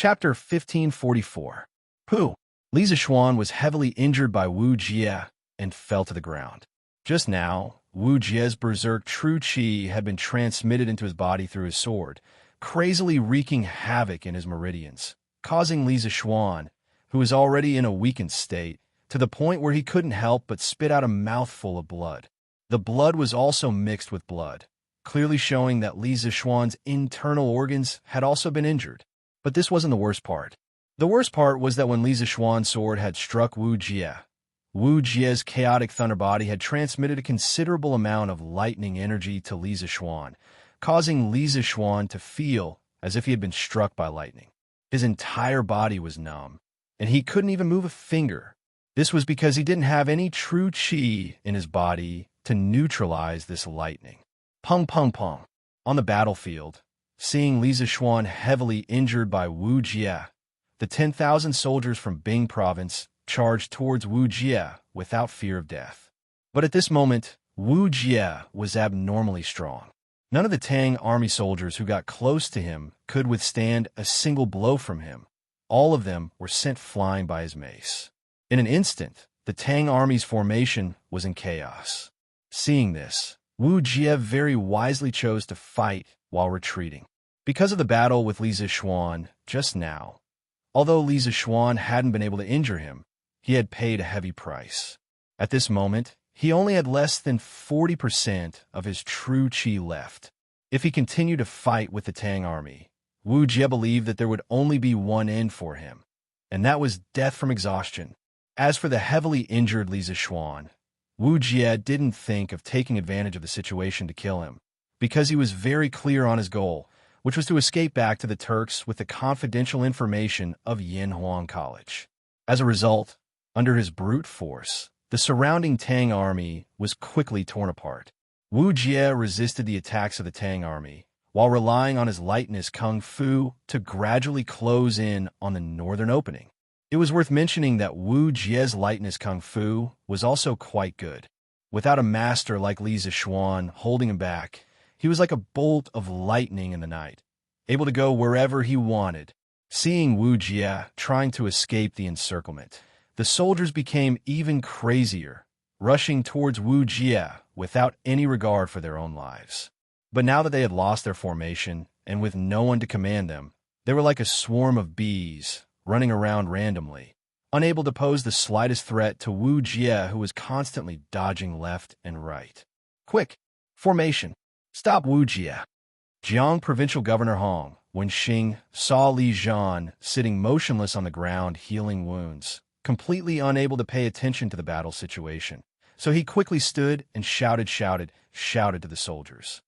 Chapter 1544. Pu. Li Zixuan was heavily injured by Wu Jie and fell to the ground. Just now, Wu Jie's berserk true qi had been transmitted into his body through his sword, crazily wreaking havoc in his meridians, causing Li Zixuan, who was already in a weakened state, to the point where he couldn't help but spit out a mouthful of blood. The blood was also mixed with blood, clearly showing that Li Zixuan's internal organs had also been injured. But this wasn't the worst part. The worst part was that when Li Zixuan's sword had struck Wu Jie's chaotic thunder body had transmitted a considerable amount of lightning energy to Li Zixuan, causing Li Zixuan to feel as if he had been struck by lightning. His entire body was numb, and he couldn't even move a finger. This was because he didn't have any true qi in his body to neutralize this lightning. Pung pung pung. On the battlefield, seeing Li Zixuan heavily injured by Wu Jie, the 10,000 soldiers from Bing province charged towards Wu Jie without fear of death. But at this moment, Wu Jie was abnormally strong. None of the Tang army soldiers who got close to him could withstand a single blow from him. All of them were sent flying by his mace. In an instant, the Tang army's formation was in chaos. Seeing this, Wu Jie very wisely chose to fight while retreating. Because of the battle with Li Zixuan just now, although Li Zixuan hadn't been able to injure him, he had paid a heavy price. At this moment, he only had less than 40% of his true qi left. If he continued to fight with the Tang army, Wu Jie believed that there would only be one end for him, and that was death from exhaustion. As for the heavily injured Li Zixuan, Wu Jie didn't think of taking advantage of the situation to kill him, because he was very clear on his goal, which was to escape back to the Turks with the confidential information of Yanhuang College. As a result, under his brute force, the surrounding Tang army was quickly torn apart. Wu Jie resisted the attacks of the Tang army, while relying on his lightness kung fu to gradually close in on the northern opening. It was worth mentioning that Wu Jie's lightness kung fu was also quite good. Without a master like Li Zixuan holding him back, he was like a bolt of lightning in the night, able to go wherever he wanted. Seeing Wu Jie trying to escape the encirclement, the soldiers became even crazier, rushing towards Wu Jie without any regard for their own lives. But now that they had lost their formation, and with no one to command them, they were like a swarm of bees, running around randomly, unable to pose the slightest threat to Wu Jie, who was constantly dodging left and right. Quick! Formation! Stop Wu Jie! Jiang Provincial Governor Hong Wenxing saw Li Zhan sitting motionless on the ground healing wounds, completely unable to pay attention to the battle situation. So he quickly stood and shouted to the soldiers.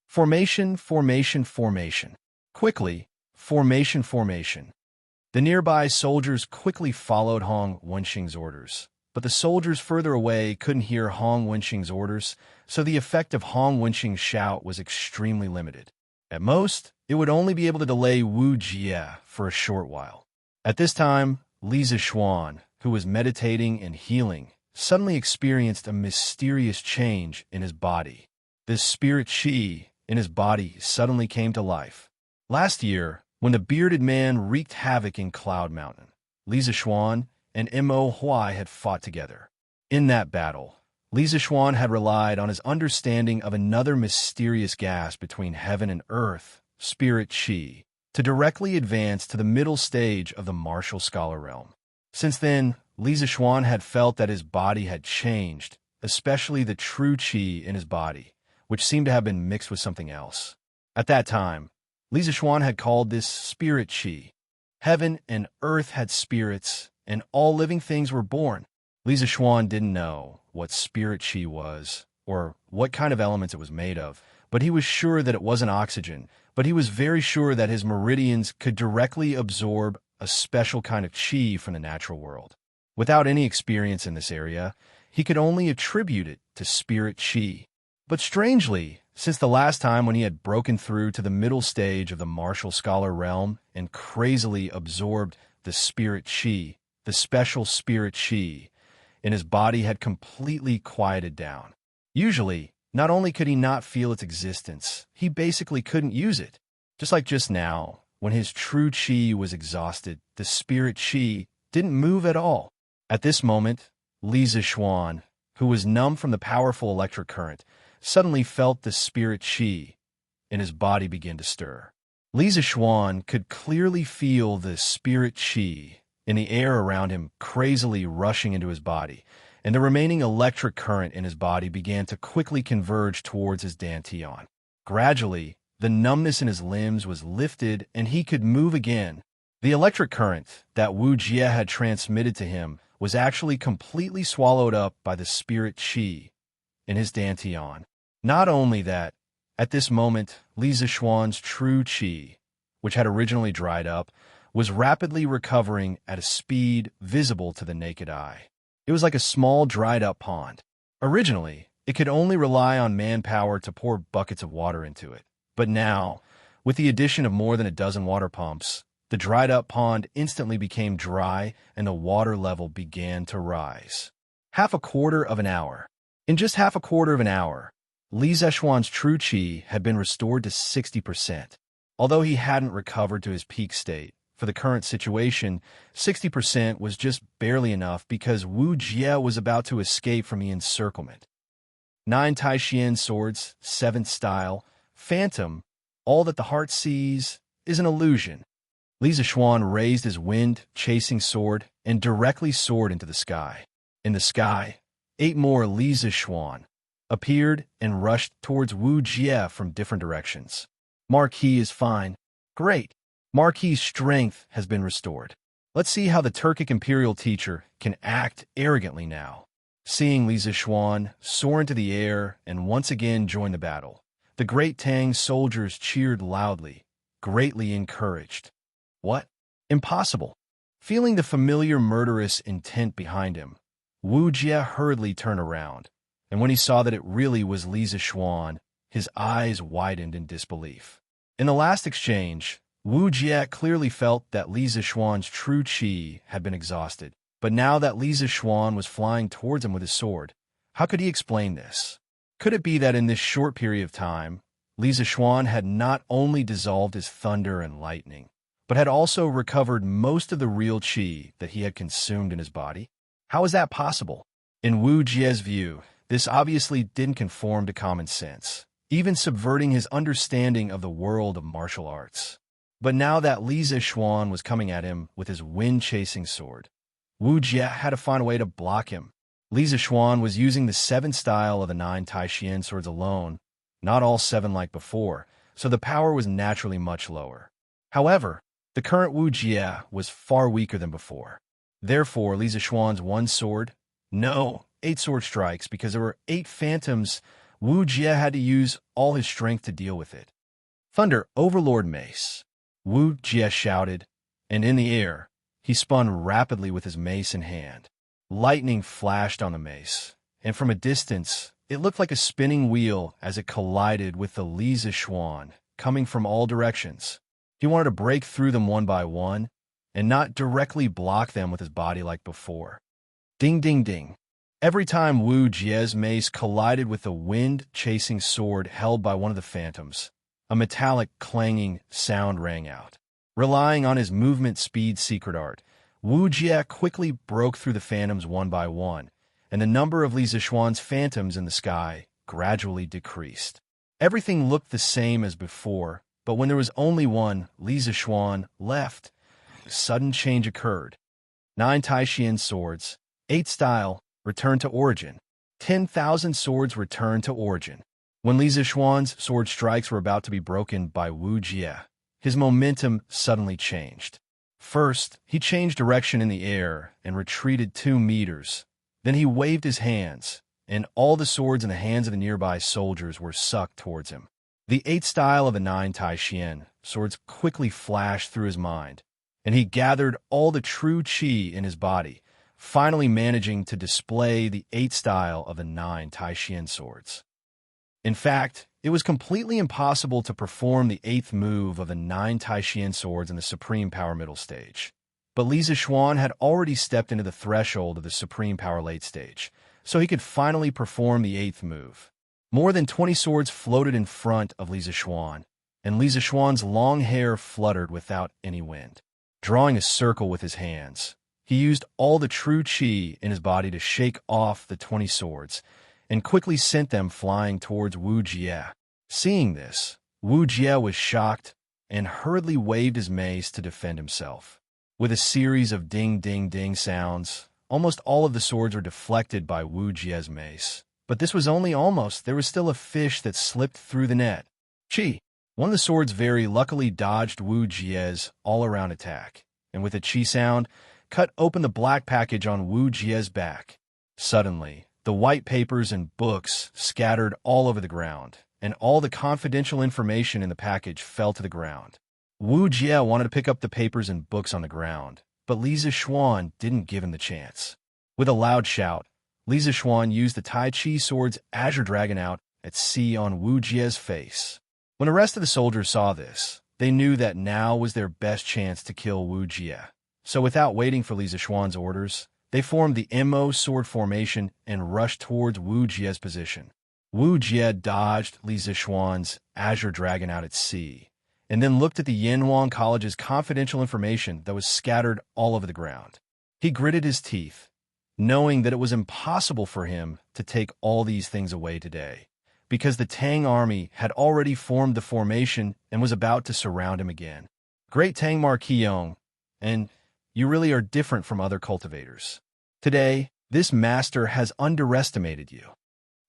Formation, formation, formation. Quickly, formation, formation. The nearby soldiers quickly followed Hong Wenxing's orders, but the soldiers further away couldn't hear Hong Wenxing's orders, so the effect of Hong Wenxing's shout was extremely limited. At most, it would only be able to delay Wu Jie for a short while. At this time, Li Zixuan, who was meditating and healing, suddenly experienced a mysterious change in his body. This spirit qi in his body suddenly came to life. Last year, when the bearded man wreaked havoc in Cloud Mountain, Li Zixuan and Mo Huai had fought together. In that battle, Li Zixuan had relied on his understanding of another mysterious gas between heaven and earth, spirit qi, to directly advance to the middle stage of the martial scholar realm. Since then, Li Zixuan had felt that his body had changed, especially the true qi in his body, which seemed to have been mixed with something else. At that time, Li Zixuan had called this spirit qi. Heaven and earth had spirits, and all living things were born. Li Zixuan didn't know what spirit qi was, or what kind of elements it was made of, but he was sure that it wasn't oxygen, but he was very sure that his meridians could directly absorb a special kind of qi from the natural world. Without any experience in this area, he could only attribute it to spirit qi. But strangely, since the last time when he had broken through to the middle stage of the martial scholar realm and crazily absorbed the spirit qi, the special spirit qi in his body had completely quieted down. Usually, not only could he not feel its existence, he basically couldn't use it. Just like just now, when his true chi was exhausted, the spirit chi didn't move at all. At this moment, Li Zixuan, who was numb from the powerful electric current, suddenly felt the spirit chi in his body begin to stir. Li Zixuan could clearly feel the spirit chi in the air around him crazily rushing into his body, and the remaining electric current in his body began to quickly converge towards his dantian. Gradually, the numbness in his limbs was lifted and he could move again. The electric current that Wu Jie had transmitted to him was actually completely swallowed up by the spirit chi in his dantian. Not only that, at this moment, Li Zixuan's true chi, which had originally dried up, was rapidly recovering at a speed visible to the naked eye. It was like a small dried-up pond. Originally, it could only rely on manpower to pour buckets of water into it. But now, with the addition of more than a dozen water pumps, the dried-up pond instantly became dry and the water level began to rise. Half a quarter of an hour. In just half a quarter of an hour, Li Zixuan's true chi had been restored to 60%. Although he hadn't recovered to his peak state, for the current situation, 60% was just barely enough because Wu Jie was about to escape from the encirclement. 9 Taishian swords, 7th style, phantom, all that the heart sees is an illusion. Li Zixuan raised his wind-chasing sword and directly soared into the sky. In the sky, 8 more Li Zixuan appeared and rushed towards Wu Jie from different directions. Marquis is fine. Great. Marquis' strength has been restored. Let's see how the Turkic imperial teacher can act arrogantly now. Seeing Li Zixuan soar into the air and once again join the battle, the great Tang soldiers cheered loudly, greatly encouraged. What? Impossible. Feeling the familiar murderous intent behind him, Wu Jie hurriedly turned around, and when he saw that it really was Li Zixuan, his eyes widened in disbelief. In the last exchange, Wu Jie clearly felt that Li Zixuan's true chi had been exhausted, but now that Li Zixuan was flying towards him with his sword, how could he explain this? Could it be that in this short period of time, Li Zixuan had not only dissolved his thunder and lightning, but had also recovered most of the real chi that he had consumed in his body? How is that possible? In Wu Jie's view, this obviously didn't conform to common sense, even subverting his understanding of the world of martial arts. But now that Li Zixuan was coming at him with his wind-chasing sword, Wu Jie had to find a way to block him. Li Zixuan was using the 7th style of the 9 Taishian swords alone, not all 7 like before, so the power was naturally much lower. However, the current Wu Jie was far weaker than before. Therefore, Li Zixuan's 1 sword, no, 8 sword strikes, because there were 8 phantoms, Wu Jie had to use all his strength to deal with it. Thunder Overlord Mace. Wu Jie shouted, and in the air, he spun rapidly with his mace in hand. Lightning flashed on the mace, and from a distance, it looked like a spinning wheel as it collided with the Li Zixuan, coming from all directions. He wanted to break through them one by one, and not directly block them with his body like before. Ding ding ding. Every time Wu Jie's mace collided with the wind-chasing sword held by one of the phantoms, a metallic clanging sound rang out. Relying on his movement speed secret art, Wu Jie quickly broke through the phantoms one by one, and the number of Li Zixuan's phantoms in the sky gradually decreased. Everything looked the same as before, but when there was only one Li Zixuan left, a sudden change occurred. 9 Taishian swords, 8 style, returned to origin. 10,000 swords returned to origin. When Li Zixuan's sword strikes were about to be broken by Wu Jie, his momentum suddenly changed. First, he changed direction in the air and retreated 2 meters. Then he waved his hands, and all the swords in the hands of the nearby soldiers were sucked towards him. The 8 style of the 9 Taishian swords quickly flashed through his mind, and he gathered all the true chi in his body, finally managing to display the 8 style of the 9 Taishian swords. In fact, it was completely impossible to perform the 8th move of the 9 Taishian swords in the Supreme Power middle stage. But Li Zixuan had already stepped into the threshold of the Supreme Power late stage, so he could finally perform the 8th move. More than 20 swords floated in front of Li Zixuan, and Li Zishuan's long hair fluttered without any wind. Drawing a circle with his hands, he used all the true qi in his body to shake off the 20 swords and quickly sent them flying towards Wu Jie. Seeing this, Wu Jie was shocked and hurriedly waved his mace to defend himself. With a series of ding-ding-ding sounds, almost all of the swords were deflected by Wu Jie's mace. But this was only almost. There was still a fish that slipped through the net. Qi. One of the swords very luckily dodged Wu Jie's all-around attack, and with a qi sound, cut open the black package on Wu Jie's back. Suddenly, the white papers and books scattered all over the ground, and all the confidential information in the package fell to the ground. Wu Jie wanted to pick up the papers and books on the ground, but Li Zishuan didn't give him the chance. With a loud shout, Li Zishuan used the Tai Chi sword's Azure Dragon out at sea on Wu Jie's face. When the rest of the soldiers saw this, they knew that now was their best chance to kill Wu Jie. So without waiting for Li Zishuan's orders, they formed the Mo sword formation and rushed towards Wu Jie's position. Wu Jie dodged Li Zishuan's Azure Dragon out at sea, and then looked at the Yanhuang College's confidential information that was scattered all over the ground. He gritted his teeth, knowing that it was impossible for him to take all these things away today, because the Tang army had already formed the formation and was about to surround him again. Great Tang Marquillon, and you really are different from other cultivators. Today, this master has underestimated you.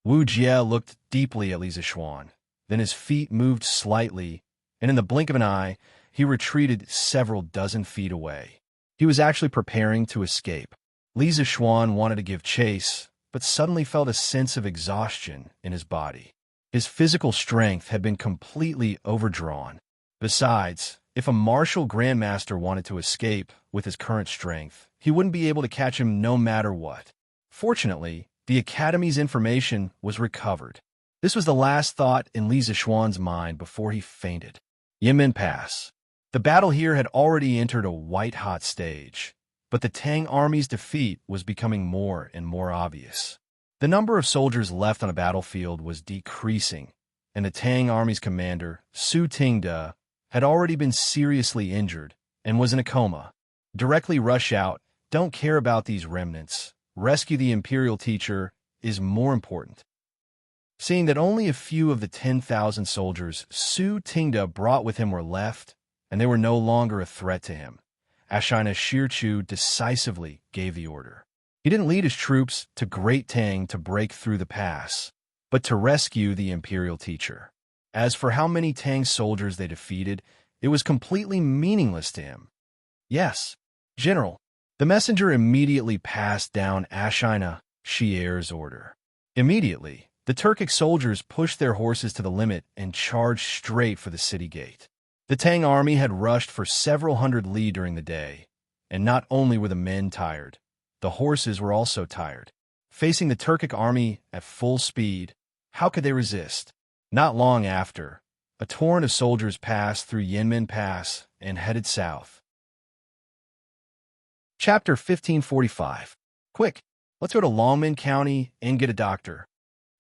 Wu Jie looked deeply at Li Zishuan, then his feet moved slightly, and in the blink of an eye, he retreated several dozen feet away. He was actually preparing to escape. Li Zishuan wanted to give chase, but suddenly felt a sense of exhaustion in his body. His physical strength had been completely overdrawn. Besides, if a martial grandmaster wanted to escape with his current strength, he wouldn't be able to catch him no matter what. Fortunately, the Academy's information was recovered. This was the last thought in Li Zishuan's mind before he fainted. Yinmen Pass. The battle here had already entered a white-hot stage, but the Tang army's defeat was becoming more and more obvious. The number of soldiers left on the battlefield was decreasing, and the Tang army's commander, Su Tingde, had already been seriously injured and was in a coma. Directly rush out, don't care about these remnants, rescue the imperial teacher is more important. Seeing that only a few of the 10,000 soldiers Su Tingde brought with him were left, and they were no longer a threat to him, Ashina Shirchu decisively gave the order. He didn't lead his troops to Great Tang to break through the pass, but to rescue the imperial teacher. As for how many Tang soldiers they defeated, it was completely meaningless to him. Yes, General. The messenger immediately passed down Ashina Shier's order. Immediately, the Turkic soldiers pushed their horses to the limit and charged straight for the city gate. The Tang army had rushed for several hundred li during the day, and not only were the men tired, the horses were also tired. Facing the Turkic army at full speed, how could they resist? Not long after, a torrent of soldiers passed through Yinmen Pass and headed south. Chapter 1545. Quick, let's go to Longmen County and get a doctor.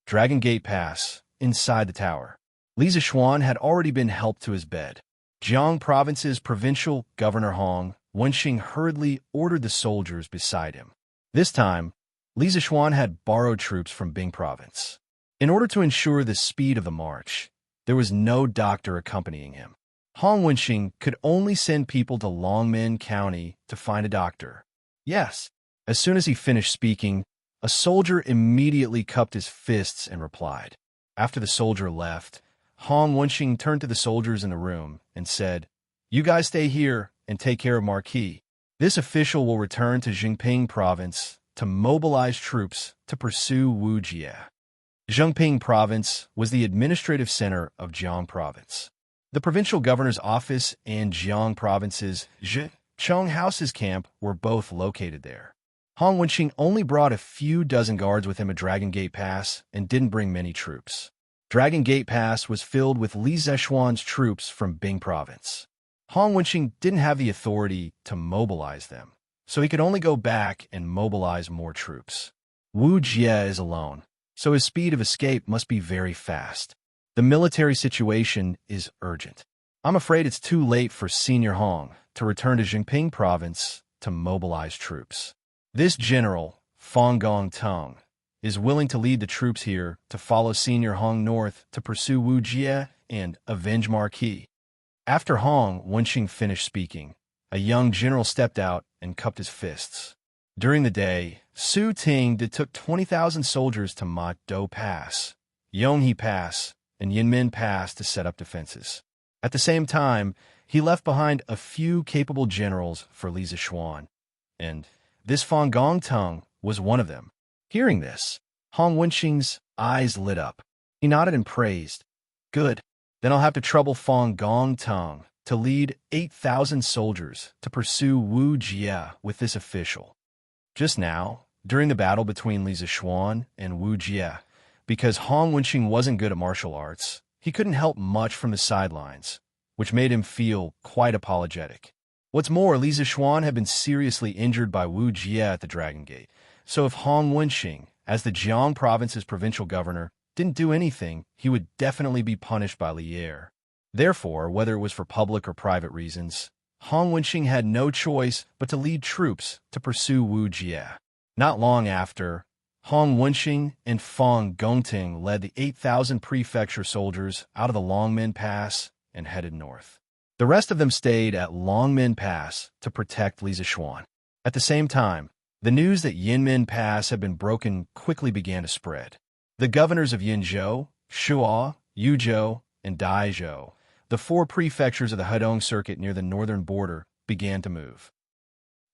Dragon Gate Pass, inside the tower. Li Zishuan had already been helped to his bed. Jiang Province's provincial governor Hong Wenxing hurriedly ordered the soldiers beside him. This time, Li Zishuan had borrowed troops from Bing Province. In order to ensure the speed of the march, there was no doctor accompanying him. Hong Wenxing could only send people to Longmen County to find a doctor. Yes. As soon as he finished speaking, a soldier immediately cupped his fists and replied. After the soldier left, Hong Wenxing turned to the soldiers in the room and said, "You guys stay here and take care of Marquis. This official will return to Zhengping Province to mobilize troops to pursue Wu Jie." Zhengping Province was the administrative center of Jiang Province. The provincial governor's office and Jiang Province's Zhechong House's camp were both located there. Hong Wenxing only brought a few dozen guards with him at Dragon Gate Pass and didn't bring many troops. Dragon Gate Pass was filled with Li Zishuan's troops from Bing Province. Hong Wenxing didn't have the authority to mobilize them, so he could only go back and mobilize more troops. Wu Jie is alone, so his speed of escape must be very fast. The military situation is urgent. I'm afraid it's too late for Senior Hong to return to Jinping province to mobilize troops. This general, Fong Gong Tang, is willing to lead the troops here to follow Senior Hong north to pursue Wu Jie and avenge Marquis. After Hong Wenqing finished speaking, a young general stepped out and cupped his fists. During the day, Su Ting took 20,000 soldiers to Ma Do Pass, Yonghe Pass, and Yinmen Pass to set up defenses. At the same time, he left behind a few capable generals for Li Zichuan, and this Fong Gong Tang was one of them. Hearing this, Hong Wenqing's eyes lit up. He nodded and praised. Good. Then I'll have to trouble Fong Gong Tang to lead 8,000 soldiers to pursue Wu Jie with this official. Just now, during the battle between Li Zichuan and Wu Jie, because Hong Wenqing wasn't good at martial arts, he couldn't help much from the sidelines, which made him feel quite apologetic. What's more, Li Zichuan had been seriously injured by Wu Jie at the Dragon Gate, so if Hong Wenqing, as the Jiang province's provincial governor, didn't do anything, he would definitely be punished by Lier. Therefore, whether it was for public or private reasons, Hong Wenqing had no choice but to lead troops to pursue Wu Jie. Not long after, Hong Wenqing and Fong Gongting led the 8,000 prefecture soldiers out of the Longmen Pass and headed north. The rest of them stayed at Longmen Pass to protect Li Zichuan. At the same time, the news that Yinmen Pass had been broken quickly began to spread. The governors of Yinzhou, Shuo, Yuzhou, and Daizhou, the four prefectures of the Hedong circuit near the northern border, began to move.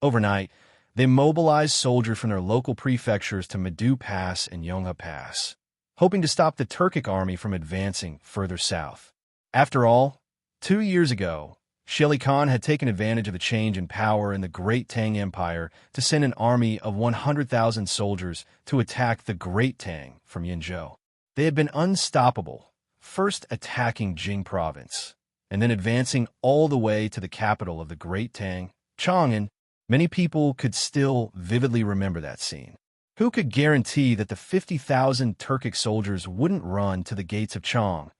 Overnight, they mobilized soldiers from their local prefectures to Madu Pass and Yonghe Pass, hoping to stop the Turkic army from advancing further south. After all, 2 years ago, Sheli Khan had taken advantage of the change in power in the Great Tang Empire to send an army of 100,000 soldiers to attack the Great Tang from Yinzhou. They had been unstoppable, first attacking Jing province, and then advancing all the way to the capital of the Great Tang, Chang'an. Many people could still vividly remember that scene. Who could guarantee that the 50,000 Turkic soldiers wouldn't run to the gates of Chang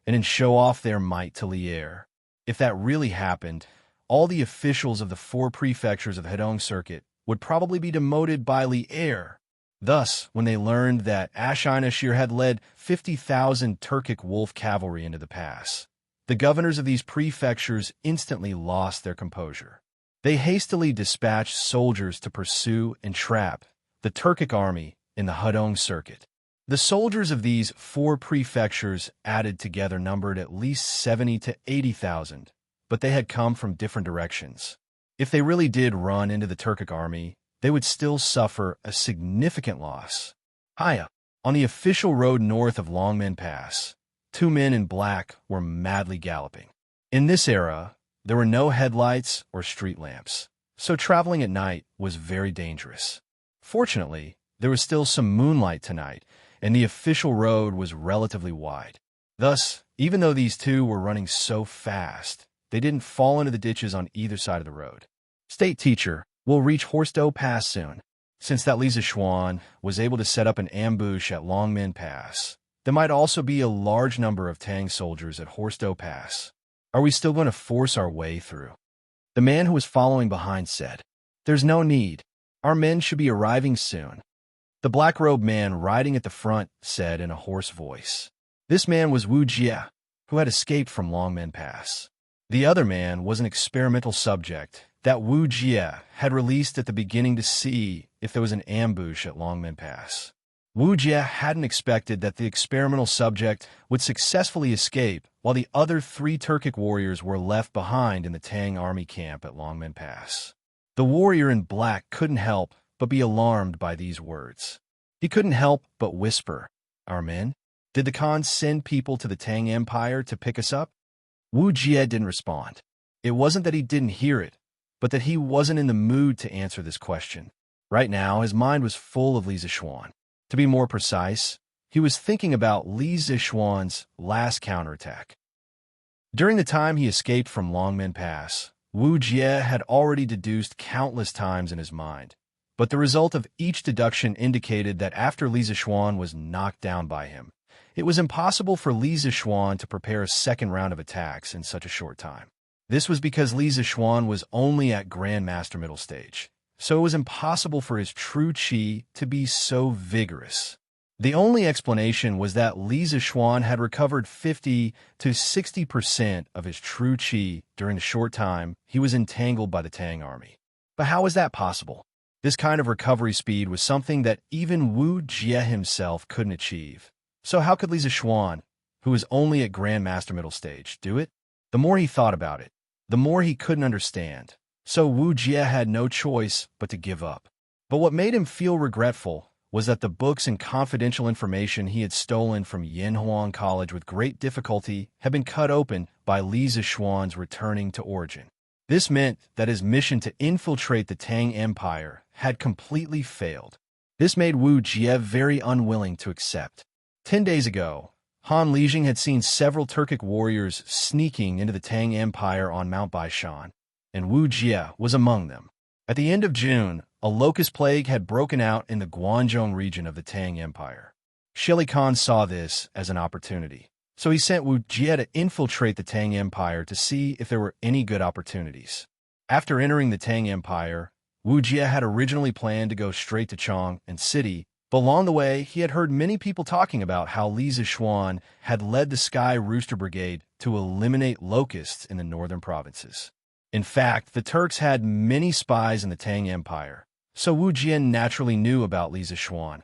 and then show off their might to Lier? If that really happened, all the officials of the four prefectures of the Hedong circuit would probably be demoted by Lier. Thus, when they learned that Ashina had led 50,000 Turkic wolf cavalry into the pass, the governors of these prefectures instantly lost their composure. They hastily dispatched soldiers to pursue and trap the Turkic army in the Hedong circuit. The soldiers of these four prefectures added together numbered at least 70 to 80,000, but they had come from different directions. If they really did run into the Turkic army, they would still suffer a significant loss. High on the official road north of Longmen Pass, two men in black were madly galloping. In this era, there were no headlights or street lamps, so traveling at night was very dangerous. Fortunately, there was still some moonlight tonight, and the official road was relatively wide. Thus, even though these two were running so fast, they didn't fall into the ditches on either side of the road. State teacher, we'll reach Horsto Pass soon. Since that Li Zichuan was able to set up an ambush at Longmen Pass, there might also be a large number of Tang soldiers at Horsto Pass. Are we still going to force our way through? The man who was following behind said, There's no need. Our men should be arriving soon. The black-robed man riding at the front said in a hoarse voice. This man was Wu Jie, who had escaped from Longmen Pass. The other man was an experimental subject that Wu Jie had released at the beginning to see if there was an ambush at Longmen Pass. Wu Jie hadn't expected that the experimental subject would successfully escape while the other 3 Turkic warriors were left behind in the Tang army camp at Longmen Pass. The warrior in black couldn't help but be alarmed by these words. He couldn't help but whisper, Our men? Did the Khan send people to the Tang Empire to pick us up? Wu Jie didn't respond. It wasn't that he didn't hear it, but that he wasn't in the mood to answer this question. Right now, his mind was full of Li Zichuan. To be more precise, he was thinking about Li Zichuan's last counterattack. During the time he escaped from Longmen Pass, Wu Jie had already deduced countless times in his mind, but the result of each deduction indicated that after Li Zichuan was knocked down by him, It was impossible for Li Zixuan to prepare a second round of attacks in such a short time. This was because Li Zixuan was only at Grandmaster middle stage, so it was impossible for his true qi to be so vigorous. The only explanation was that Li Zixuan had recovered 50 to 60% of his true qi during the short time he was entangled by the Tang army. But how was that possible? This kind of recovery speed was something that even Wu Jie himself couldn't achieve. So how could Li Zixuan, who was only at Grandmaster middle stage, do it? The more he thought about it, the more he couldn't understand. So Wu Jie had no choice but to give up. But what made him feel regretful was that the books and confidential information he had stolen from Yanhuang College with great difficulty had been cut open by Li Zixuan's returning to origin. This meant that his mission to infiltrate the Tang Empire had completely failed. This made Wu Jie very unwilling to accept. 10 days ago, Han Lijing had seen several Turkic warriors sneaking into the Tang Empire on Mount Baishan, and Wu Jie was among them. At the end of June, a locust plague had broken out in the Guangzhou region of the Tang Empire. Shili Khan saw this as an opportunity, so he sent Wu Jie to infiltrate the Tang Empire to see if there were any good opportunities. After entering the Tang Empire, Wu Jie had originally planned to go straight to Chang and City, but along the way he had heard many people talking about how Li Zixuan had led the Sky Rooster Brigade to eliminate locusts in the northern provinces. In fact, the Turks had many spies in the Tang Empire, so Wu Jie naturally knew about Li Zixuan,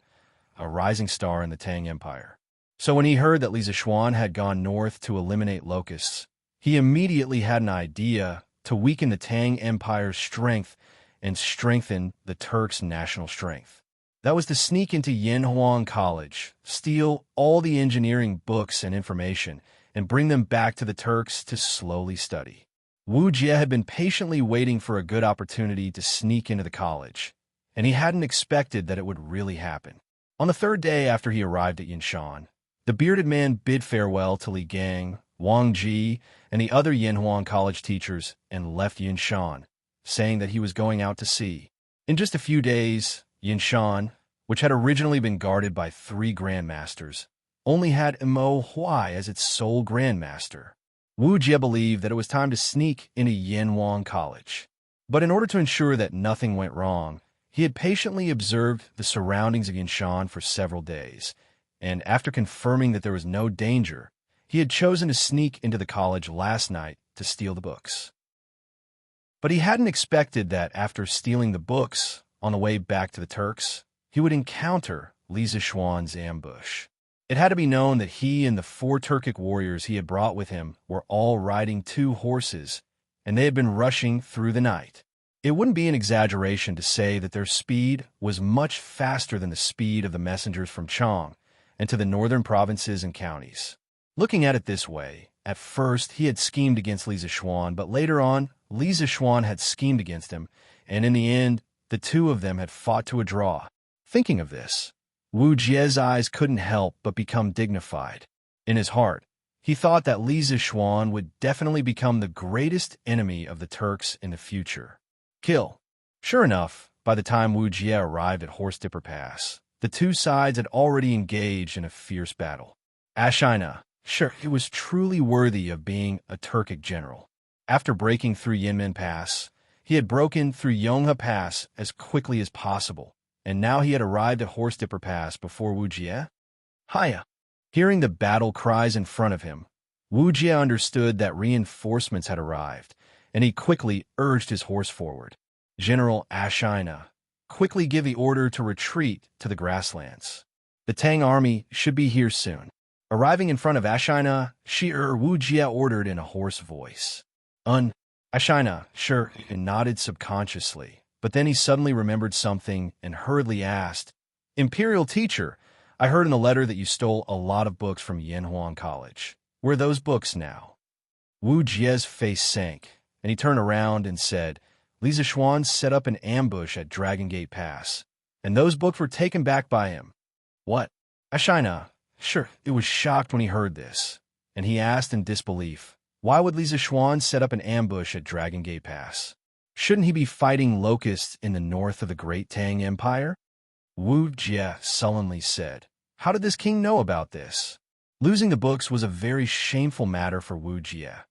a rising star in the Tang Empire. So when he heard that Li Zixuan had gone north to eliminate locusts, he immediately had an idea to weaken the Tang Empire's strength and strengthen the Turks' national strength. That was to sneak into Yanhuang College, steal all the engineering books and information, and bring them back to the Turks to slowly study. Wu Jie had been patiently waiting for a good opportunity to sneak into the college, and he hadn't expected that it would really happen. On the third day after he arrived at Yinshan, the bearded man bid farewell to Li Gang, Wang Ji, and the other Yanhuang College teachers and left Yinshan, saying that he was going out to sea. In just a few days, Yinshan, which had originally been guarded by 3 grandmasters, only had Mo Huai as its sole grandmaster. Wu Jie believed that it was time to sneak into Yanhuang College. But in order to ensure that nothing went wrong, he had patiently observed the surroundings of Yinshan for several days, and after confirming that there was no danger, he had chosen to sneak into the college last night to steal the books. But he hadn't expected that after stealing the books, on the way back to the Turks, he would encounter Li Zixuan's ambush. It had to be known that he and the 4 Turkic warriors he had brought with him were all riding 2 horses, and they had been rushing through the night. It wouldn't be an exaggeration to say that their speed was much faster than the speed of the messengers from Chang and to the northern provinces and counties. Looking at it this way, at first he had schemed against Li Zixuan, but later on, Li Zixuan had schemed against him, and in the end, the 2 of them had fought to a draw. Thinking of this, Wu Jie's eyes couldn't help but become dignified. In his heart, he thought that Li Zixuan would definitely become the greatest enemy of the Turks in the future. Kill. Sure enough, by the time Wu Jie arrived at Horse Dipper Pass, the 2 sides had already engaged in a fierce battle. Ashina, sure, it was truly worthy of being a Turkic general. After breaking through Yinmen Pass, he had broken through Yonghe Pass as quickly as possible, and now he had arrived at Horse Dipper Pass before Wu Jie. Hiya! Hearing the battle cries in front of him, Wu Jie understood that reinforcements had arrived, and he quickly urged his horse forward. General Ashina, quickly give the order to retreat to the grasslands. The Tang army should be here soon. Arriving in front of Ashina, Wu Jie ordered in a hoarse voice. Ashina, sure, and nodded subconsciously, but then he suddenly remembered something and hurriedly asked, Imperial teacher, I heard in the letter that you stole a lot of books from Yanhuang College. Where are those books now? Wu Jie's face sank, and he turned around and said, Li Zixuan set up an ambush at Dragon Gate Pass, and those books were taken back by him. What? Ashina, sure, it was shocked when he heard this, and he asked in disbelief, why would Li Zixuan set up an ambush at Dragon Gate Pass? Shouldn't he be fighting locusts in the north of the great Tang Empire? Wu Jie sullenly said, how did this king know about this? Losing the books was a very shameful matter for Wu Jie,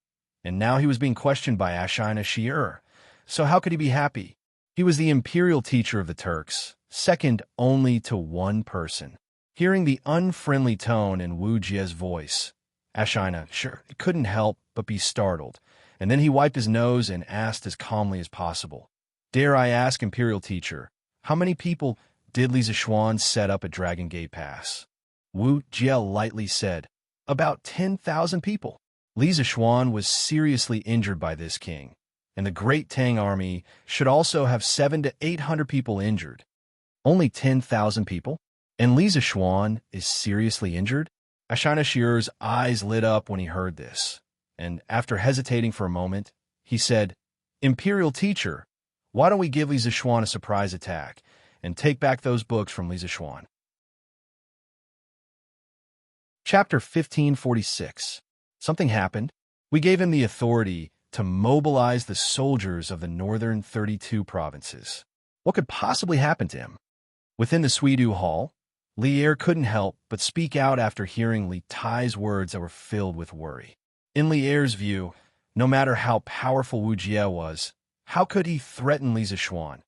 and now he was being questioned by Ashina Shi'er. So how could he be happy? He was the imperial teacher of the Turks, second only to one person. Hearing the unfriendly tone in Wu Jie's voice, Ashina sure couldn't help but be startled, and then he wiped his nose and asked as calmly as possible, "Dare I ask, imperial teacher, how many people did Li Zishuan set up at Dragon Gate Pass?" Wu Jie lightly said, "About 10,000 people." Li Zishuan was seriously injured by this king, and the great Tang army should also have 700 to 800 people injured. Only 10,000 people? And Li Zishuan is seriously injured? Ashina Shi'er's eyes lit up when he heard this, and after hesitating for a moment, he said, "Imperial teacher, why don't we give Li Zishuan a surprise attack and take back those books from Li Zishuan?" Chapter 1546. Something happened. We gave him the authority to mobilize the soldiers of the northern 32 provinces. What could possibly happen to him? Within the Suidu Hall, Li Er couldn't help but speak out after hearing Li Tai's words that were filled with worry. In Li Er's view, no matter how powerful Wu Jie was, how could he threaten Li Zishuan,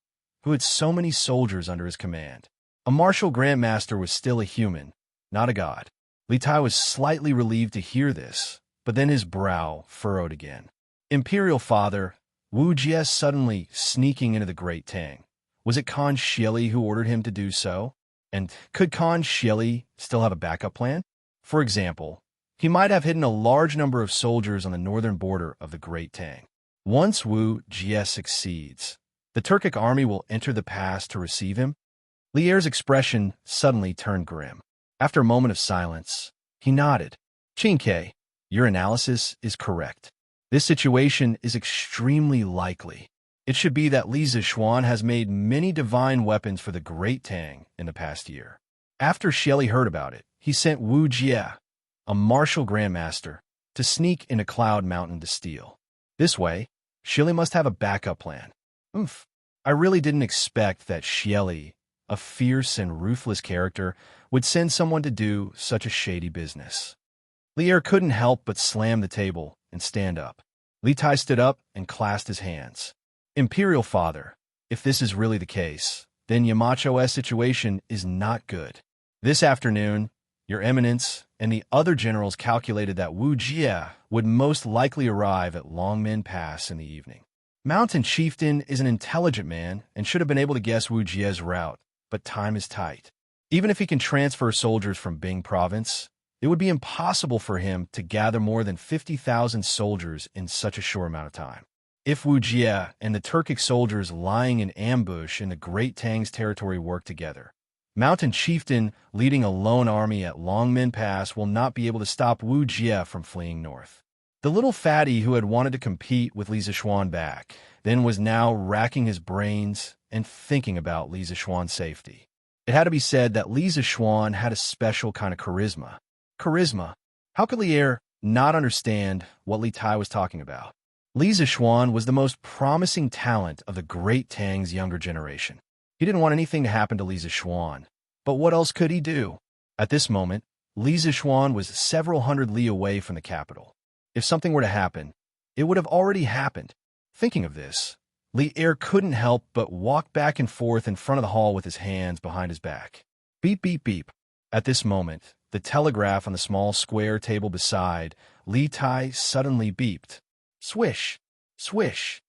who had so many soldiers under his command? A martial grandmaster was still a human, not a god. Li Tai was slightly relieved to hear this, but then his brow furrowed again. Imperial father, Wu Jie suddenly sneaking into the Great Tang. Was it Khan Shieli who ordered him to do so? And could Khan Shieli still have a backup plan? For example, he might have hidden a large number of soldiers on the northern border of the Great Tang. Once Wu Jie succeeds, the Turkic army will enter the pass to receive him. Li Er's expression suddenly turned grim. After a moment of silence, he nodded. "Qingke, your analysis is correct. This situation is extremely likely. It should be that Li Zishuan has made many divine weapons for the Great Tang in the past year." After Shieli heard about it, he sent Wu Jie, a martial grandmaster, to sneak into Cloud Mountain to steal. This way, Shieli must have a backup plan. I really didn't expect that Shieli, a fierce and ruthless character, would send someone to do such a shady business. Li Er couldn't help but slam the table and stand up. Li Tai stood up and clasped his hands. "Imperial father, if this is really the case, then Yamacho's situation is not good. This afternoon, your eminence and the other generals calculated that Wu Jie would most likely arrive at Longmen Pass in the evening. Mountain Chieftain is an intelligent man and should have been able to guess Wu Jie's route, but time is tight. Even if he can transfer soldiers from Bing province, it would be impossible for him to gather more than 50,000 soldiers in such a short amount of time. If Wu Jie and the Turkic soldiers lying in ambush in the Great Tang's territory work together, Mountain Chieftain leading a lone army at Longmen Pass will not be able to stop Wu Jie from fleeing north." The little fatty who had wanted to compete with Li Zishuan back then was now racking his brains and thinking about Li Zishuan's safety. It had to be said that Li Zishuan had a special kind of charisma. Charisma? How could Li Er not understand what Li Tai was talking about? Li Zishuan was the most promising talent of the Great Tang's younger generation. He didn't want anything to happen to Li Zishuan, but what else could he do? At this moment, Li Zishuan was several hundred li away from the capital. If something were to happen, it would have already happened. Thinking of this, Li Er couldn't help but walk back and forth in front of the hall with his hands behind his back. Beep, beep, beep. At this moment, the telegraph on the small square table beside Li Tai suddenly beeped. Swish, swish.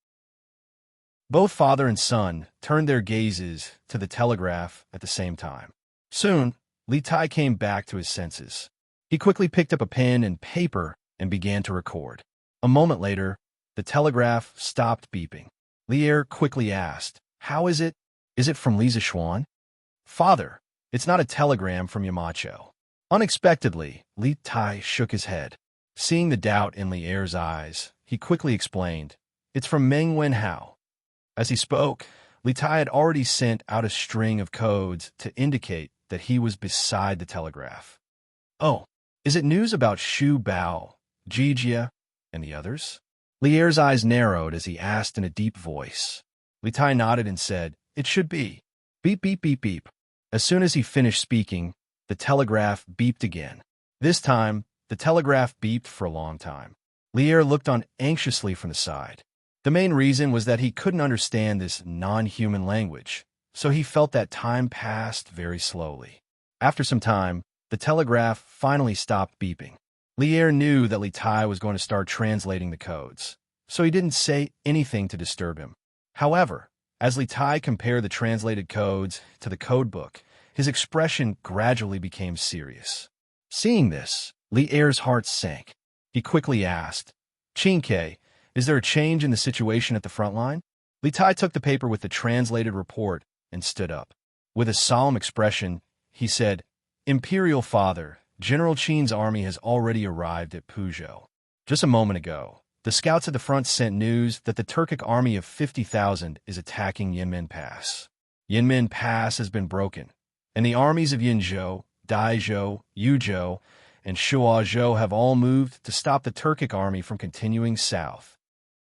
Both father and son turned their gazes to the telegraph at the same time. Soon, Li Tai came back to his senses. He quickly picked up a pen and paper and began to record. A moment later, the telegraph stopped beeping. Li Er quickly asked, "How is it? Is it from Li Zishuan?" "Father, it's not a telegram from Yamacho." Unexpectedly, Li Tai shook his head. Seeing the doubt in Li Er's eyes, he quickly explained, "It's from Meng Wen Hao." As he spoke, Li Tai had already sent out a string of codes to indicate that he was beside the telegraph. "Oh, is it news about Shu Bao, Jijia, and the others?" Li Er's eyes narrowed as he asked in a deep voice. Li Tai nodded and said, "It should be." Beep, beep, beep, beep. As soon as he finished speaking, the telegraph beeped again. This time, the telegraph beeped for a long time. Lier looked on anxiously from the side. The main reason was that he couldn't understand this non-human language, so he felt that time passed very slowly. After some time, the telegraph finally stopped beeping. Lier knew that Li Tai was going to start translating the codes, so he didn't say anything to disturb him. However, as Li Tai compared the translated codes to the codebook, his expression gradually became serious. Seeing this, Lier's heart sank. He quickly asked, "Chinke, is there a change in the situation at the front line?" Li Tai took the paper with the translated report and stood up. With a solemn expression, he said, "Imperial Father, General Qin's army has already arrived at Puzhou. Just a moment ago, the scouts at the front sent news that the Turkic army of 50,000 is attacking Yanmen Pass. Yanmen Pass has been broken, and the armies of Yinzhou, Daizhou, Yuzhou, and Shuozhou have all moved to stop the Turkic army from continuing south."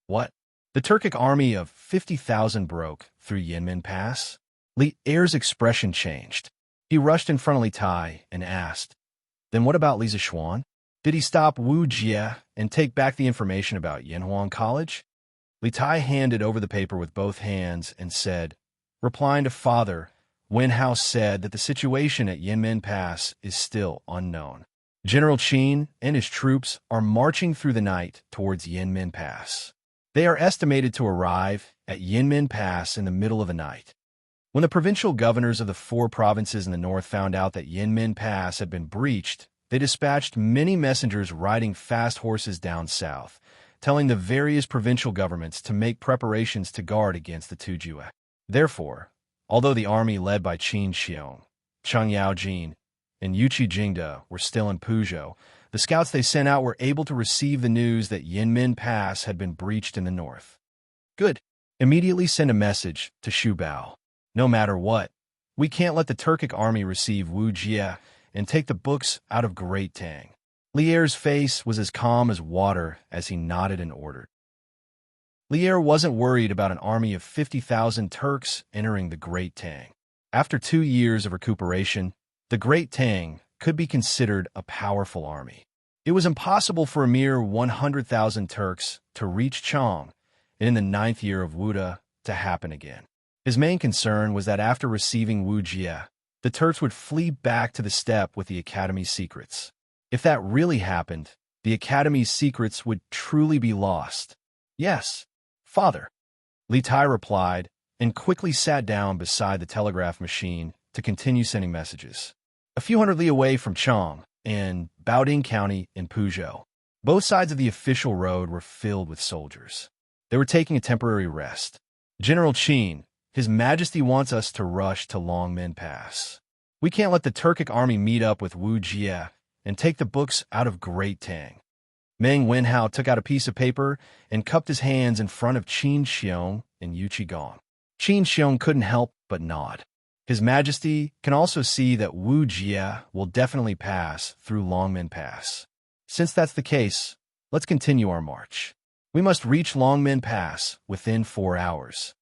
What? The Turkic army of 50,000 broke through Yanmen Pass? Li Er's expression changed. He rushed in front of Li Tai and asked, "Then what about Li Zishuan? Did he stop Wu Jie and take back the information about Yanhuang College?" Li Tai handed over the paper with both hands and said, replying to Father, Wen Hao said that the situation at Yanmen Pass is still unknown. General Qin and his troops are marching through the night towards Yanmen Pass. They are estimated to arrive at Yanmen Pass in the middle of the night. When the provincial governors of the 4 provinces in the north found out that Yanmen Pass had been breached, they dispatched many messengers riding fast horses down south, telling the various provincial governments to make preparations to guard against the Tujue. Therefore, although the army led by Qin Xiong, Cheng Yaojin, and Yuqi Jingde were still in Puzhou, the scouts they sent out were able to receive the news that Yanmen Pass had been breached in the north. Good. Immediately send a message to Xu Bao. No matter what, we can't let the Turkic army receive Wu Jie and take the books out of Great Tang. Lier's face was as calm as water as he nodded and ordered. Lier wasn't worried about an army of 50,000 Turks entering the Great Tang. After 2 years of recuperation, the Great Tang could be considered a powerful army. It was impossible for a mere 100,000 Turks to reach Chang, and in the 9th year of Wuda to happen again. His main concern was that after receiving Wu Jie, the Turks would flee back to the steppe with the Academy's secrets. If that really happened, the Academy's secrets would truly be lost. "Yes, Father," Li Tai replied, and quickly sat down beside the telegraph machine to continue sending messages. A few hundred li away from Chang, in Baoding County in Puzhou, both sides of the official road were filled with soldiers. They were taking a temporary rest. "General Qin, His Majesty wants us to rush to Longmen Pass. We can't let the Turkic army meet up with Wu Jie and take the books out of Great Tang." Meng Wenhao took out a piece of paper and cupped his hands in front of Qin Xiong and Yu Qigong. Qin Xiong couldn't help but nod. His Majesty can also see that Wu Jie will definitely pass through Longmen Pass. Since that's the case, let's continue our march. We must reach Longmen Pass within 4 hours.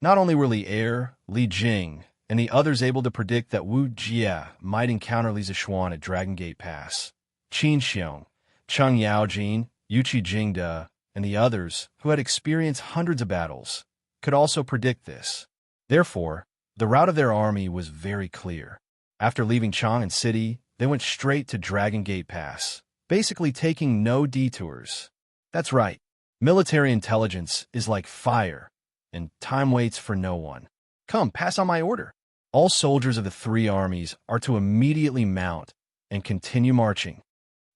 Not only were Li Er, Li Jing, and the others able to predict that Wu Jie might encounter Li Zishuan at Dragon Gate Pass, Qin Xiong, Cheng Yaojin, Yuqi Jingde, and the others, who had experienced hundreds of battles, could also predict this. Therefore, the route of their army was very clear. After leaving Chang'an City, they went straight to Dragon Gate Pass, basically taking no detours. That's right. Military intelligence is like fire, and time waits for no one. Come, pass on my order. All soldiers of the 3 armies are to immediately mount and continue marching.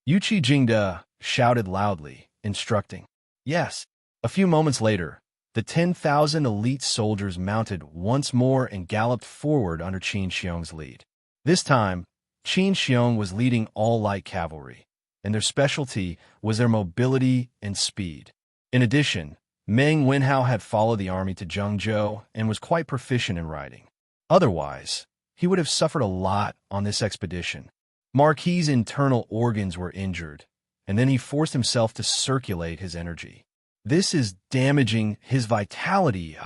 Yuqi Jingde shouted loudly, instructing. Yes. A few moments later, the 10,000 elite soldiers mounted once more and galloped forward under Qin Xiong's lead. This time, Qin Xiong was leading all light cavalry, and their specialty was their mobility and speed. In addition, Meng Wenhao had followed the army to Zhengzhou and was quite proficient in riding. Otherwise, he would have suffered a lot on this expedition. Marquis's internal organs were injured, and then he forced himself to circulate his energy. This is damaging his vitality.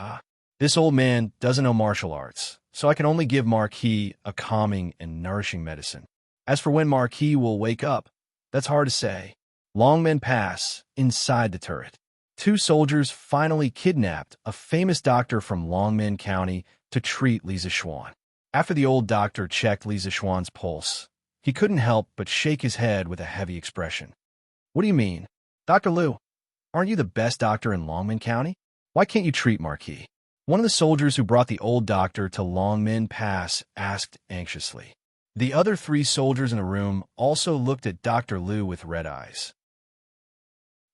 This old man doesn't know martial arts, so I can only give Marquis a calming and nourishing medicine. As for when Marquis will wake up, that's hard to say. Long men pass inside the turret. Two soldiers finally kidnapped a famous doctor from Longmen County to treat Lisa Schwan. After the old doctor checked Lisa Schwan's pulse, he couldn't help but shake his head with a heavy expression. What do you mean? Dr. Liu, aren't you the best doctor in Longmen County? Why can't you treat Marquis? One of the soldiers who brought the old doctor to Longmen Pass asked anxiously. The other three soldiers in the room also looked at Dr. Liu with red eyes.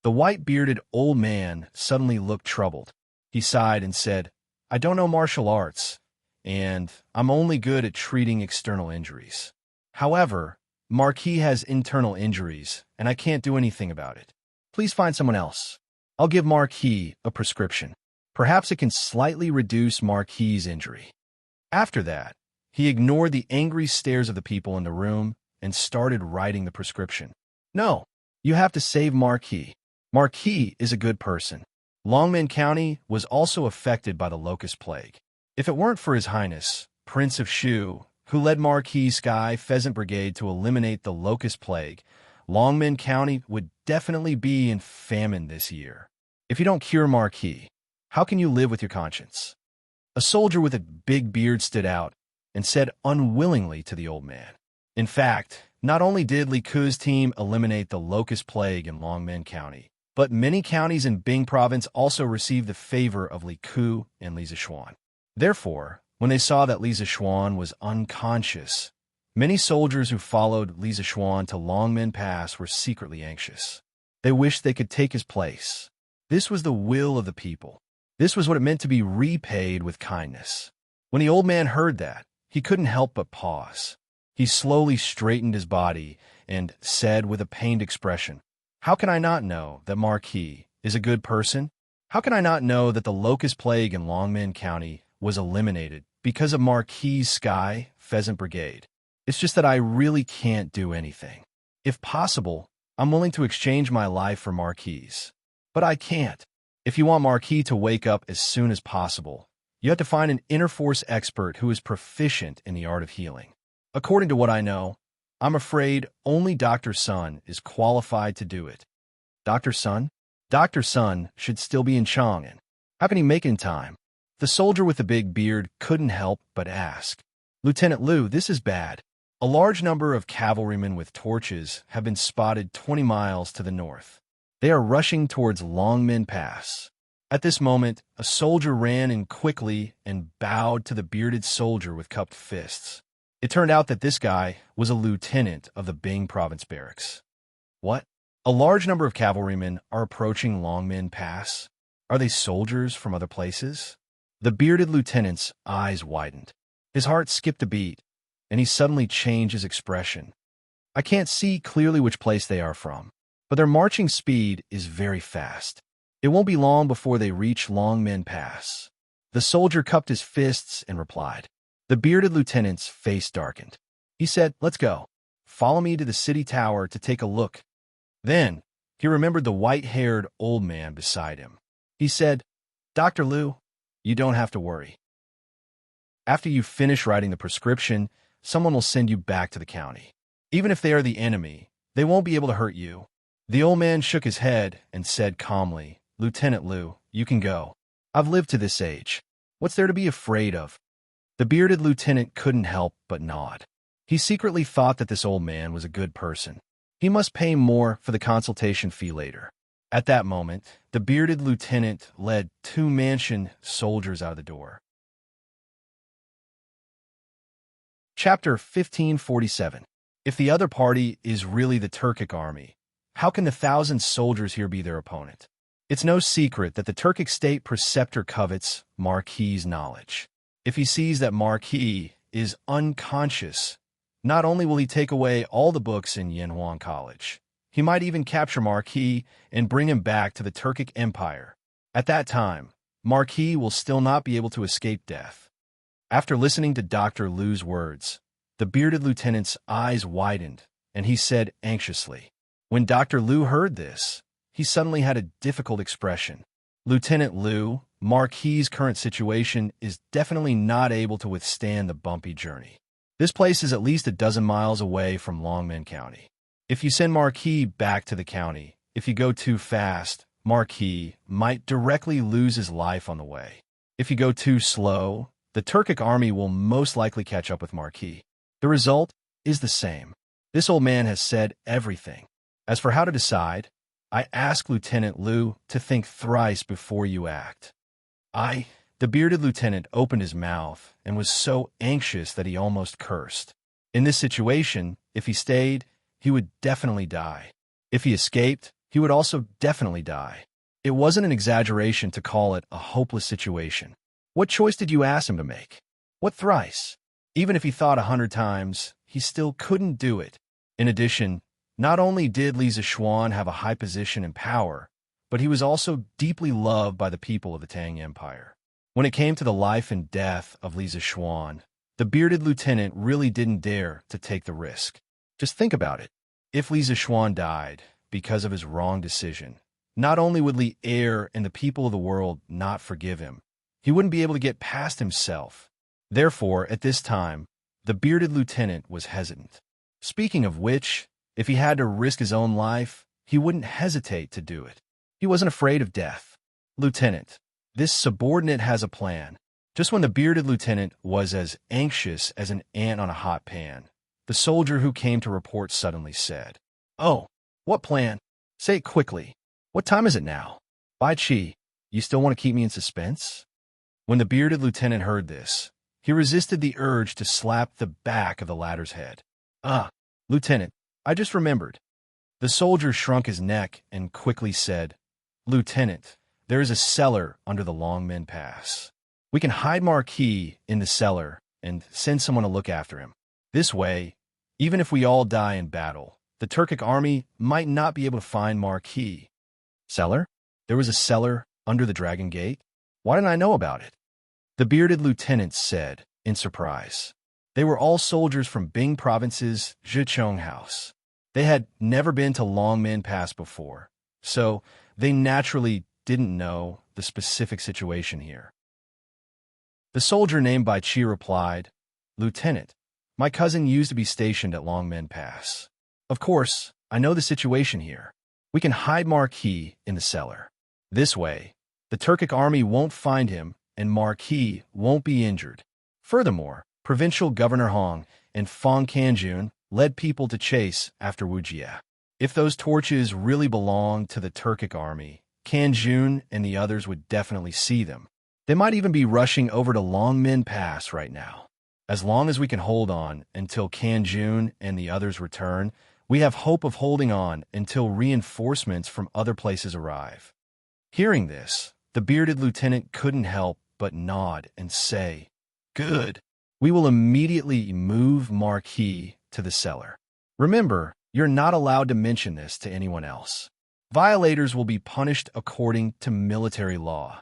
The white-bearded old man suddenly looked troubled. He sighed and said, I don't know martial arts, and I'm only good at treating external injuries. However, Marquis has internal injuries, and I can't do anything about it. Please find someone else. I'll give Marquis a prescription. Perhaps it can slightly reduce Marquis's injury. After that, he ignored the angry stares of the people in the room and started writing the prescription. No, you have to save Marquis. Marquis is a good person. Longmen County was also affected by the locust plague. If it weren't for His Highness, Prince of Shu, who led Marquis' Sky Pheasant Brigade to eliminate the locust plague, Longmen County would definitely be in famine this year. If you don't cure Marquis, how can you live with your conscience? A soldier with a big beard stood out and said unwillingly to the old man. In fact, not only did Li Ku's team eliminate the locust plague in Longmen County, but many counties in Bing Province also received the favor of Li Ku and Li Zishuan. Therefore, when they saw that Li Zishuan was unconscious, many soldiers who followed Li Zishuan to Longmen Pass were secretly anxious. They wished they could take his place. This was the will of the people. This was what it meant to be repaid with kindness. When the old man heard that, he couldn't help but pause. He slowly straightened his body and said with a pained expression, How can I not know that Marquis is a good person? How can I not know that the locust plague in Longmen County was eliminated because of Marquis' Sky Pheasant Brigade? It's just that I really can't do anything. If possible, I'm willing to exchange my life for Marquis. But I can't. If you want Marquis to wake up as soon as possible, you have to find an inner force expert who is proficient in the art of healing. According to what I know, I'm afraid only Dr. Sun is qualified to do it. Dr. Sun? Dr. Sun should still be in Chang'an. How can he make it in time? The soldier with the big beard couldn't help but ask. Lieutenant Liu, this is bad. A large number of cavalrymen with torches have been spotted 20 miles to the north. They are rushing towards Longmen Pass. At this moment, a soldier ran in quickly and bowed to the bearded soldier with cupped fists. It turned out that this guy was a lieutenant of the Bing Province barracks. What? A large number of cavalrymen are approaching Longmen Pass? Are they soldiers from other places? The bearded lieutenant's eyes widened. His heart skipped a beat, and he suddenly changed his expression. I can't see clearly which place they are from, but their marching speed is very fast. It won't be long before they reach Longmen Pass. The soldier cupped his fists and replied. The bearded lieutenant's face darkened. He said, Let's go. Follow me to the city tower to take a look. Then, he remembered the white-haired old man beside him. He said, Dr. Liu, you don't have to worry. After you finish writing the prescription, someone will send you back to the county. Even if they are the enemy, they won't be able to hurt you. The old man shook his head and said calmly, Lieutenant Liu, you can go. I've lived to this age. What's there to be afraid of? The bearded lieutenant couldn't help but nod. He secretly thought that this old man was a good person. He must pay more for the consultation fee later. At that moment, the bearded lieutenant led two Mansion soldiers out of the door. Chapter 1547. If the other party is really the Turkic army, how can the 1,000 soldiers here be their opponent? It's no secret that the Turkic state preceptor covets Marquis' knowledge. If he sees that Marquis is unconscious, not only will he take away all the books in Yanhuan College, he might even capture Marquis and bring him back to the Turkic Empire. At that time, Marquis will still not be able to escape death. After listening to Dr. Liu's words, the bearded lieutenant's eyes widened, and he said anxiously. When Dr. Liu heard this, he suddenly had a difficult expression. Lieutenant Liu, Marquis' current situation is definitely not able to withstand the bumpy journey. This place is at least a dozen miles away from Longmen County. If you send Marquis back to the county, if you go too fast, Marquis might directly lose his life on the way. If you go too slow, the Turkic army will most likely catch up with Marquis. The result is the same. This old man has said everything. As for how to decide, I ask Lieutenant Liu to think thrice before you act. The bearded lieutenant opened his mouth and was so anxious that he almost cursed. In this situation, if he stayed, he would definitely die. If he escaped, he would also definitely die. It wasn't an exaggeration to call it a hopeless situation. What choice did you ask him to make? What thrice? Even if he thought 100 times, he still couldn't do it. In addition, not only did Li Zishuan have a high position and power, but he was also deeply loved by the people of the Tang Empire. When it came to the life and death of Li Zishuan, the bearded lieutenant really didn't dare to take the risk. Just think about it. If Li Zishuan died because of his wrong decision, not only would Li Er and the people of the world not forgive him, he wouldn't be able to get past himself. Therefore, at this time, the bearded lieutenant was hesitant. Speaking of which, if he had to risk his own life, he wouldn't hesitate to do it. He wasn't afraid of death. Lieutenant, this subordinate has a plan. Just when the bearded lieutenant was as anxious as an ant on a hot pan, the soldier who came to report suddenly said, "Oh, what plan? Say it quickly. What time is it now? Bai Chi, you still want to keep me in suspense?" When the bearded lieutenant heard this, he resisted the urge to slap the back of the latter's head. Lieutenant, I just remembered." The soldier shrunk his neck and quickly said, "Lieutenant, there is a cellar under the Longmen Pass. We can hide Marquis in the cellar and send someone to look after him. This way, even if we all die in battle, the Turkic army might not be able to find Marquis." Cellar? There was a cellar under the Dragon Gate? Why didn't I know about it? The bearded lieutenant said, in surprise. They were all soldiers from Bing Province's Zhichong House. They had never been to Longmen Pass before, so they naturally didn't know the specific situation here. The soldier named Bai Chi replied, "Lieutenant, my cousin used to be stationed at Longmen Pass. Of course, I know the situation here. We can hide Marquis in the cellar. This way, the Turkic army won't find him and Marquis won't be injured. Furthermore, Provincial Governor Hong and Fong Kanjun led people to chase after Wu Jie. If those torches really belonged to the Turkic army, Kanjun and the others would definitely see them. They might even be rushing over to Longmen Pass right now. As long as we can hold on until Kanjun and the others return, we have hope of holding on until reinforcements from other places arrive." Hearing this, the bearded lieutenant couldn't help but nod and say, "Good. We will immediately move Marquis to the cellar. Remember, you're not allowed to mention this to anyone else. Violators will be punished according to military law."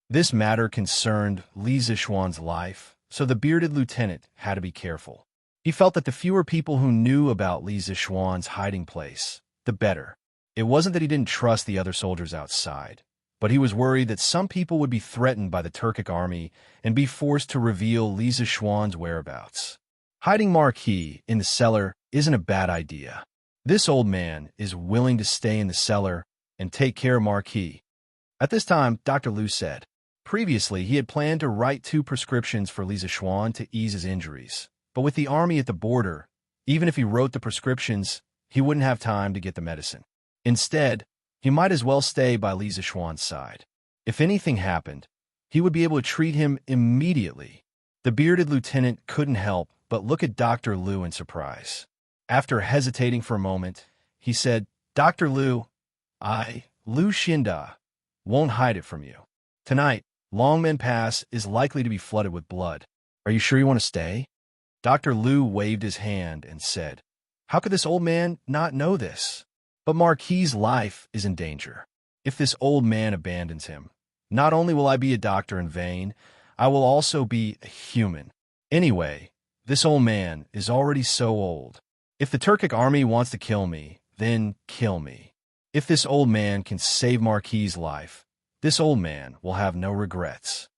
This matter concerned Li Zishuan's life, so the bearded lieutenant had to be careful. He felt that the fewer people who knew about Li Zishuan's hiding place, the better. It wasn't that he didn't trust the other soldiers outside, but he was worried that some people would be threatened by the Turkic army and be forced to reveal Li Zishuan's whereabouts. Hiding Marquis in the cellar isn't a bad idea. This old man is willing to stay in the cellar and take care of Marquis. At this time, Dr. Liu said, previously he had planned to write 2 prescriptions for Li Zishuan to ease his injuries, but with the army at the border, even if he wrote the prescriptions, he wouldn't have time to get the medicine. Instead, he might as well stay by Li Zishuan's side. If anything happened, he would be able to treat him immediately. The bearded lieutenant couldn't help but look at Dr. Liu in surprise. After hesitating for a moment, he said, "Dr. Liu, Liu Xinda, won't hide it from you. Tonight, Longmen Pass is likely to be flooded with blood. Are you sure you want to stay?" Dr. Liu waved his hand and said, "How could this old man not know this? But Marquis' life is in danger. If this old man abandons him, not only will I be a doctor in vain, I will also be a human. Anyway, this old man is already so old. If the Turkic army wants to kill me, then kill me. If this old man can save Marquis' life, this old man will have no regrets."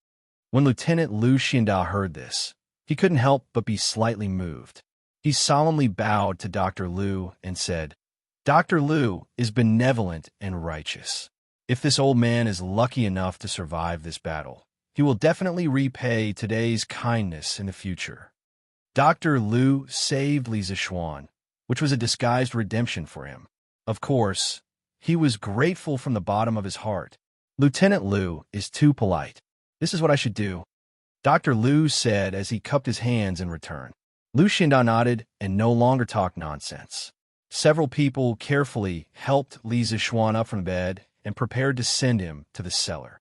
When Lieutenant Liu Xinda heard this, he couldn't help but be slightly moved. He solemnly bowed to Dr. Liu and said, "Dr. Liu is benevolent and righteous. If this old man is lucky enough to survive this battle, he will definitely repay today's kindness in the future." Dr. Liu saved Li Zishuan, which was a disguised redemption for him. Of course, he was grateful from the bottom of his heart. "Lieutenant Liu is too polite. This is what I should do," Dr. Liu said as he cupped his hands in return. Liu Xinda nodded and no longer talked nonsense. Several people carefully helped Li Zishuan up from bed and prepared to send him to the cellar.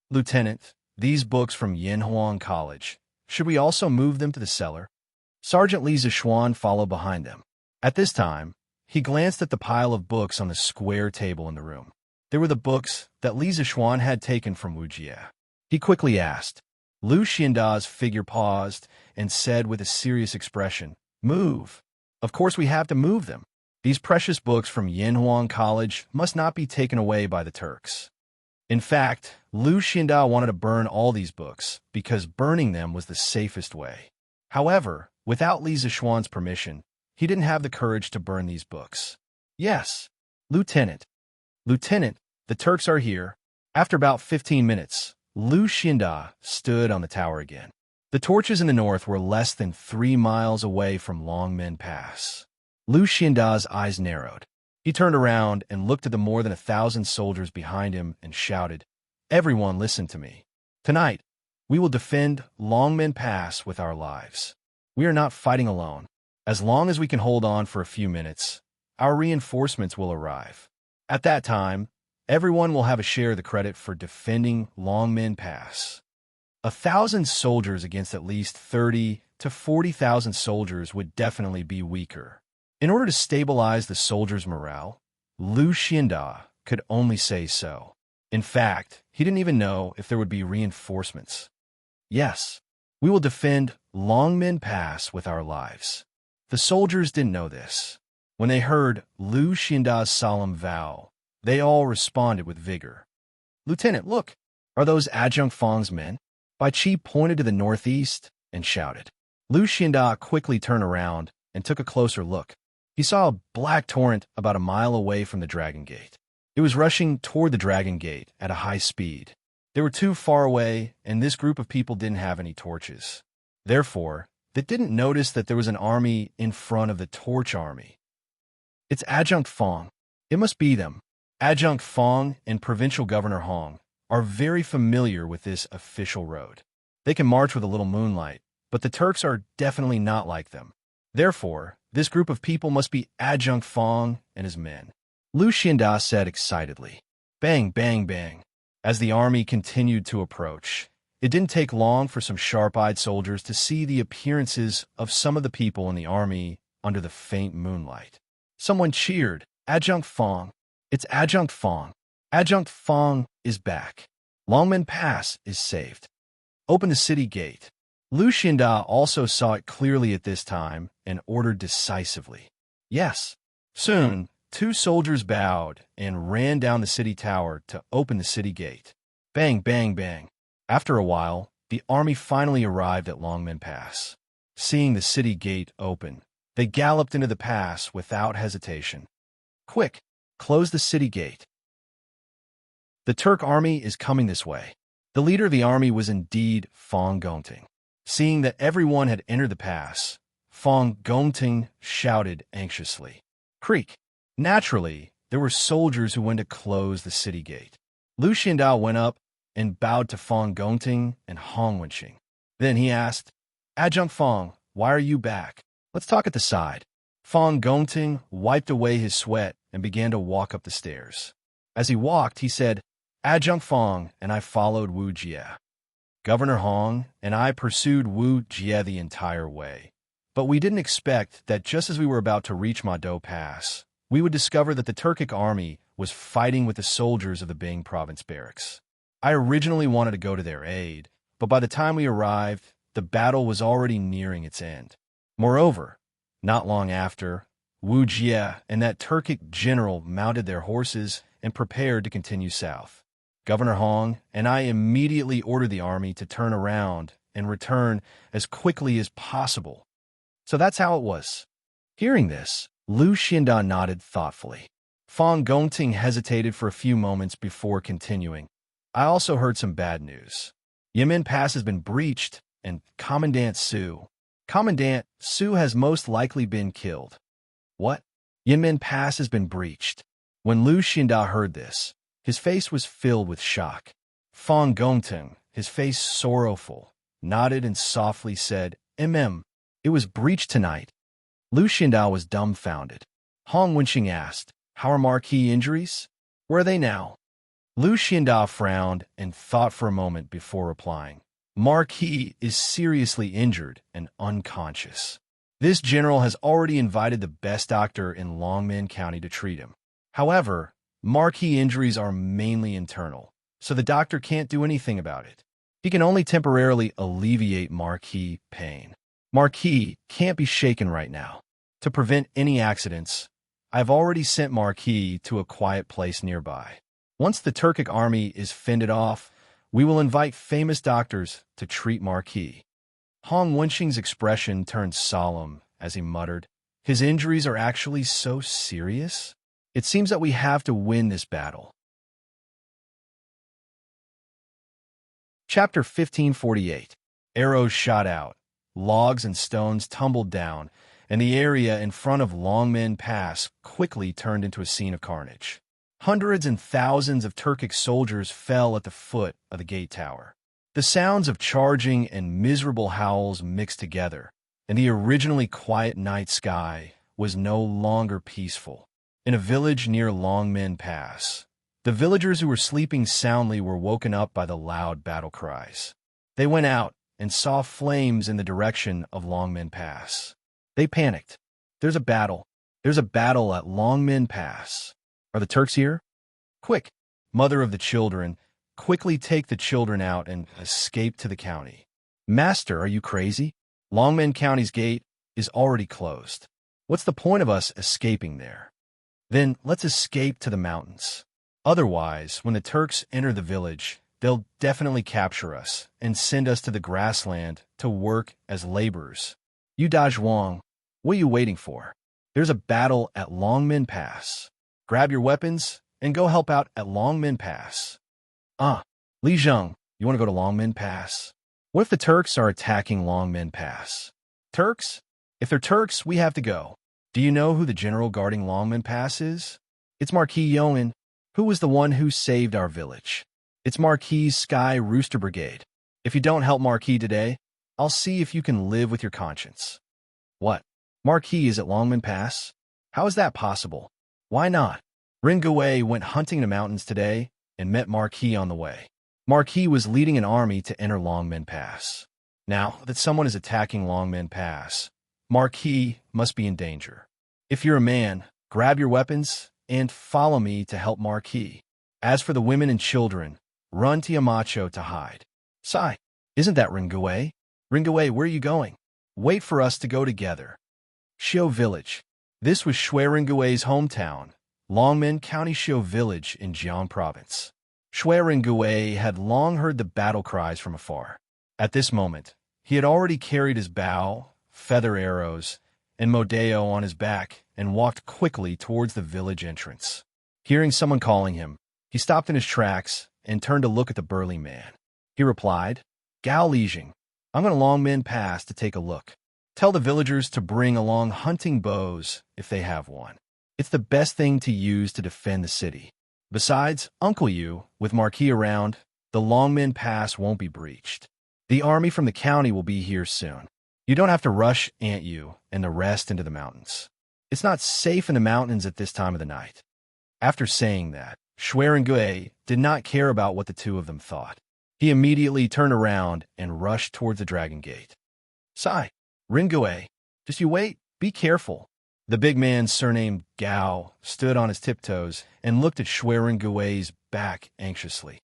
"Lieutenant, these books from Yanhuang College, should we also move them to the cellar?" Sergeant Li Zishuan followed behind them. At this time, he glanced at the pile of books on the square table in the room. They were the books that Li Zishuan had taken from Wu Jie. He quickly asked. Liu Xinda's figure paused and said with a serious expression, "Move. Of course we have to move them. These precious books from Yanhuang College must not be taken away by the Turks." In fact, Liu Xinda wanted to burn all these books because burning them was the safest way. However, without Li Zishuan's permission, he didn't have the courage to burn these books. "Yes, Lieutenant. Lieutenant, the Turks are here." After about 15 minutes, Liu Xinda stood on the tower again. The torches in the north were less than 3 miles away from Longmen Pass. Liu Xinda's eyes narrowed. He turned around and looked at the more than 1,000 soldiers behind him and shouted, "Everyone listen to me. Tonight, we will defend Longmen Pass with our lives. We are not fighting alone. As long as we can hold on for a few minutes, our reinforcements will arrive. At that time, everyone will have a share of the credit for defending Longmen Pass." 1,000 soldiers against at least 30 to 40,000 soldiers would definitely be weaker. In order to stabilize the soldiers' morale, Liu Xinda could only say so. In fact, he didn't even know if there would be reinforcements. "Yes, we will defend Longmen Pass with our lives." The soldiers didn't know this. When they heard Liu Xinda's solemn vow, they all responded with vigor. "Lieutenant, look, are those Adjunct Fang's men?" Bai Qi pointed to the northeast and shouted. Liu Xinda quickly turned around and took a closer look. He saw a black torrent about a mile away from the Dragon Gate. It was rushing toward the Dragon Gate at a high speed. They were too far away, and this group of people didn't have any torches. Therefore, they didn't notice that there was an army in front of the Torch Army. "It's Adjunct Fang. It must be them." Adjunct Fang and Provincial Governor Hong are very familiar with this official road. They can march with a little moonlight, but the Turks are definitely not like them. Therefore, this group of people must be Adjunct Fang and his men. Liu Xinda said excitedly. Bang, bang, bang. As the army continued to approach, it didn't take long for some sharp-eyed soldiers to see the appearances of some of the people in the army under the faint moonlight. Someone cheered, "Adjunct Fang! It's Adjunct Fang! Adjunct Fang is back! Longmen Pass is saved! Open the city gate!" Liu Xinda also saw it clearly at this time and ordered decisively. Yes. Soon, 2 soldiers bowed and ran down the city tower to open the city gate. Bang, bang, bang. After a while, the army finally arrived at Longmen Pass. Seeing the city gate open, they galloped into the pass without hesitation. "Quick, close the city gate. The Turk army is coming this way." The leader of the army was indeed Fang Gongting. Seeing that everyone had entered the pass, Fang Gongting shouted anxiously. "Creak!" Naturally, there were soldiers who went to close the city gate. Liu Xinda went up and bowed to Fang Gongting and Hong Wenqing. Then he asked, "Adjunct Fang, why are you back? Let's talk at the side." Fang Gongting wiped away his sweat and began to walk up the stairs. As he walked, he said, "Adjunct Fang and I followed Wu Jie. Governor Hong and I pursued Wu Jie the entire way. But we didn't expect that just as we were about to reach Mado Pass, we would discover that the Turkic army was fighting with the soldiers of the Bing province barracks. I originally wanted to go to their aid, but by the time we arrived, the battle was already nearing its end. Moreover, not long after, Wu Jie and that Turkic general mounted their horses and prepared to continue south. Governor Hong and I immediately ordered the army to turn around and return as quickly as possible. So that's how it was. Hearing this, Lu Xianda nodded thoughtfully. Fang Gongting hesitated for a few moments before continuing. I also heard some bad news. Yemen Pass has been breached, and Commandant Su has most likely been killed. What? Yemen Pass has been breached. When Lu Xianda heard this, his face was filled with shock. Fang Gongting, his face sorrowful, nodded and softly said, It was breached tonight. Lu Xianda was dumbfounded. Hong Wenqing asked, How are Marquis injuries? Where are they now? Lu Xianda frowned and thought for a moment before replying. Marquis is seriously injured and unconscious. This general has already invited the best doctor in Longmen County to treat him. However, Marquis injuries are mainly internal, so the doctor can't do anything about it. He can only temporarily alleviate Marquis' pain. Marquis can't be shaken right now. To prevent any accidents, I've already sent Marquis to a quiet place nearby. Once the Turkic army is fended off, we will invite famous doctors to treat Marquis. Hong Wenqing's expression turned solemn as he muttered, His injuries are actually so serious? It seems that we have to win this battle. Chapter 1548. Arrows shot out, logs and stones tumbled down, and the area in front of Longmen Pass quickly turned into a scene of carnage. Hundreds and thousands of Turkic soldiers fell at the foot of the gate tower. The sounds of charging and miserable howls mixed together, and the originally quiet night sky was no longer peaceful. In a village near Longmen Pass, the villagers who were sleeping soundly were woken up by the loud battle cries. They went out and saw flames in the direction of Longmen Pass. They panicked. There's a battle. There's a battle at Longmen Pass. Are the Turks here? Quick, mother of the children, quickly take the children out and escape to the county. Master, are you crazy? Longmen County's gate is already closed. What's the point of us escaping there? Then let's escape to the mountains. Otherwise, when the Turks enter the village, they'll definitely capture us and send us to the grassland to work as laborers. You Dazhuang, what are you waiting for? There's a battle at Longmen Pass. Grab your weapons and go help out at Longmen Pass. Li Zheng, you want to go to Longmen Pass? What if the Turks are attacking Longmen Pass? Turks? If they're Turks, we have to go. Do you know who the general guarding Longmen Pass is? It's Marquis Yonan, who was the one who saved our village. It's Marquis' Sky Rooster Brigade. If you don't help Marquis today, I'll see if you can live with your conscience. What? Marquis is at Longmen Pass? How is that possible? Why not? Ringawei went hunting in the mountains today and met Marquis on the way. Marquis was leading an army to enter Longmen Pass. Now that someone is attacking Longmen Pass, Marquis must be in danger. If you're a man, grab your weapons and follow me to help Marquis. As for the women and children, run to Yamacho to hide. Sai, isn't that Ringawei? Ringawei, where are you going? Wait for us to go together. Xiu Village. This was Shui Ringawei's hometown, Longmen County Xiu Village in Jian Province. Shui Ringawei had long heard the battle cries from afar. At this moment, he had already carried his bow, feather arrows, and modeo on his back and walked quickly towards the village entrance. Hearing someone calling him, he stopped in his tracks and turned to look at the burly man. He replied, Gao Lijing, I'm going to Longmen Pass to take a look. Tell the villagers to bring along hunting bows if they have one. It's the best thing to use to defend the city. Besides, Uncle Yu, with Marquis around, the Longmen Pass won't be breached. The army from the county will be here soon. You don't have to rush Aunt Yu and the rest into the mountains. It's not safe in the mountains at this time of the night. After saying that, Shui Ringawei did not care about what the two of them thought. He immediately turned around and rushed towards the Dragon Gate. Sai, Ringawei, just you wait, be careful. The big man, surnamed Gao, stood on his tiptoes and looked at Shui Ringawei's back anxiously.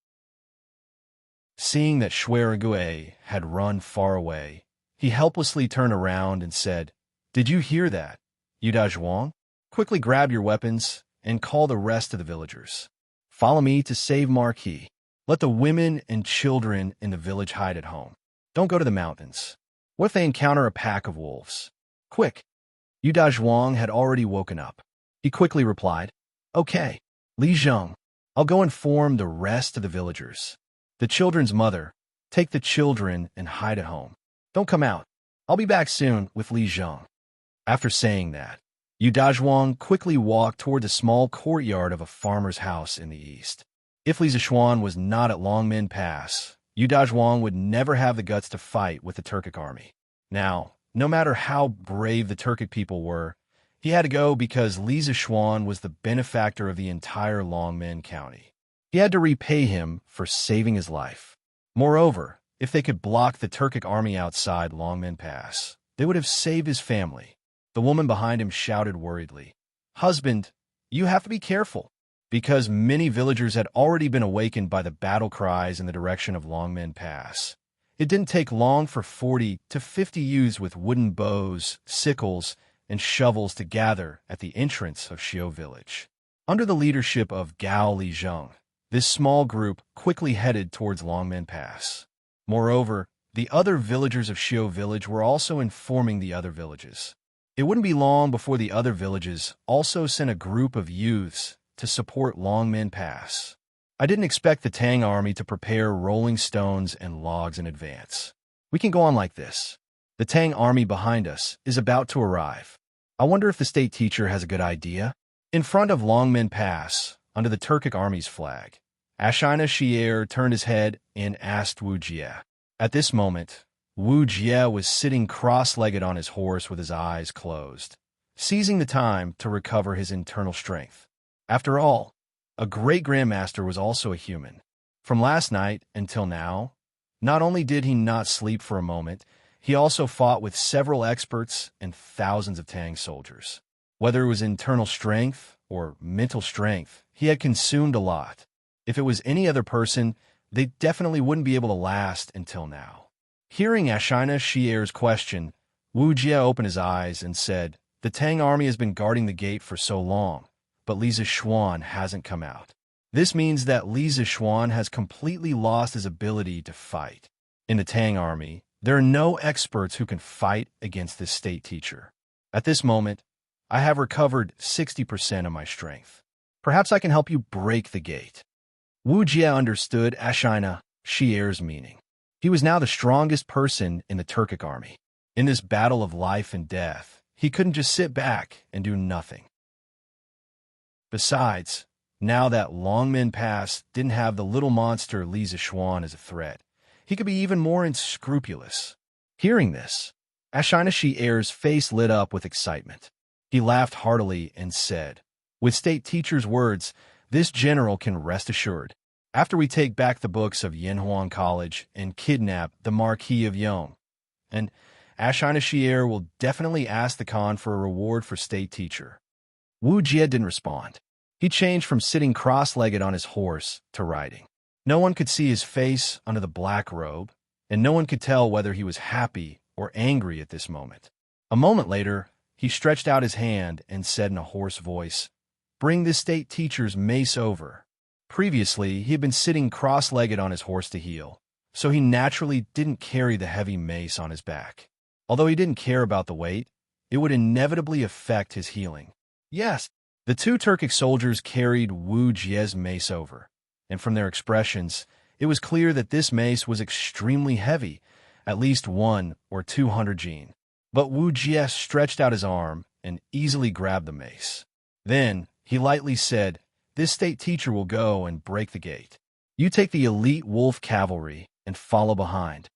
Seeing that Shui Ringawei had run far away, he helplessly turned around and said, Did you hear that, Yu Dazhuang? Quickly grab your weapons and call the rest of the villagers. Follow me to save Marquis. Let the women and children in the village hide at home. Don't go to the mountains. What if they encounter a pack of wolves? Quick! Yu Dazhuang had already woken up. He quickly replied, Okay, Li Zheng, I'll go inform the rest of the villagers. The children's mother, take the children and hide at home. Don't come out. I'll be back soon with Li Zheng. After saying that, Yu Dazhuang quickly walked toward the small courtyard of a farmer's house in the east. If Li Zishuan was not at Longmen Pass, Yu Dazhuang would never have the guts to fight with the Turkic army. Now, no matter how brave the Turkic people were, he had to go because Li Zishuan was the benefactor of the entire Longmen County. He had to repay him for saving his life. Moreover, if they could block the Turkic army outside Longmen Pass, they would have saved his family. The woman behind him shouted worriedly, Husband, you have to be careful, because many villagers had already been awakened by the battle cries in the direction of Longmen Pass. It didn't take long for 40 to 50 youths with wooden bows, sickles, and shovels to gather at the entrance of Xiu village. Under the leadership of Gao Li Zheng, this small group quickly headed towards Longmen Pass. Moreover, the other villagers of Xiu village were also informing the other villages. It wouldn't be long before the other villages also sent a group of youths to support Longmen Pass. I didn't expect the Tang army to prepare rolling stones and logs in advance. We can go on like this. The Tang army behind us is about to arrive. I wonder if the state teacher has a good idea. In front of Longmen Pass, under the Turkic army's flag, Ashina Shier turned his head and asked Wu Jie. At this moment, Wu Jie was sitting cross-legged on his horse with his eyes closed, seizing the time to recover his internal strength. After all, a great grandmaster was also a human. From last night until now, not only did he not sleep for a moment, he also fought with several experts and thousands of Tang soldiers. Whether it was internal strength or mental strength, he had consumed a lot. If it was any other person, they definitely wouldn't be able to last until now. Hearing Ashina Shier's question, Wu Jie opened his eyes and said, The Tang army has been guarding the gate for so long, but Li Zishuan hasn't come out. This means that Li Zishuan has completely lost his ability to fight. In the Tang army, there are no experts who can fight against this state teacher. At this moment, I have recovered 60% of my strength. Perhaps I can help you break the gate. Wu Jie understood Ashina Shier's meaning. He was now the strongest person in the Turkic army. In this battle of life and death, he couldn't just sit back and do nothing. Besides, now that Longmen Pass didn't have the little monster Li Zishuan as a threat, he could be even more unscrupulous. Hearing this, Ashina Shier's face lit up with excitement. He laughed heartily and said, With state teacher's words, this general can rest assured. After we take back the books of Yanhuan College and kidnap the Marquis of Yong, and Ashina Shier will definitely ask the Khan for a reward for state teacher. Wu Jie didn't respond. He changed from sitting cross-legged on his horse to riding. No one could see his face under the black robe, and no one could tell whether he was happy or angry at this moment. A moment later, he stretched out his hand and said in a hoarse voice, Bring this state teacher's mace over. Previously, he had been sitting cross-legged on his horse to heal, so he naturally didn't carry the heavy mace on his back. Although he didn't care about the weight, it would inevitably affect his healing. Yes, the two Turkic soldiers carried Wu Jie's mace over, and from their expressions, it was clear that this mace was extremely heavy, at least 1 or 200 jin. But Wu Jie stretched out his arm and easily grabbed the mace. Then, he lightly said, This state teacher will go and break the gate. You take the elite wolf cavalry and follow behind.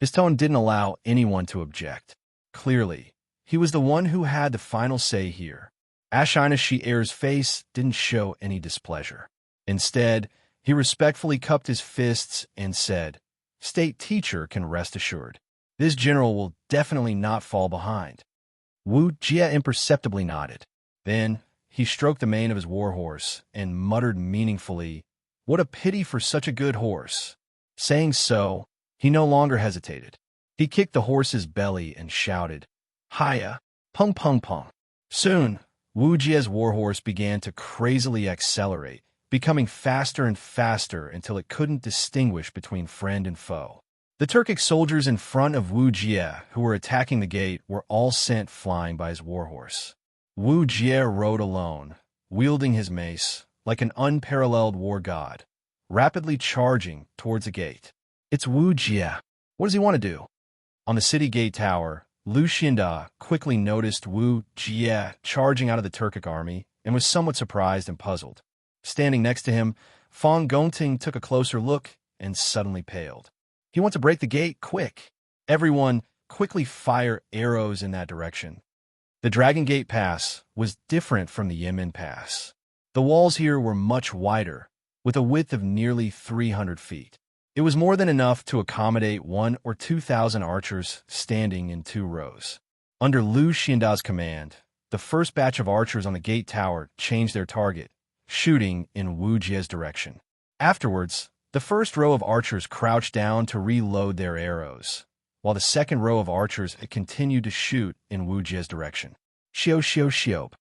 His tone didn't allow anyone to object. Clearly, he was the one who had the final say here. Ashina Shier's face didn't show any displeasure. Instead, he respectfully cupped his fists and said, State teacher can rest assured. This general will definitely not fall behind. Wu Jie imperceptibly nodded. Then, he stroked the mane of his war horse and muttered meaningfully, What a pity for such a good horse. Saying so, he no longer hesitated. He kicked the horse's belly and shouted, Hiya, pung pung pung. Soon, Wu Jie's warhorse began to crazily accelerate, becoming faster and faster until it couldn't distinguish between friend and foe. The Turkic soldiers in front of Wu Jie, who were attacking the gate, were all sent flying by his warhorse. Wu Jie rode alone, wielding his mace like an unparalleled war god, rapidly charging towards the gate. It's Wu Jie. What does he want to do? On the city gate tower, Lu Xianda quickly noticed Wu Jie charging out of the Turkic army and was somewhat surprised and puzzled. Standing next to him, Fang Gongting took a closer look and suddenly paled. He wants to break the gate, quick. Everyone quickly fire arrows in that direction. The Dragon Gate Pass was different from the Yemen Pass. The walls here were much wider, with a width of nearly 300 feet. It was more than enough to accommodate 1,000 or 2,000 archers standing in 2 rows. Under Lu Xianda's command, the first batch of archers on the gate tower changed their target, shooting in Wu Jie's direction. Afterwards, the first row of archers crouched down to reload their arrows, while the second row of archers continued to shoot in Wu Jie's direction. Xiao xiao xiao.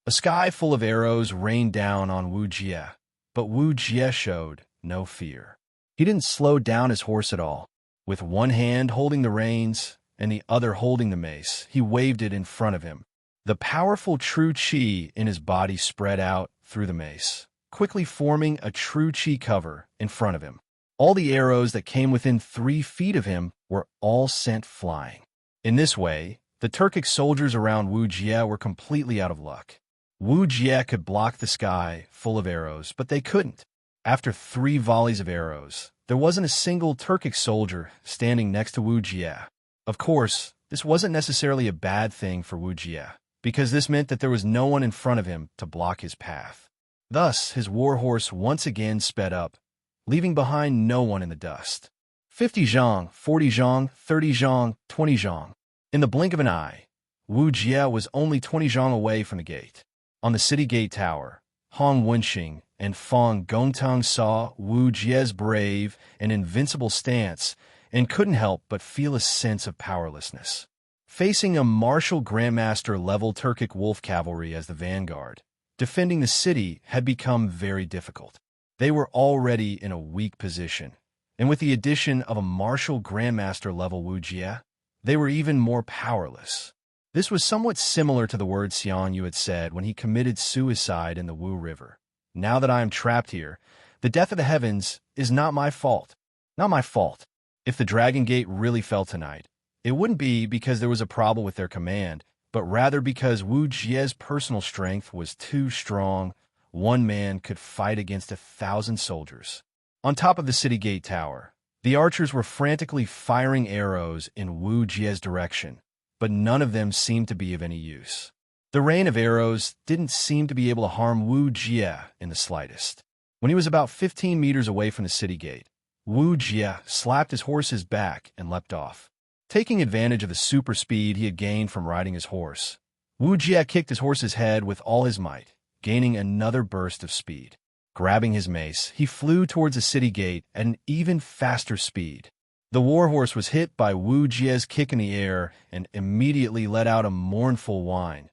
A sky full of arrows rained down on Wu Jie, but Wu Jie showed no fear. He didn't slow down his horse at all. With one hand holding the reins and the other holding the mace, he waved it in front of him. The powerful true qi in his body spread out through the mace, quickly forming a true qi cover in front of him. All the arrows that came within 3 feet of him were all sent flying. In this way, the Turkic soldiers around Wu Jie were completely out of luck. Wu Jie could block the sky full of arrows, but they couldn't. After 3 volleys of arrows, there wasn't a single Turkic soldier standing next to Wu Jie. Of course, this wasn't necessarily a bad thing for Wu Jie, because this meant that there was no one in front of him to block his path. Thus, his warhorse once again sped up, leaving behind no one in the dust. 50 zhang, 40 zhang, 30 zhang, 20 zhang. In the blink of an eye, Wu Jie was only 20 zhang away from the gate. On the city gate tower, Hong Wenxing and Fang Gongtang saw Wu Jie's brave and invincible stance and couldn't help but feel a sense of powerlessness. Facing a martial grandmaster-level Turkic wolf cavalry as the vanguard, defending the city had become very difficult. They were already in a weak position, and with the addition of a martial grandmaster-level Wu Jie, they were even more powerless. This was somewhat similar to the words Xiang Yu had said when he committed suicide in the Wu River. Now that I am trapped here, the death of the heavens is not my fault. Not my fault. If the Dragon Gate really fell tonight, it wouldn't be because there was a problem with their command, but rather because Wu Jie's personal strength was too strong. One man could fight against 1,000 soldiers. On top of the city gate tower, the archers were frantically firing arrows in Wu Jie's direction, but none of them seemed to be of any use. The rain of arrows didn't seem to be able to harm Wu Jie in the slightest. When he was about 15 meters away from the city gate, Wu Jie slapped his horse's back and leapt off. Taking advantage of the super speed he had gained from riding his horse, Wu Jie kicked his horse's head with all his might, gaining another burst of speed. Grabbing his mace, he flew towards the city gate at an even faster speed. The warhorse was hit by Wu Jie's kick in the air and immediately let out a mournful whine,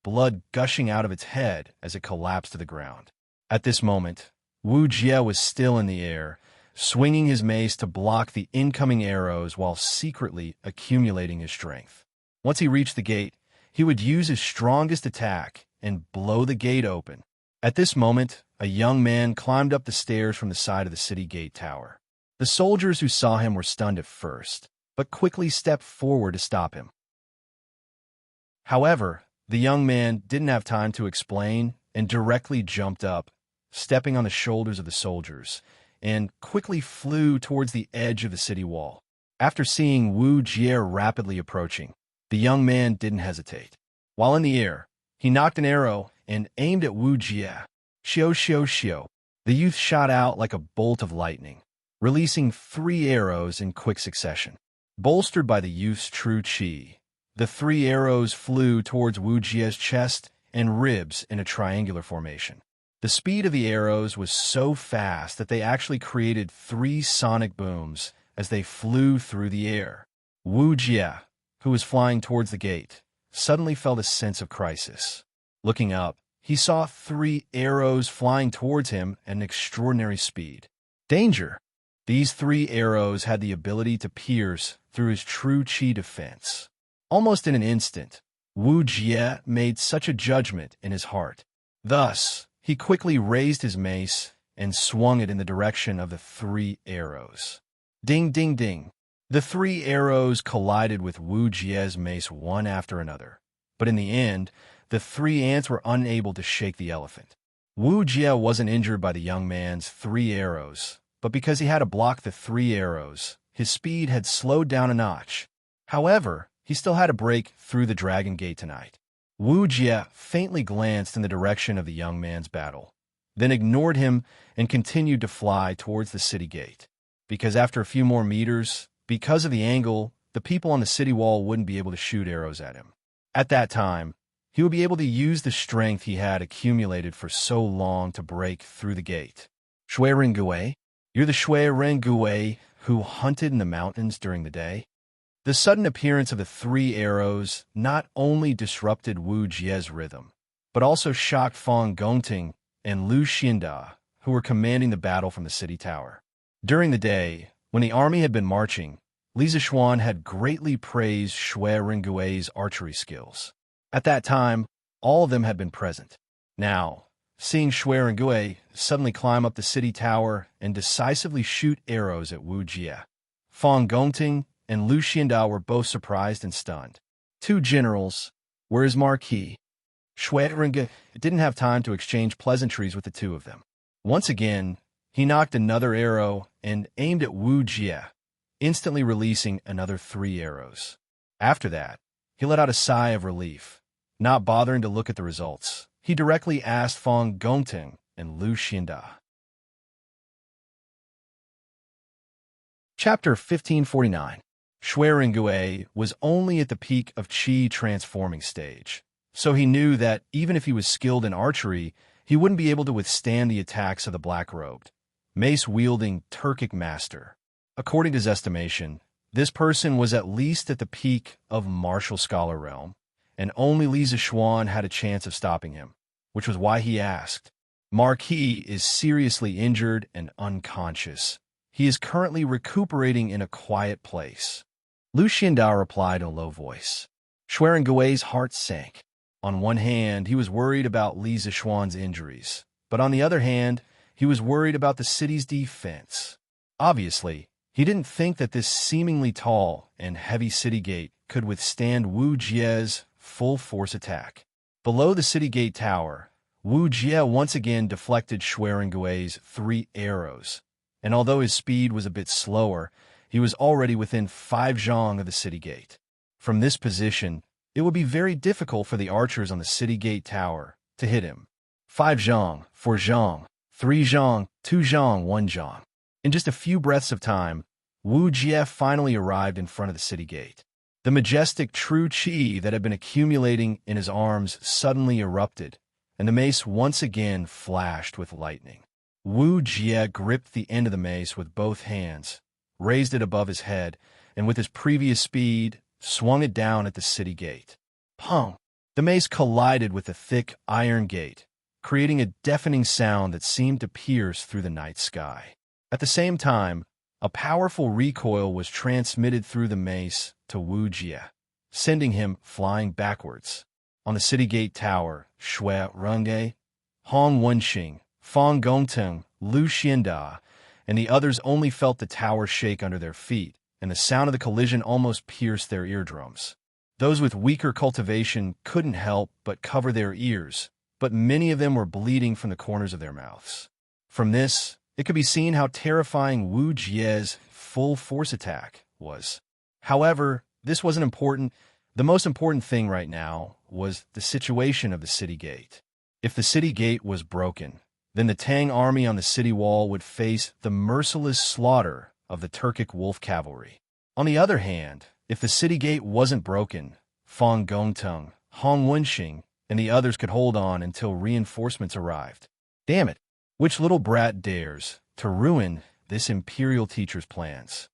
blood gushing out of its head as it collapsed to the ground. At this moment, Wu Jie was still in the air, swinging his mace to block the incoming arrows while secretly accumulating his strength. Once he reached the gate, he would use his strongest attack and blow the gate open. At this moment, a young man climbed up the stairs from the side of the city gate tower. The soldiers who saw him were stunned at first, but quickly stepped forward to stop him. However, the young man didn't have time to explain and directly jumped up, stepping on the shoulders of the soldiers, and quickly flew towards the edge of the city wall. After seeing Wu Jie rapidly approaching, the young man didn't hesitate. While in the air, he knocked an arrow and aimed at Wu Jie. Xiao xiao xiao. The youth shot out like a bolt of lightning, releasing 3 arrows in quick succession. Bolstered by the youth's true qi, the 3 arrows flew towards Wu Jie's chest and ribs in a triangular formation. The speed of the arrows was so fast that they actually created 3 sonic booms as they flew through the air. Wu Jie, who was flying towards the gate, suddenly felt a sense of crisis. Looking up, he saw 3 arrows flying towards him at an extraordinary speed. Danger! These 3 arrows had the ability to pierce through his true chi defense. Almost in an instant, Wu Jie made such a judgment in his heart. Thus, he quickly raised his mace and swung it in the direction of the 3 arrows. Ding, ding, ding. The 3 arrows collided with Wu Jie's mace one after another. But in the end, the 3 ants were unable to shake the elephant. Wu Jie wasn't injured by the young man's 3 arrows, but because he had to block the 3 arrows, his speed had slowed down a notch. However, he still had to break through the Dragon Gate tonight. Wu Jie faintly glanced in the direction of the young man's battle, then ignored him and continued to fly towards the city gate. Because after a few more meters, because of the angle, the people on the city wall wouldn't be able to shoot arrows at him. At that time, he would be able to use the strength he had accumulated for so long to break through the gate. Shui Rengui? You're the Shui Rengui who hunted in the mountains during the day? The sudden appearance of the 3 arrows not only disrupted Wu Jie's rhythm, but also shocked Fang Gongting and Lu Xianda, who were commanding the battle from the city tower. During the day, when the army had been marching, Li Zixuan had greatly praised Shui Rengui's archery skills. At that time, all of them had been present. Now, seeing Shui Rengui suddenly climb up the city tower and decisively shoot arrows at Wu Jie, Fang Gongting and Lu Xianda were both surprised and stunned. 2 generals, where is Marquis? Shui Rengui didn't have time to exchange pleasantries with the 2 of them. Once again, he knocked another arrow and aimed at Wu Jie, instantly releasing another 3 arrows. After that, he let out a sigh of relief. Not bothering to look at the results, he directly asked Fang Gongting and Lu Xianda. Chapter 1549. Shui Rengui was only at the peak of Qi transforming stage, so he knew that even if he was skilled in archery, he wouldn't be able to withstand the attacks of the black-robed, mace-wielding Turkic master. According to his estimation, this person was at least at the peak of martial scholar realm, and only Li Zixuan had a chance of stopping him, which was why he asked. Marquis is seriously injured and unconscious. He is currently recuperating in a quiet place. Lu Xianda replied in a low voice. Shui Rengui's heart sank. On one hand, he was worried about Li Zixuan's injuries, but on the other hand, he was worried about the city's defense. Obviously, he didn't think that this seemingly tall and heavy city gate could withstand Wu Jie's full-force attack. Below the city gate tower, Wu Jie once again deflected Shui Rengui's 3 arrows, and although his speed was a bit slower, he was already within 5 zhang of the city gate. From this position, it would be very difficult for the archers on the city gate tower to hit him. 5 zhang, 4 zhang, 3 zhang, 2 zhang, 1 zhang. In just a few breaths of time, Wu Jie finally arrived in front of the city gate. The majestic true qi that had been accumulating in his arms suddenly erupted, and the mace once again flashed with lightning. Wu Jie gripped the end of the mace with both hands, raised it above his head, and with his previous speed, swung it down at the city gate. Pong! The mace collided with the thick iron gate, creating a deafening sound that seemed to pierce through the night sky. At the same time, a powerful recoil was transmitted through the mace to Wu Jie, sending him flying backwards. On the city gate tower, Shui Rengui, Hong Wenxing, Fang Gongting, Lu Xianda, and the others only felt the tower shake under their feet, and the sound of the collision almost pierced their eardrums. Those with weaker cultivation couldn't help but cover their ears, but many of them were bleeding from the corners of their mouths. From this, it could be seen how terrifying Wu Jie's full-force attack was. However, this wasn't important. The most important thing right now was the situation of the city gate. If the city gate was broken, then the Tang army on the city wall would face the merciless slaughter of the Turkic wolf cavalry. On the other hand, if the city gate wasn't broken, Fang Gongting, Hong Wenxing, and the others could hold on until reinforcements arrived. Damn it! Which little brat dares to ruin this imperial teacher's plans?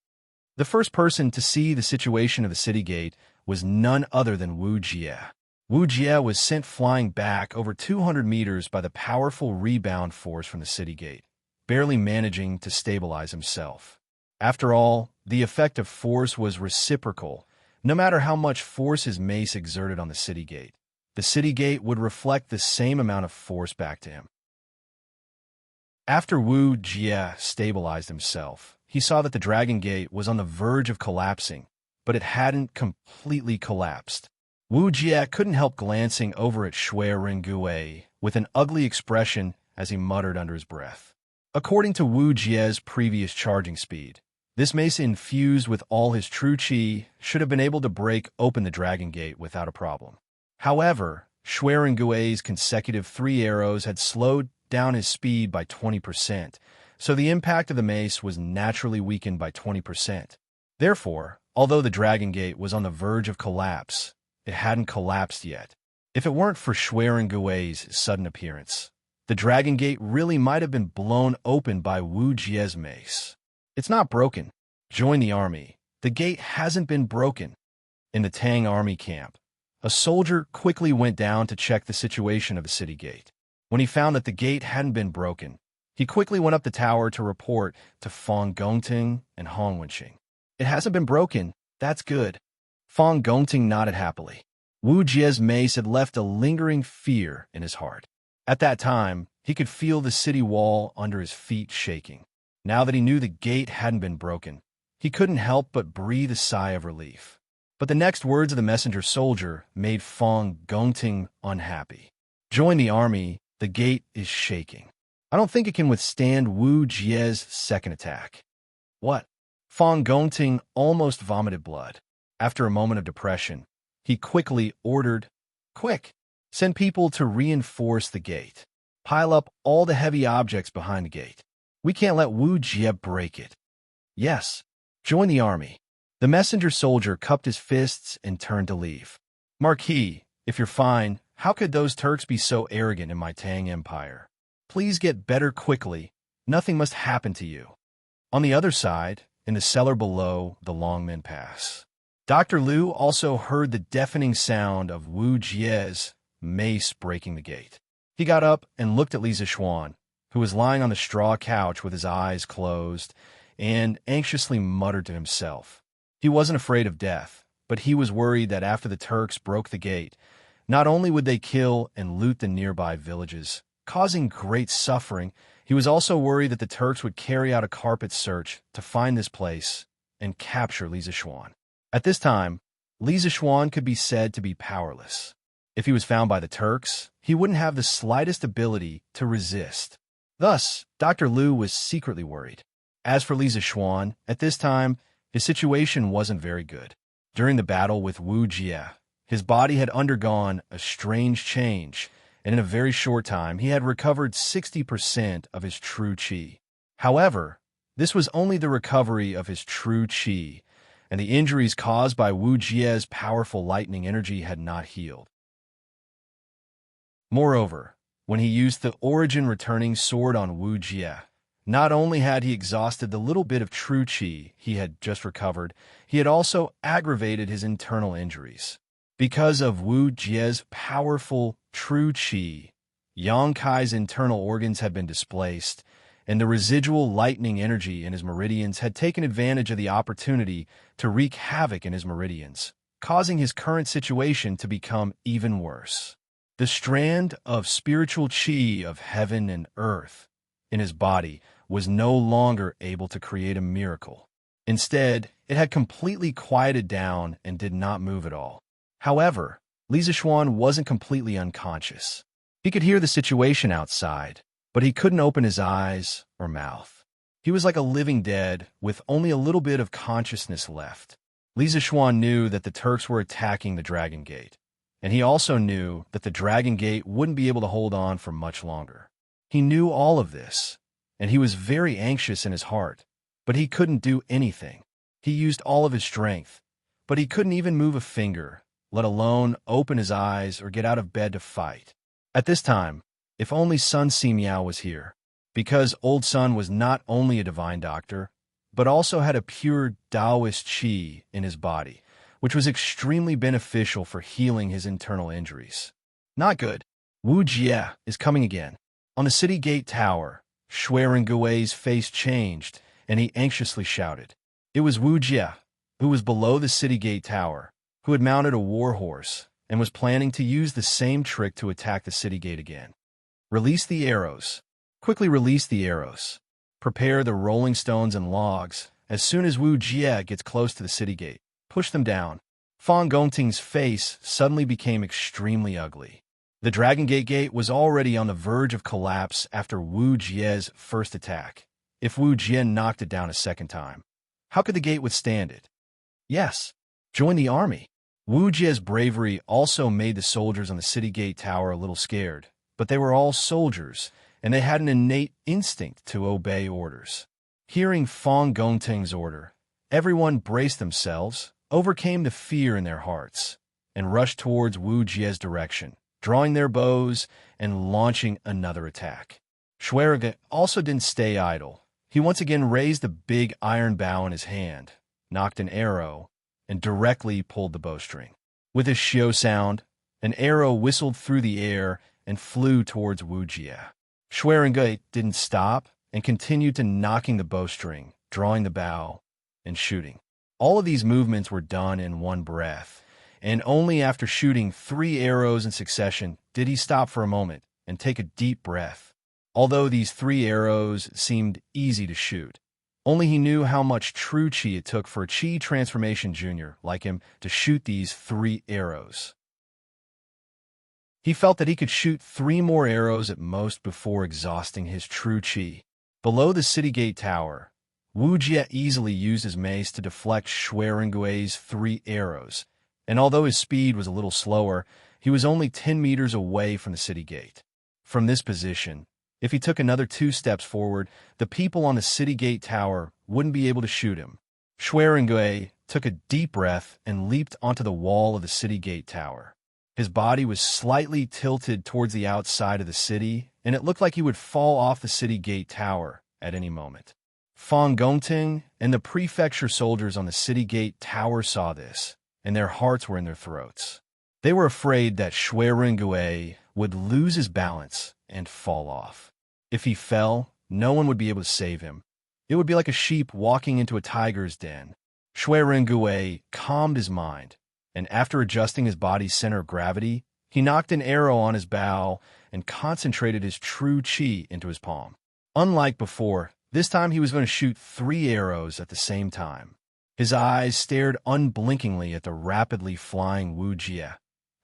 The first person to see the situation of the city gate was none other than Wu Jie. Wu Jie was sent flying back over 200 meters by the powerful rebound force from the city gate, barely managing to stabilize himself. After all, the effect of force was reciprocal. No matter how much force his mace exerted on the city gate would reflect the same amount of force back to him. After Wu Jie stabilized himself, he saw that the dragon gate was on the verge of collapsing, but it hadn't completely collapsed. Wu Jie couldn't help glancing over at Shui Rengui with an ugly expression as he muttered under his breath. According to Wu Jie's previous charging speed, this mace infused with all his true qi should have been able to break open the dragon gate without a problem. However, Shui Rengui's consecutive 3 arrows had slowed down his speed by 20%, so the impact of the mace was naturally weakened by 20%. Therefore, although the dragon gate was on the verge of collapse, it hadn't collapsed yet. If it weren't for Shui Rengui's sudden appearance, the dragon gate really might have been blown open by Wu Jie's mace. It's not broken. Join the army. The gate hasn't been broken. In the Tang army camp, a soldier quickly went down to check the situation of the city gate. When he found that the gate hadn't been broken, he quickly went up the tower to report to Fang Gongting and Hong Wenqing. It hasn't been broken. That's good. Fang Gongting nodded happily. Wu Jie's mace had left a lingering fear in his heart. At that time, he could feel the city wall under his feet shaking. Now that he knew the gate hadn't been broken, he couldn't help but breathe a sigh of relief. But the next words of the messenger soldier made Fang Gongting unhappy. Join the army. The gate is shaking. I don't think it can withstand Wu Jie's second attack. What? Fang Gongting almost vomited blood. After a moment of depression, he quickly ordered, "Quick! Send people to reinforce the gate. Pile up all the heavy objects behind the gate. We can't let Wu Jie break it." "Yes. Join the army." The messenger soldier cupped his fists and turned to leave. "Marquis, if you're fine, how could those Turks be so arrogant in my Tang Empire? Please get better quickly. Nothing must happen to you." On the other side, in the cellar below the Longmen Pass, Dr. Liu also heard the deafening sound of Wu Jie's mace breaking the gate. He got up and looked at Li Zixuan, who was lying on the straw couch with his eyes closed, and anxiously muttered to himself. He wasn't afraid of death, but he was worried that after the Turks broke the gate, not only would they kill and loot the nearby villages, causing great suffering, he was also worried that the Turks would carry out a carpet search to find this place and capture Li Zixuan. At this time, Li Zixuan could be said to be powerless. If he was found by the Turks, he wouldn't have the slightest ability to resist. Thus, Dr. Liu was secretly worried. As for Li Zixuan, at this time, his situation wasn't very good. During the battle with Wu Jie, his body had undergone a strange change, and in a very short time, he had recovered 60% of his true qi. However, this was only the recovery of his true qi, and the injuries caused by Wu Jie's powerful lightning energy had not healed. Moreover, when he used the origin-returning sword on Wu Jie, not only had he exhausted the little bit of true qi he had just recovered, he had also aggravated his internal injuries. Because of Wu Jie's powerful true qi, Yang Kai's internal organs had been displaced, and the residual lightning energy in his meridians had taken advantage of the opportunity to wreak havoc in his meridians, causing his current situation to become even worse. The strand of spiritual qi of heaven and earth in his body was no longer able to create a miracle. Instead, it had completely quieted down and did not move at all. However, Li Zixuan wasn't completely unconscious. He could hear the situation outside, but he couldn't open his eyes or mouth. He was like a living dead with only a little bit of consciousness left. Li Zixuan knew that the Turks were attacking the Dragon Gate, and he also knew that the Dragon Gate wouldn't be able to hold on for much longer. He knew all of this, and he was very anxious in his heart, but he couldn't do anything. He used all of his strength, but he couldn't even move a finger, let alone open his eyes or get out of bed to fight. At this time, if only Sun Simiao was here, because Old Sun was not only a divine doctor, but also had a pure Taoist qi in his body, which was extremely beneficial for healing his internal injuries. Not good. Wu Jie is coming again. On the city gate tower, Shui Rengui's face changed, and he anxiously shouted. It was Wu Jie, who was below the city gate tower, who had mounted a war horse and was planning to use the same trick to attack the city gate again. Release the arrows. Quickly release the arrows. Prepare the rolling stones and logs. As soon as Wu Jie gets close to the city gate, push them down. Fang Gongting's face suddenly became extremely ugly. The Dragon Gate was already on the verge of collapse after Wu Jie's first attack. If Wu Jie knocked it down a second time, how could the gate withstand it? Yes, join the army. Wu Jie's bravery also made the soldiers on the city gate tower a little scared, but they were all soldiers, and they had an innate instinct to obey orders. Hearing Fang Gongting's order, everyone braced themselves, overcame the fear in their hearts, and rushed towards Wu Jie's direction, drawing their bows and launching another attack. Shuai also didn't stay idle. He once again raised the big iron bow in his hand, knocked an arrow, and directly pulled the bowstring. With a xiao sound, an arrow whistled through the air and flew towards Wu Jie. Shuai didn't stop and continued to knocking the bowstring, drawing the bow, and shooting. All of these movements were done in one breath, and only after shooting 3 arrows in succession did he stop for a moment and take a deep breath. Although these 3 arrows seemed easy to shoot, only he knew how much true chi it took for a chi transformation junior like him to shoot these 3 arrows. He felt that he could shoot 3 more arrows at most before exhausting his true chi. Below the city gate tower, Wu Jie easily used his mace to deflect Shuai 3 arrows, and although his speed was a little slower, he was only 10 meters away from the city gate. From this position, if he took another 2 steps forward, the people on the city gate tower wouldn't be able to shoot him. Shuai took a deep breath and leaped onto the wall of the city gate tower. His body was slightly tilted towards the outside of the city, and it looked like he would fall off the city gate tower at any moment. Fang Gongting and the prefecture soldiers on the city gate tower saw this, and their hearts were in their throats. They were afraid that Shuai would lose his balance and fall off. If he fell, no one would be able to save him. It would be like a sheep walking into a tiger's den. Shuai calmed his mind, and after adjusting his body's center of gravity, he knocked an arrow on his bow and concentrated his true chi into his palm. Unlike before, this time he was going to shoot 3 arrows at the same time. His eyes stared unblinkingly at the rapidly flying Wu Jie.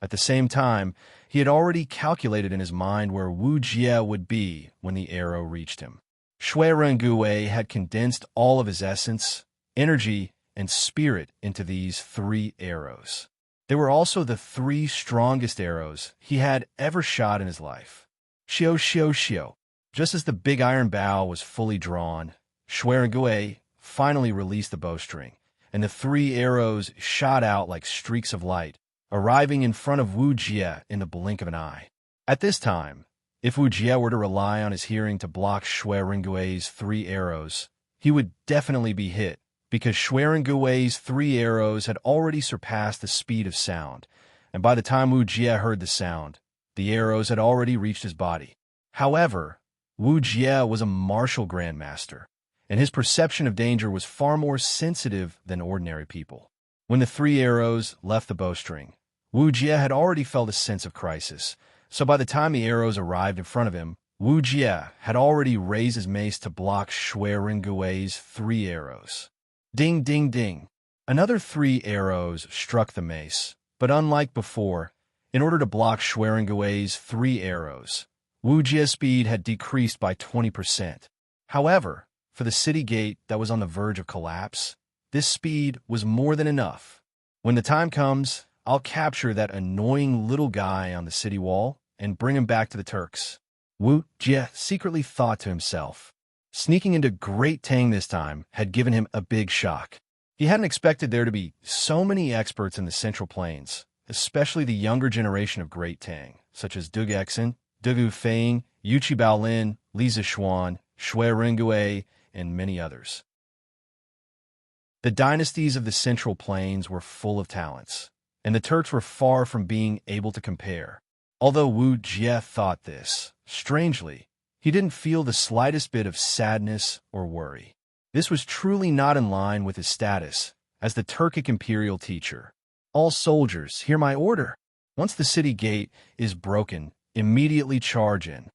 At the same time, he had already calculated in his mind where Wu Jie would be when the arrow reached him. Shuai had condensed all of his essence, energy, and spirit into these 3 arrows. They were also the 3 strongest arrows he had ever shot in his life. Xiao xiao xiao. Just as the big iron bow was fully drawn, Shuai finally released the bowstring, and the 3 arrows shot out like streaks of light, arriving in front of Wu Jie in the blink of an eye. At this time, if Wu Jie were to rely on his hearing to block Shuai 3 arrows, he would definitely be hit, because Shuai 3 arrows had already surpassed the speed of sound, and by the time Wu Jie heard the sound, the arrows had already reached his body. However, Wu Jie was a martial grandmaster, and his perception of danger was far more sensitive than ordinary people. When the 3 arrows left the bowstring, Wu Jie had already felt a sense of crisis, so by the time the arrows arrived in front of him, Wu Jie had already raised his mace to block Shuai 3 arrows. Ding, ding, ding. Another 3 arrows struck the mace, but unlike before, in order to block Shuai 3 arrows, Wu Jie's speed had decreased by 20%. However, for the city gate that was on the verge of collapse, this speed was more than enough. When the time comes, I'll capture that annoying little guy on the city wall and bring him back to the Turks. Wu Jie secretly thought to himself. Sneaking into Great Tang this time had given him a big shock. He hadn't expected there to be so many experts in the Central Plains, especially the younger generation of Great Tang, such as Dug Exen, Dugu Feng, Yuchi Baolin, Li Zishuan, Shuai, and many others. The dynasties of the Central Plains were full of talents, and the Turks were far from being able to compare. Although Wu Jie thought this, strangely, he didn't feel the slightest bit of sadness or worry. This was truly not in line with his status as the Turkic imperial teacher. All soldiers, hear my order. Once the city gate is broken, immediately charge in.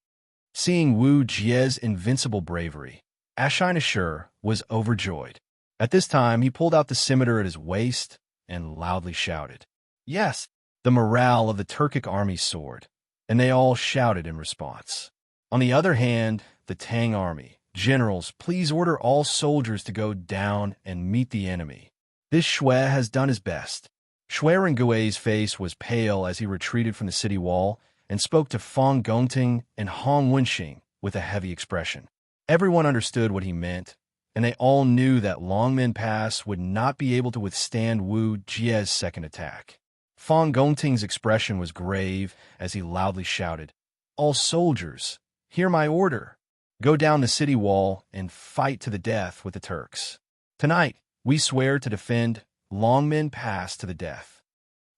Seeing Wu Jie's invincible bravery, Ashina was overjoyed. At this time, he pulled out the scimitar at his waist and loudly shouted, "Yes!" The morale of the Turkic army soared, and they all shouted in response. On the other hand, the Tang army, "Generals, please order all soldiers to go down and meet the enemy. This Shui has done his best." Shui Rengui's face was pale as he retreated from the city wall and spoke to Fang Gongting and Hong Wenxing with a heavy expression. Everyone understood what he meant, and they all knew that Longmen Pass would not be able to withstand Wu Jie's second attack. Fang Gongting's expression was grave as he loudly shouted, "All soldiers, hear my order. Go down the city wall and fight to the death with the Turks. Tonight, we swear to defend Longmen Pass to the death.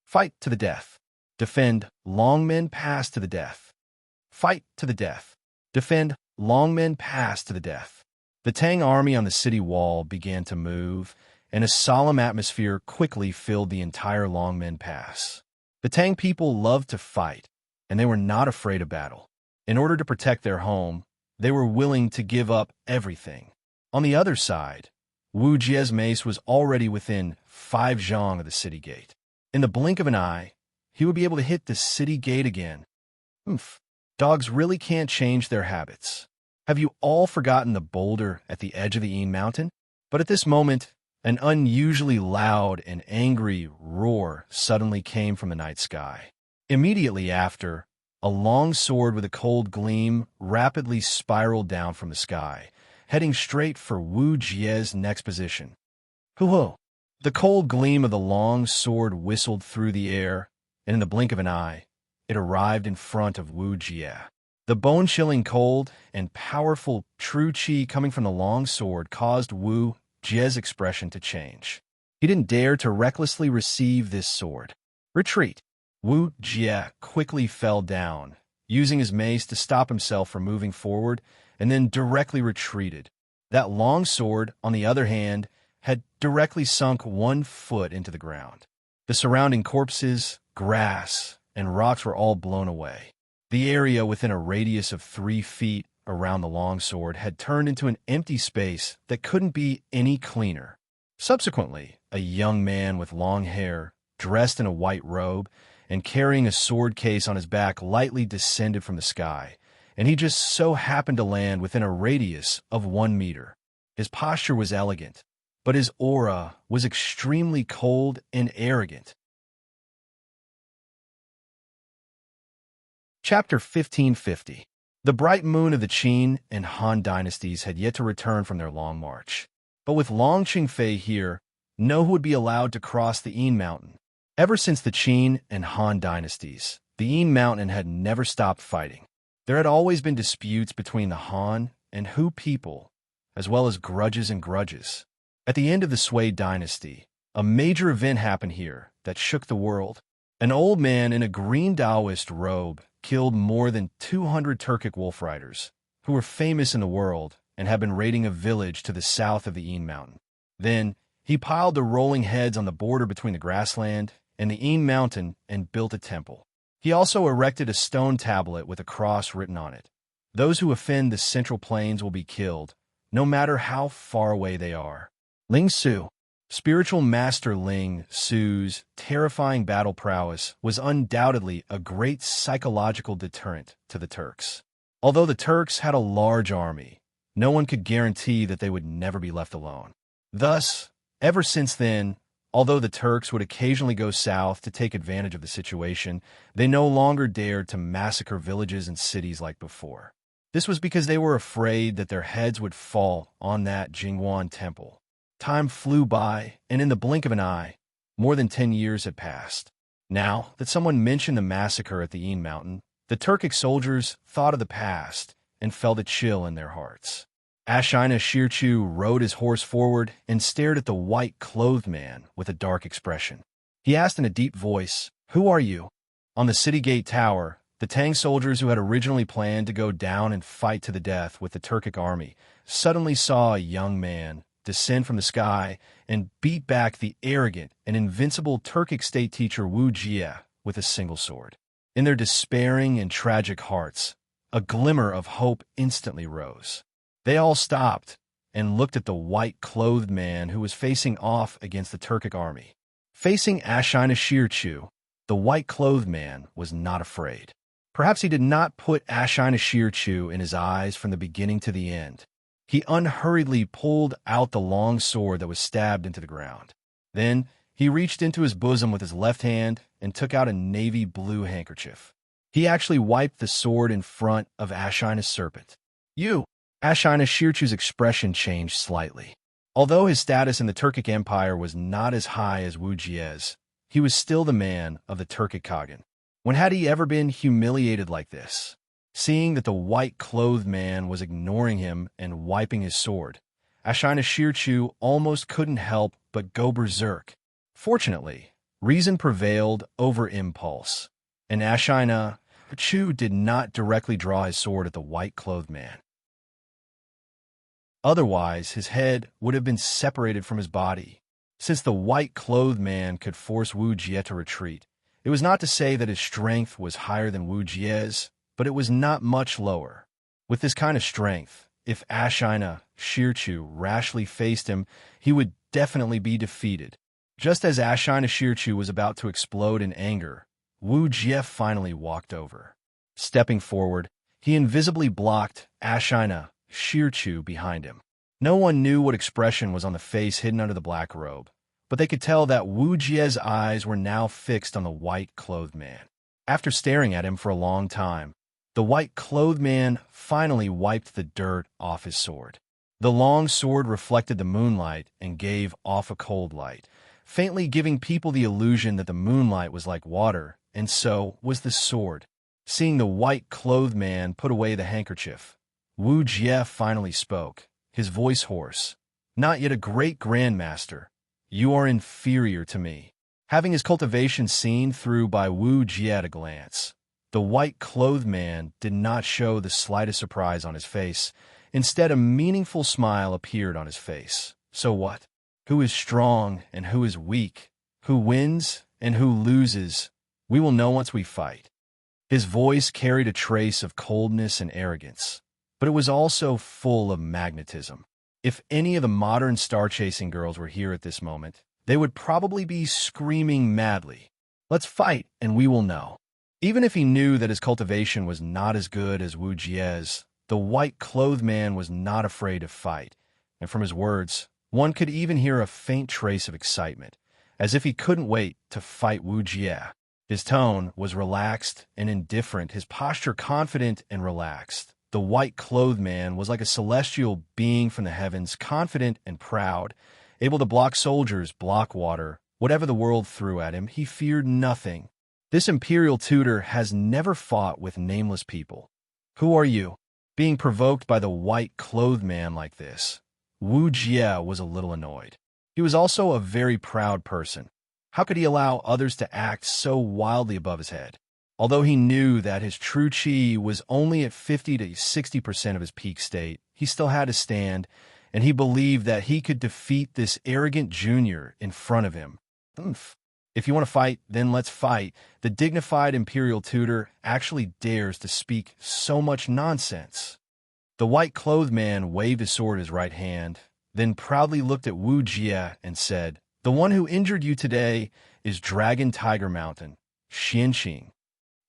Fight to the death. Defend Longmen Pass to the death. Fight to the death. Defend Longmen Pass to the death." The Tang army on the city wall began to move, and a solemn atmosphere quickly filled the entire Longmen Pass. The Tang people loved to fight, and they were not afraid of battle. In order to protect their home, they were willing to give up everything. On the other side, Wu Jie's mace was already within 5 zhang of the city gate. In the blink of an eye, he would be able to hit the city gate again. Dogs really can't change their habits. Have you all forgotten the boulder at the edge of the Yin Mountain? But at this moment, an unusually loud and angry roar suddenly came from the night sky. Immediately after, a long sword with a cold gleam rapidly spiraled down from the sky, heading straight for Wu Jie's next position. Hoo-hoo! The cold gleam of the long sword whistled through the air, and in the blink of an eye, it arrived in front of Wu Jie. The bone-chilling cold and powerful true qi coming from the long sword caused Wu Jie's expression to change. He didn't dare to recklessly receive this sword. Retreat! Wu Jie quickly fell down, using his mace to stop himself from moving forward, and then directly retreated. That long sword, on the other hand, had directly sunk 1 foot into the ground. The surrounding corpses, grass, and rocks were all blown away. The area within a radius of 3 feet around the longsword had turned into an empty space that couldn't be any cleaner. Subsequently, a young man with long hair, dressed in a white robe, and carrying a sword case on his back lightly descended from the sky, and he just so happened to land within a radius of 1 meter. His posture was elegant, but his aura was extremely cold and arrogant. Chapter 1550. The bright moon of the Qin and Han dynasties had yet to return from their long march. But with Long Qingfei here, no who would be allowed to cross the Yin Mountain. Ever since the Qin and Han dynasties, the Yin Mountain had never stopped fighting. There had always been disputes between the Han and Hu people, as well as grudges and grudges. At the end of the Sui dynasty, a major event happened here that shook the world. An old man in a green Taoist robe killed more than 200 Turkic wolf riders, who were famous in the world and had been raiding a village to the south of the Yin Mountain. Then, he piled the rolling heads on the border between the grassland and the Yin Mountain and built a temple. He also erected a stone tablet with a cross written on it. Those who offend the Central Plains will be killed, no matter how far away they are. Ling Su, spiritual master Ling Su's terrifying battle prowess was undoubtedly a great psychological deterrent to the Turks. Although the Turks had a large army, no one could guarantee that they would never be left alone. Thus, ever since then, although the Turks would occasionally go south to take advantage of the situation, they no longer dared to massacre villages and cities like before. This was because they were afraid that their heads would fall on that Jingguan temple. Time flew by, and in the blink of an eye, more than 10 years had passed. Now that someone mentioned the massacre at the Yin Mountain, the Turkic soldiers thought of the past and felt a chill in their hearts. Ashina Shirchu rode his horse forward and stared at the white-clothed man with a dark expression. He asked in a deep voice, "Who are you?" On the city gate tower, the Tang soldiers who had originally planned to go down and fight to the death with the Turkic army suddenly saw a young man descend from the sky and beat back the arrogant and invincible Turkic state teacher Wu Jie with a single sword. In their despairing and tragic hearts, a glimmer of hope instantly rose. They all stopped and looked at the white-clothed man who was facing off against the Turkic army. Facing Ashina Shirchu, the white-clothed man was not afraid. Perhaps he did not put Ashina Shirchu in his eyes from the beginning to the end. He unhurriedly pulled out the long sword that was stabbed into the ground. Then he reached into his bosom with his left hand and took out a navy blue handkerchief. He actually wiped the sword in front of Ashina's serpent. Ashina Shirchu's expression changed slightly. Although his status in the Turkic Empire was not as high as Wu Jie's, he was still the man of the Turkic Khagan. When had he ever been humiliated like this? Seeing that the white-clothed man was ignoring him and wiping his sword, Ashina Shirchu almost couldn't help but go berserk. Fortunately, reason prevailed over impulse, and Ashina Shirchu did not directly draw his sword at the white-clothed man. Otherwise, his head would have been separated from his body. Since the white-clothed man could force Wu Jie to retreat, it was not to say that his strength was higher than Wu Jie's, but it was not much lower. With this kind of strength, if Ashina Shirchu rashly faced him, he would definitely be defeated. Just as Ashina Shirchu was about to explode in anger, Wu Jie finally walked over. Stepping forward, he invisibly blocked Ashina Shirchu behind him. No one knew what expression was on the face hidden under the black robe, but they could tell that Wu Jie's eyes were now fixed on the white-clothed man. After staring at him for a long time, the white-clothed man finally wiped the dirt off his sword. The long sword reflected the moonlight and gave off a cold light, faintly giving people the illusion that the moonlight was like water, and so was the sword. Seeing the white-clothed man put away the handkerchief, Wu Jie finally spoke, his voice hoarse. "Not yet a great grandmaster. You are inferior to me." Having his cultivation seen through by Wu Jie at a glance, the white-clothed man did not show the slightest surprise on his face. Instead, a meaningful smile appeared on his face. So what? Who is strong and who is weak? Who wins and who loses? We will know once we fight. His voice carried a trace of coldness and arrogance, but it was also full of magnetism. If any of the modern star-chasing girls were here at this moment, they would probably be screaming madly, "Let's fight and we will know." Even if he knew that his cultivation was not as good as Wu Jie's, the white-clothed man was not afraid to fight, and from his words, one could even hear a faint trace of excitement, as if he couldn't wait to fight Wu Jie. His tone was relaxed and indifferent, his posture confident and relaxed. The white-clothed man was like a celestial being from the heavens, confident and proud, able to block soldiers, block water, whatever the world threw at him. He feared nothing. This imperial tutor has never fought with nameless people. "Who are you?" Being provoked by the white-clothed man like this, Wu Jie was a little annoyed. He was also a very proud person. How could he allow others to act so wildly above his head? Although he knew that his true chi was only at 50 to 60% of his peak state, he still had to stand, and he believed that he could defeat this arrogant junior in front of him. If you want to fight, then let's fight. The dignified imperial tutor actually dares to speak so much nonsense. The white-clothed man waved his sword in his right hand, then proudly looked at Wu Jie and said, "The one who injured you today is Dragon Tiger Mountain, Xianqing."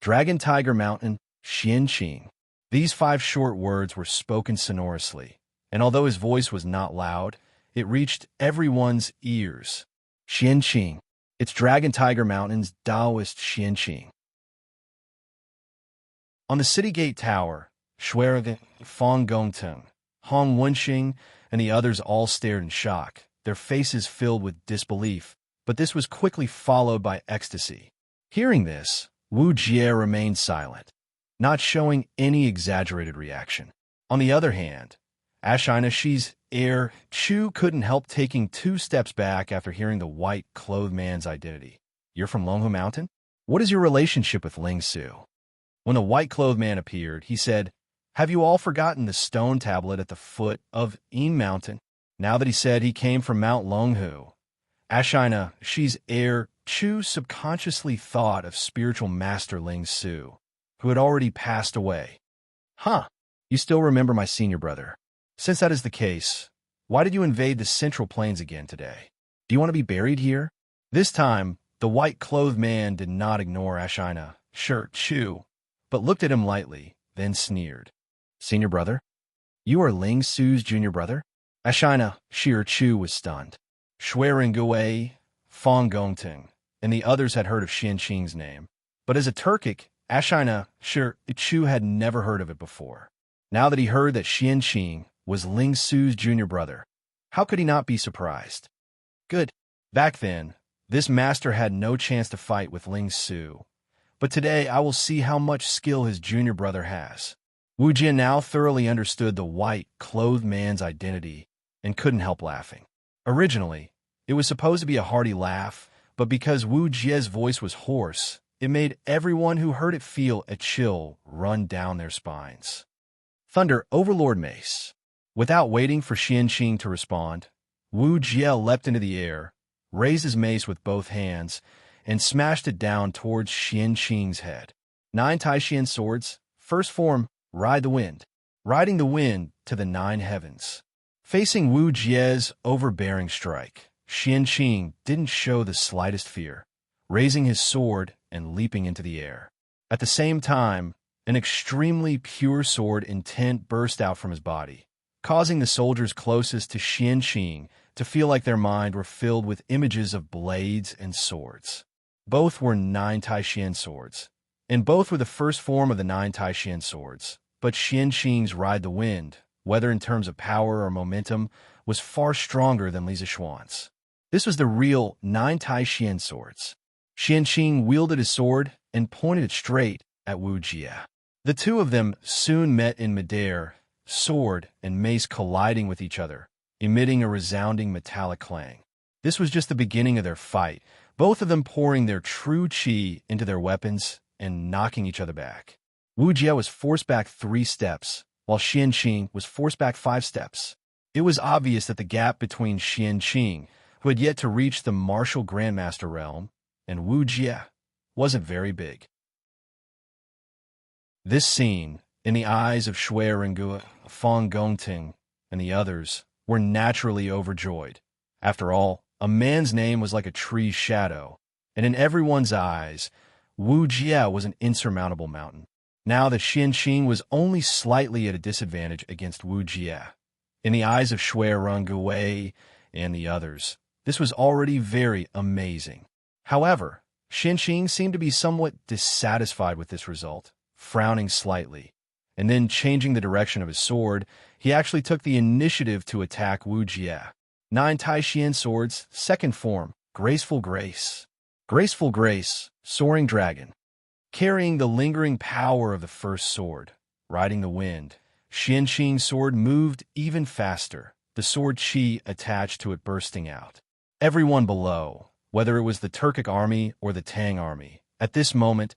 Dragon Tiger Mountain, Xianqing. These 5 short words were spoken sonorously, and although his voice was not loud, it reached everyone's ears. Xianqing. It's Dragon Tiger Mountain's Taoist Xianqing. On the city gate tower, Shuerge, Fong Gongteng, Hong Wenxing, and the others all stared in shock, their faces filled with disbelief, but this was quickly followed by ecstasy. Hearing this, Wu Jie remained silent, not showing any exaggerated reaction. On the other hand, Ashina Shirchu couldn't help taking 2 steps back after hearing the white-clothed man's identity. "You're from Longhu Mountain? What is your relationship with Ling Su?" When the white-clothed man appeared, he said, "Have you all forgotten the stone tablet at the foot of Yin Mountain? Now that he said he came from Mount Longhu, Ashina, she's heir, Chu subconsciously thought of spiritual master Ling Su, who had already passed away. Huh, you still remember my senior brother. Since that is the case, why did you invade the Central Plains again today? Do you want to be buried here? This time, the white-clothed man did not ignore Ashina, sure, Chu, but looked at him lightly, then sneered. Senior brother? You are Ling Su's junior brother? Ashina, Chu was stunned. Shui Ringui, Fong Gongting, and the others had heard of Xianqing's name. But as a Turkic, Ashina, Chu had never heard of it before. Now that he heard that Xianqing was Ling Su's junior brother, how could he not be surprised? Good. Back then, this master had no chance to fight with Ling Su. But today I will see how much skill his junior brother has. Wu Jie now thoroughly understood the white-clothed man's identity and couldn't help laughing. Originally, it was supposed to be a hearty laugh, but because Wu Jie's voice was hoarse, it made everyone who heard it feel a chill run down their spines. Thunder, Overlord Mace. Without waiting for Xianqing to respond, Wu Jie leapt into the air, raised his mace with both hands, and smashed it down towards Xianqing's head. 9 Taishan swords, first form, ride the wind. Riding the wind to the 9 heavens. Facing Wu Jie's overbearing strike, Xianqing didn't show the slightest fear, raising his sword and leaping into the air. At the same time, an extremely pure sword intent burst out from his body, causing the soldiers closest to Xianqing to feel like their mind were filled with images of blades and swords. Both were 9 Taishan swords, and both were the first form of the 9 Taishan swords, but Xianqing's Ride the Wind, whether in terms of power or momentum, was far stronger than Li Zishuan's. This was the real 9 Taishan swords. Xianqing wielded his sword and pointed it straight at Wu Jie. The two of them soon met in midair, sword and mace colliding with each other, emitting a resounding metallic clang. This was just the beginning of their fight, both of them pouring their true qi into their weapons and knocking each other back. Wu Jie was forced back 3 steps, while Xianqing was forced back 5 steps. It was obvious that the gap between Xianqing, who had yet to reach the martial grandmaster realm, and Wu Jie wasn't very big. This scene, in the eyes of Shui Ringui, Fong Gongting, and the others, were naturally overjoyed. After all, a man's name was like a tree's shadow, and in everyone's eyes, Wu Jie was an insurmountable mountain. Now that Xianqing was only slightly at a disadvantage against Wu Jie. In the eyes of Shui Ringui and the others, this was already very amazing. However, Xianqing seemed to be somewhat dissatisfied with this result, frowning slightly, and then changing the direction of his sword, he actually took the initiative to attack Wu Jie. 9 Taishan swords, second form, Graceful Grace. Graceful Grace, Soaring Dragon. Carrying the lingering power of the first sword, riding the wind, Xianqing's sword moved even faster, the sword qi attached to it bursting out. Everyone below, whether it was the Turkic army or the Tang army, at this moment,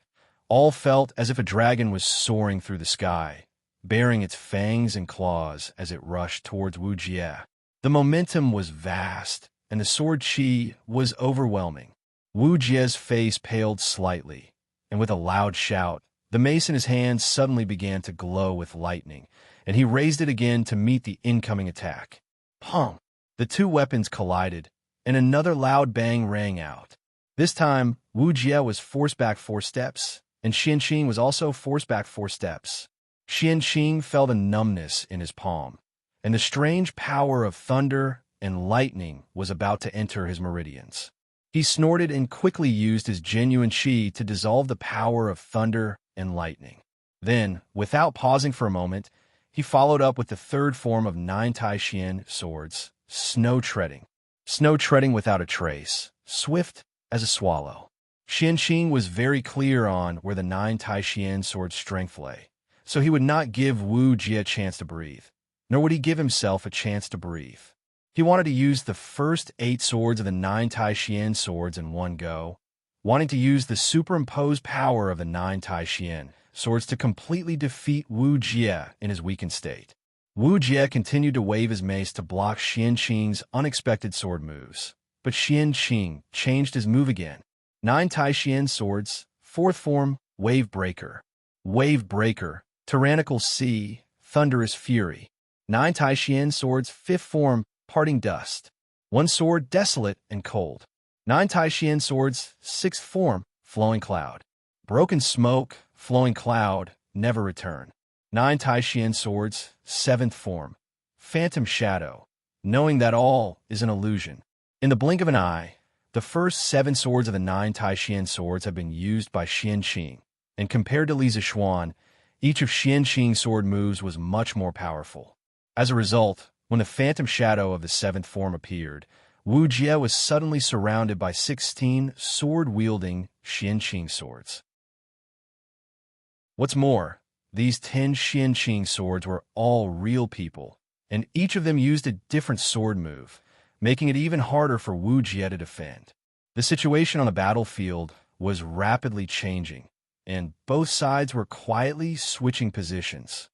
all felt as if a dragon was soaring through the sky, baring its fangs and claws as it rushed towards Wu Jie. The momentum was vast, and the sword qi was overwhelming. Wu Jie's face paled slightly, and with a loud shout, the mace in his hand suddenly began to glow with lightning, and he raised it again to meet the incoming attack. Pong! The 2 weapons collided, and another loud bang rang out. This time, Wu Jie was forced back 4 steps, and Xianqing was also forced back 4 steps. Xianqing felt a numbness in his palm, and the strange power of thunder and lightning was about to enter his meridians. He snorted and quickly used his genuine qi to dissolve the power of thunder and lightning. Then, without pausing for a moment, he followed up with the third form of 9 Taishan swords, Snow Treading. Snow treading without a trace, swift as a swallow. Xianqing was very clear on where the 9 Taishan sword's strength lay, so he would not give Wu Jie a chance to breathe, nor would he give himself a chance to breathe. He wanted to use the first 8 swords of the 9 Taishan swords in one go, wanting to use the superimposed power of the 9 Taishan swords to completely defeat Wu Jie in his weakened state. Wu Jie continued to wave his mace to block Xian Qing's unexpected sword moves. But Xian Qing changed his move again. 9 Tai Xian swords, 4th form, Wave Breaker. Wave Breaker, Tyrannical Sea, Thunderous Fury. 9 Tai Xian swords, 5th form, Parting Dust. 1 sword, Desolate and Cold. 9 Tai Xian swords, 6th form, Flowing Cloud. Broken Smoke, Flowing Cloud, Never Return. 9 Tai Xian swords, 7th form, Phantom Shadow, knowing that all is an illusion. In the blink of an eye, the first 7 swords of the 9 Tai Xian swords have been used by Xian Qing, and compared to Li Zixuan, each of Xian Qing's sword moves was much more powerful. As a result, when the Phantom Shadow of the 7th form appeared, Wu Jie was suddenly surrounded by 16 sword-wielding Xian Qing swords. What's more, these 10 Xian Qing swords were all real people, and each of them used a different sword move, making it even harder for Wu Jie to defend. The situation on the battlefield was rapidly changing, and both sides were quietly switching positions.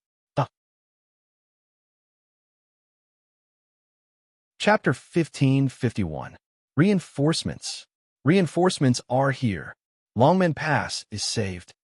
Chapter 1551. Reinforcements. Reinforcements are here. Longmen Pass is saved.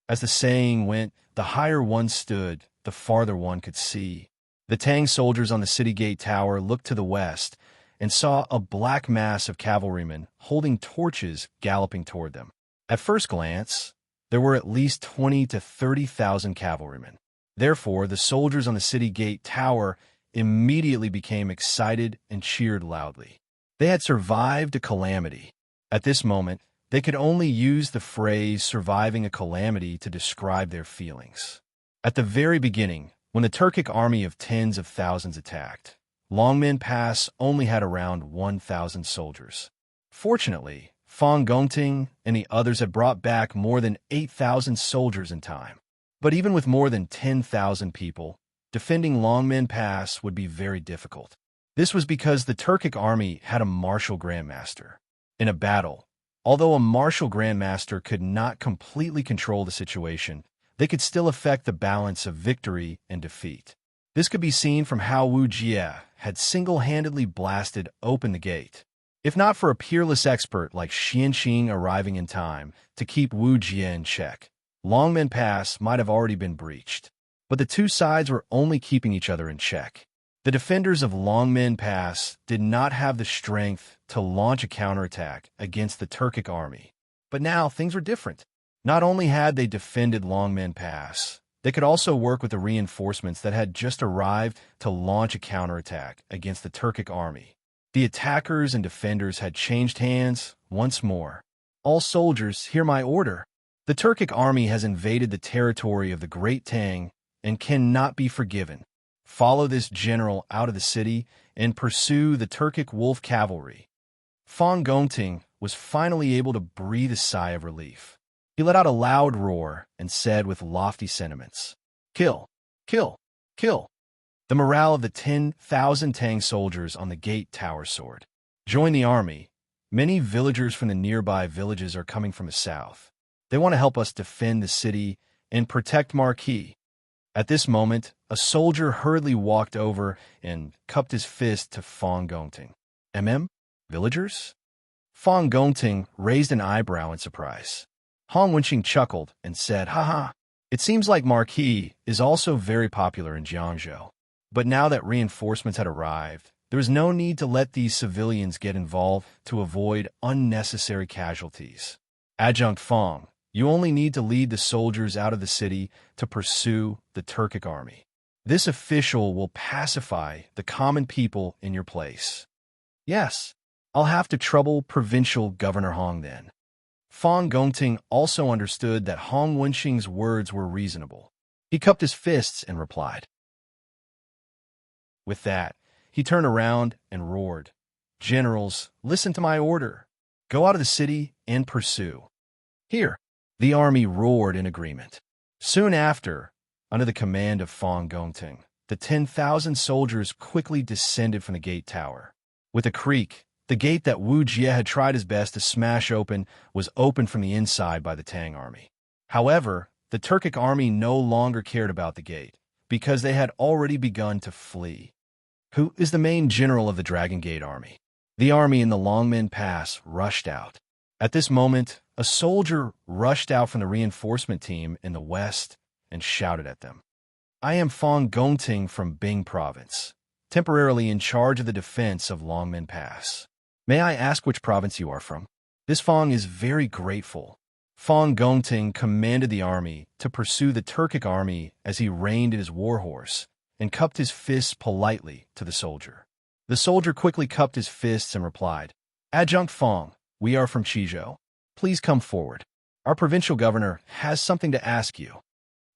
As the saying went, the higher one stood, the farther one could see. The Tang soldiers on the city gate tower looked to the west and saw a black mass of cavalrymen holding torches galloping toward them. At first glance, there were at least 20 to 30,000 cavalrymen. Therefore, the soldiers on the city gate tower immediately became excited and cheered loudly. They had survived a calamity. At this moment, they could only use the phrase surviving a calamity to describe their feelings. At the very beginning, when the Turkic army of tens of thousands attacked, Longmen Pass only had around 1,000 soldiers. Fortunately, Fang Gongting and the others had brought back more than 8,000 soldiers in time. But even with more than 10,000 people, defending Longmen Pass would be very difficult. This was because the Turkic army had a martial grandmaster. In a battle, although a martial grandmaster could not completely control the situation, they could still affect the balance of victory and defeat. This could be seen from how Wu Jie had single-handedly blasted open the gate. If not for a peerless expert like Xian Qing arriving in time to keep Wu Jie in check, Longmen Pass might have already been breached. But the two sides were only keeping each other in check. The defenders of Longmen Pass did not have the strength to launch a counterattack against the Turkic army. But now things were different. Not only had they defended Longmen Pass, they could also work with the reinforcements that had just arrived to launch a counterattack against the Turkic army. The attackers and defenders had changed hands once more. All soldiers, hear my order. The Turkic army has invaded the territory of the Great Tang and cannot be forgiven. Follow this general out of the city and pursue the Turkic wolf cavalry. Fang Gongting was finally able to breathe a sigh of relief. He let out a loud roar and said with lofty sentiments, "Kill! Kill! Kill!" The morale of the 10,000 Tang soldiers on the gate tower soared. Join the army. Many villagers from the nearby villages are coming from the south. They want to help us defend the city and protect Marquis. At this moment, a soldier hurriedly walked over and cupped his fist to Fang Gongting. Villagers? Fang Gongting raised an eyebrow in surprise. Hong Wenqing chuckled and said, "Haha, it seems like Marquis is also very popular in Jiangzhou. But now that reinforcements had arrived, there is no need to let these civilians get involved to avoid unnecessary casualties. Adjunct Fang, you only need to lead the soldiers out of the city to pursue the Turkic army. This official will pacify the common people in your place." "Yes, I'll have to trouble Provincial Governor Hong then." Fang Gongting also understood that Hong Wenqing's words were reasonable. He cupped his fists and replied. With that, he turned around and roared, "Generals, listen to my order. Go out of the city and pursue." "Here." The army roared in agreement. Soon after, under the command of Fang Gongting, the 10,000 soldiers quickly descended from the gate tower. With a creak, the gate that Wu Jie had tried his best to smash open was opened from the inside by the Tang army. However, the Turkic army no longer cared about the gate, because they had already begun to flee. Who is the main general of the Dragon Gate army? The army in the Longmen Pass rushed out. At this moment, a soldier rushed out from the reinforcement team in the west and shouted at them. I am Fong Gongting from Bing Province, temporarily in charge of the defense of Longmen Pass. May I ask which province you are from? This Fong is very grateful. Fong Gongting commanded the army to pursue the Turkic army as he reined in his warhorse and cupped his fists politely to the soldier. The soldier quickly cupped his fists and replied, Adjunct Fong, we are from Chizhou. Please come forward. Our provincial governor has something to ask you.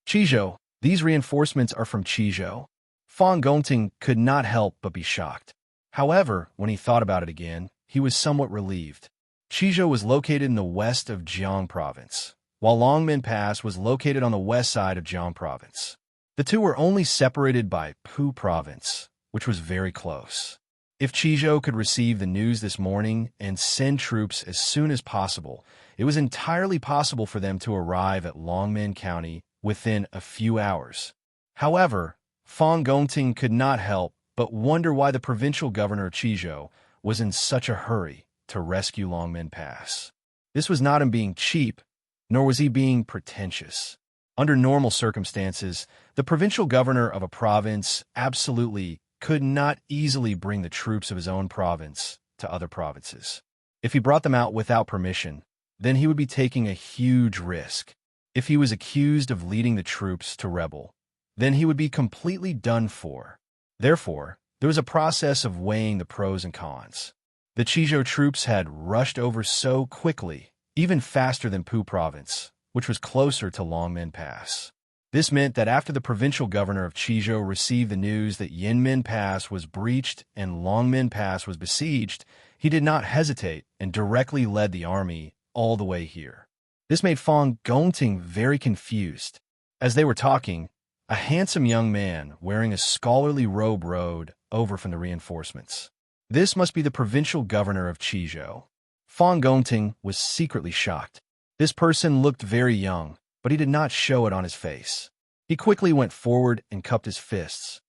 Chizhou, these reinforcements are from Chizhou. Fong Gongting could not help but be shocked. However, when he thought about it again, he was somewhat relieved. Chizhou was located in the west of Jiang Province, while Longmen Pass was located on the west side of Jiang Province. The two were only separated by Pu Province, which was very close. If Chizhou could receive the news this morning and send troops as soon as possible, it was entirely possible for them to arrive at Longmen County within a few hours. However, Fong Gongting could not help but wonder why the provincial governor of Chizhou was in such a hurry to rescue Longmen Pass. This was not him being cheap, nor was he being pretentious. Under normal circumstances, the provincial governor of a province absolutely could not easily bring the troops of his own province to other provinces. If he brought them out without permission, then he would be taking a huge risk. If he was accused of leading the troops to rebel, then he would be completely done for. Therefore, there was a process of weighing the pros and cons. The Chizhou troops had rushed over so quickly, even faster than Pu Province, which was closer to Longmen Pass. This meant that after the provincial governor of Chizhou received the news that Yinmen Pass was breached and Longmen Pass was besieged, he did not hesitate and directly led the army all the way here. This made Fong Gongting very confused. As they were talking, a handsome young man wearing a scholarly robe rode over from the reinforcements. This must be the provincial governor of Chizhou. Fong Gongting was secretly shocked. This person looked very young, but he did not show it on his face. He quickly went forward and cupped his fists.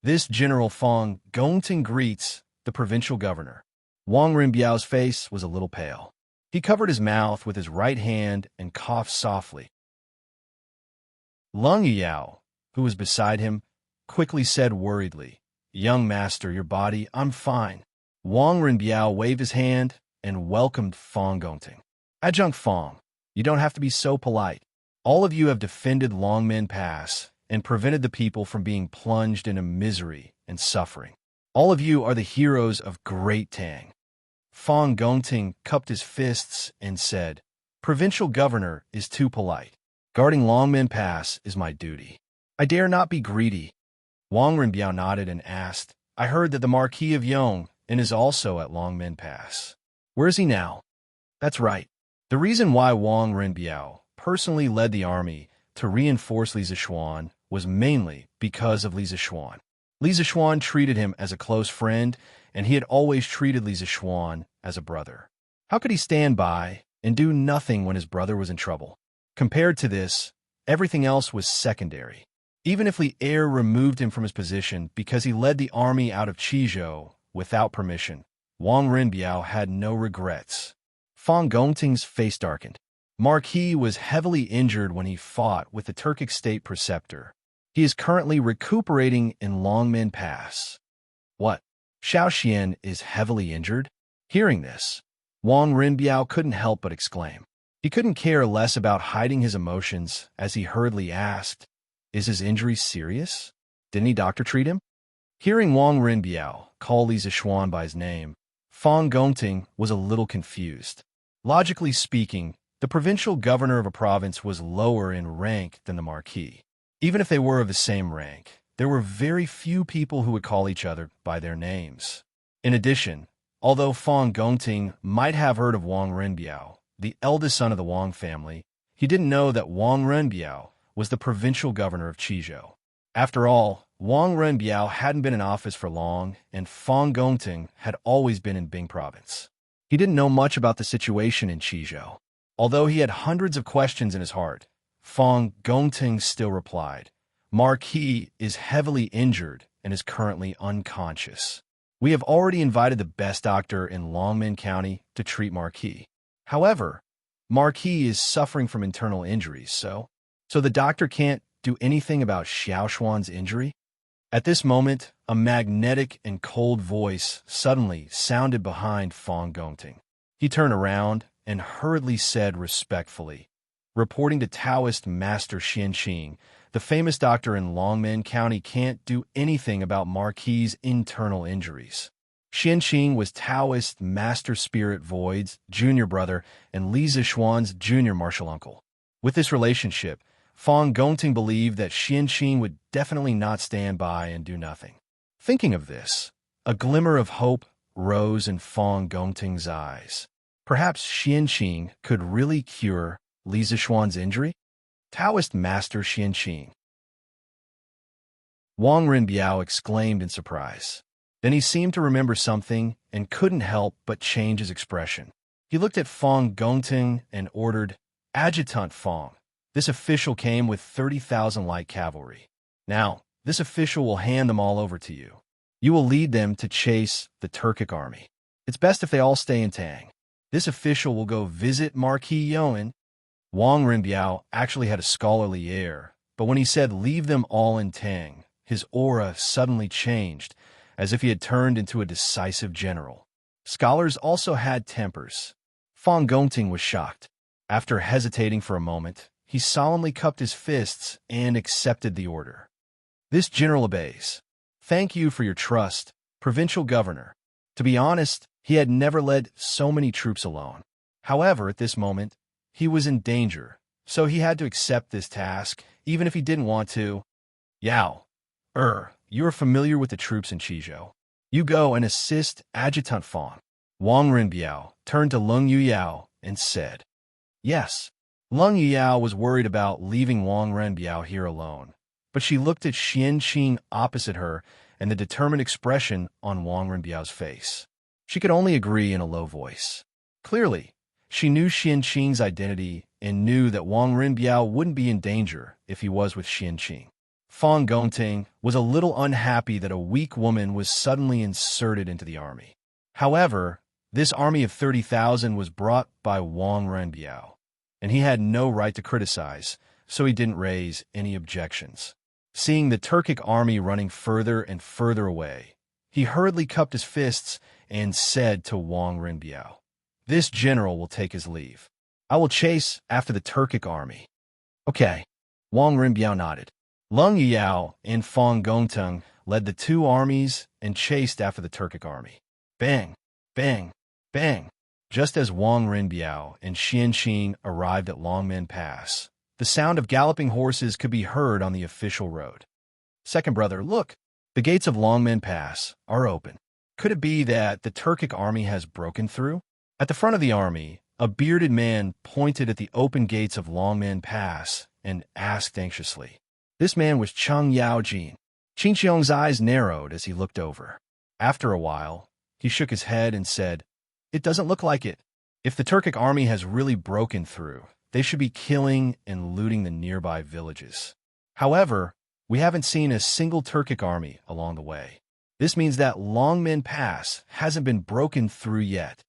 This General Fong Gongting greets the provincial governor. Wang Rinbiao's face was a little pale. He covered his mouth with his right hand and coughed softly. Lung Yao, who was beside him, quickly said worriedly, Young master, your body, I'm fine. Wang Rinbiao waved his hand and welcomed Fong Gongting. Adjunct Fong, you don't have to be so polite. All of you have defended Longmen Pass and prevented the people from being plunged into misery and suffering. All of you are the heroes of Great Tang. Fong Gongting cupped his fists and said, Provincial governor is too polite. Guarding Longmen Pass is my duty. I dare not be greedy. Wang Rinbiao nodded and asked, I heard that the Marquis of Yong is also at Longmen Pass. Where is he now? That's right. The reason why Wang Rinbiao personally led the army to reinforce Li Zishuan was mainly because of Li Zishuan. Li Zishuan treated him as a close friend, and he had always treated Li Zishuan as a brother. How could he stand by and do nothing when his brother was in trouble? Compared to this, everything else was secondary. Even if Li Er removed him from his position because he led the army out of Chizhou without permission, Wang Rinbiao had no regrets. Fong Gongting's face darkened. Marquis was heavily injured when he fought with the Turkic state preceptor. He is currently recuperating in Longmen Pass. What? Xiao Xian is heavily injured? Hearing this, Wang Rinbiao couldn't help but exclaim. He couldn't care less about hiding his emotions as he hurriedly asked, Is his injury serious? Did any doctor treat him? Hearing Wang Rinbiao call Li Zishuan by his name, Fong Gongting was a little confused. Logically speaking, the provincial governor of a province was lower in rank than the marquis. Even if they were of the same rank, there were very few people who would call each other by their names. In addition, although Fong Gongting might have heard of Wang Rinbiao, the eldest son of the Wang family, he didn't know that Wang Rinbiao was the provincial governor of Chizhou. After all, Wang Rinbiao hadn't been in office for long, and Fong Gongting had always been in Bing Province. He didn't know much about the situation in Chizhou. Although he had hundreds of questions in his heart, Fong Gongting still replied, Marquis is heavily injured and is currently unconscious. We have already invited the best doctor in Longmen County to treat Marquis. However, Marquis is suffering from internal injuries, so the doctor can't do anything about Xiaoshuan's injury? At this moment, a magnetic and cold voice suddenly sounded behind Fong Gongting. He turned around and hurriedly said respectfully, reporting to Taoist Master Xianqing, the famous doctor in Longmen County can't do anything about Marquis' internal injuries. Xianqing was Taoist Master Spirit Void's junior brother and Li Zixuan's junior martial uncle. With this relationship, Fong Gongting believed that Xianqing would definitely not stand by and do nothing. Thinking of this, a glimmer of hope rose in Fong Gongting's eyes. Perhaps Xianqing could really cure Li Zixuan's injury? Taoist Master Xianqing. Wang Renbiao exclaimed in surprise. Then he seemed to remember something and couldn't help but change his expression. He looked at Fong Gongting and ordered, "Adjutant Fong." This official came with 30,000 light cavalry. Now, this official will hand them all over to you. You will lead them to chase the Turkic army. It's best if they all stay in Tang. This official will go visit Marquis Yuan. Wang Renbiao actually had a scholarly air, but when he said leave them all in Tang, his aura suddenly changed, as if he had turned into a decisive general. Scholars also had tempers. Fong Gongting was shocked. After hesitating for a moment, he solemnly cupped his fists and accepted the order. This general obeys. Thank you for your trust, provincial governor. To be honest, he had never led so many troops alone. However, at this moment, he was in danger, so he had to accept this task, even if he didn't want to. Yao, you are familiar with the troops in Qizhou. You go and assist Adjutant Fong. Wang Renbiao turned to Leng Yuyao and said, Yes. Leng Yuyao was worried about leaving Wang Renbiao here alone, but she looked at Xianqing opposite her and the determined expression on Wang Renbiao's face. She could only agree in a low voice. Clearly, she knew Xianqing's identity and knew that Wang Renbiao wouldn't be in danger if he was with Xianqing. Fong Gongting was a little unhappy that a weak woman was suddenly inserted into the army. However, this army of 30,000 was brought by Wang Renbiao, and he had no right to criticize, so he didn't raise any objections. Seeing the Turkic army running further and further away, he hurriedly cupped his fists and said to Wang Renbiao, This general will take his leave. I will chase after the Turkic army. Okay. Wang Renbiao nodded. Leng Yuyao and Fong Gongting led the two armies and chased after the Turkic army. Bang, bang, bang. Just as Wang Renbiao and Xianqing arrived at Longmen Pass, the sound of galloping horses could be heard on the official road. Second brother, look, the gates of Longmen Pass are open. Could it be that the Turkic army has broken through? At the front of the army, a bearded man pointed at the open gates of Longmen Pass and asked anxiously. This man was Cheng Yaojin. Qin Xiong's eyes narrowed as he looked over. After a while, he shook his head and said, It doesn't look like it. If the Turkic army has really broken through, they should be killing and looting the nearby villages. However, we haven't seen a single Turkic army along the way. This means that Longmen Pass hasn't been broken through yet.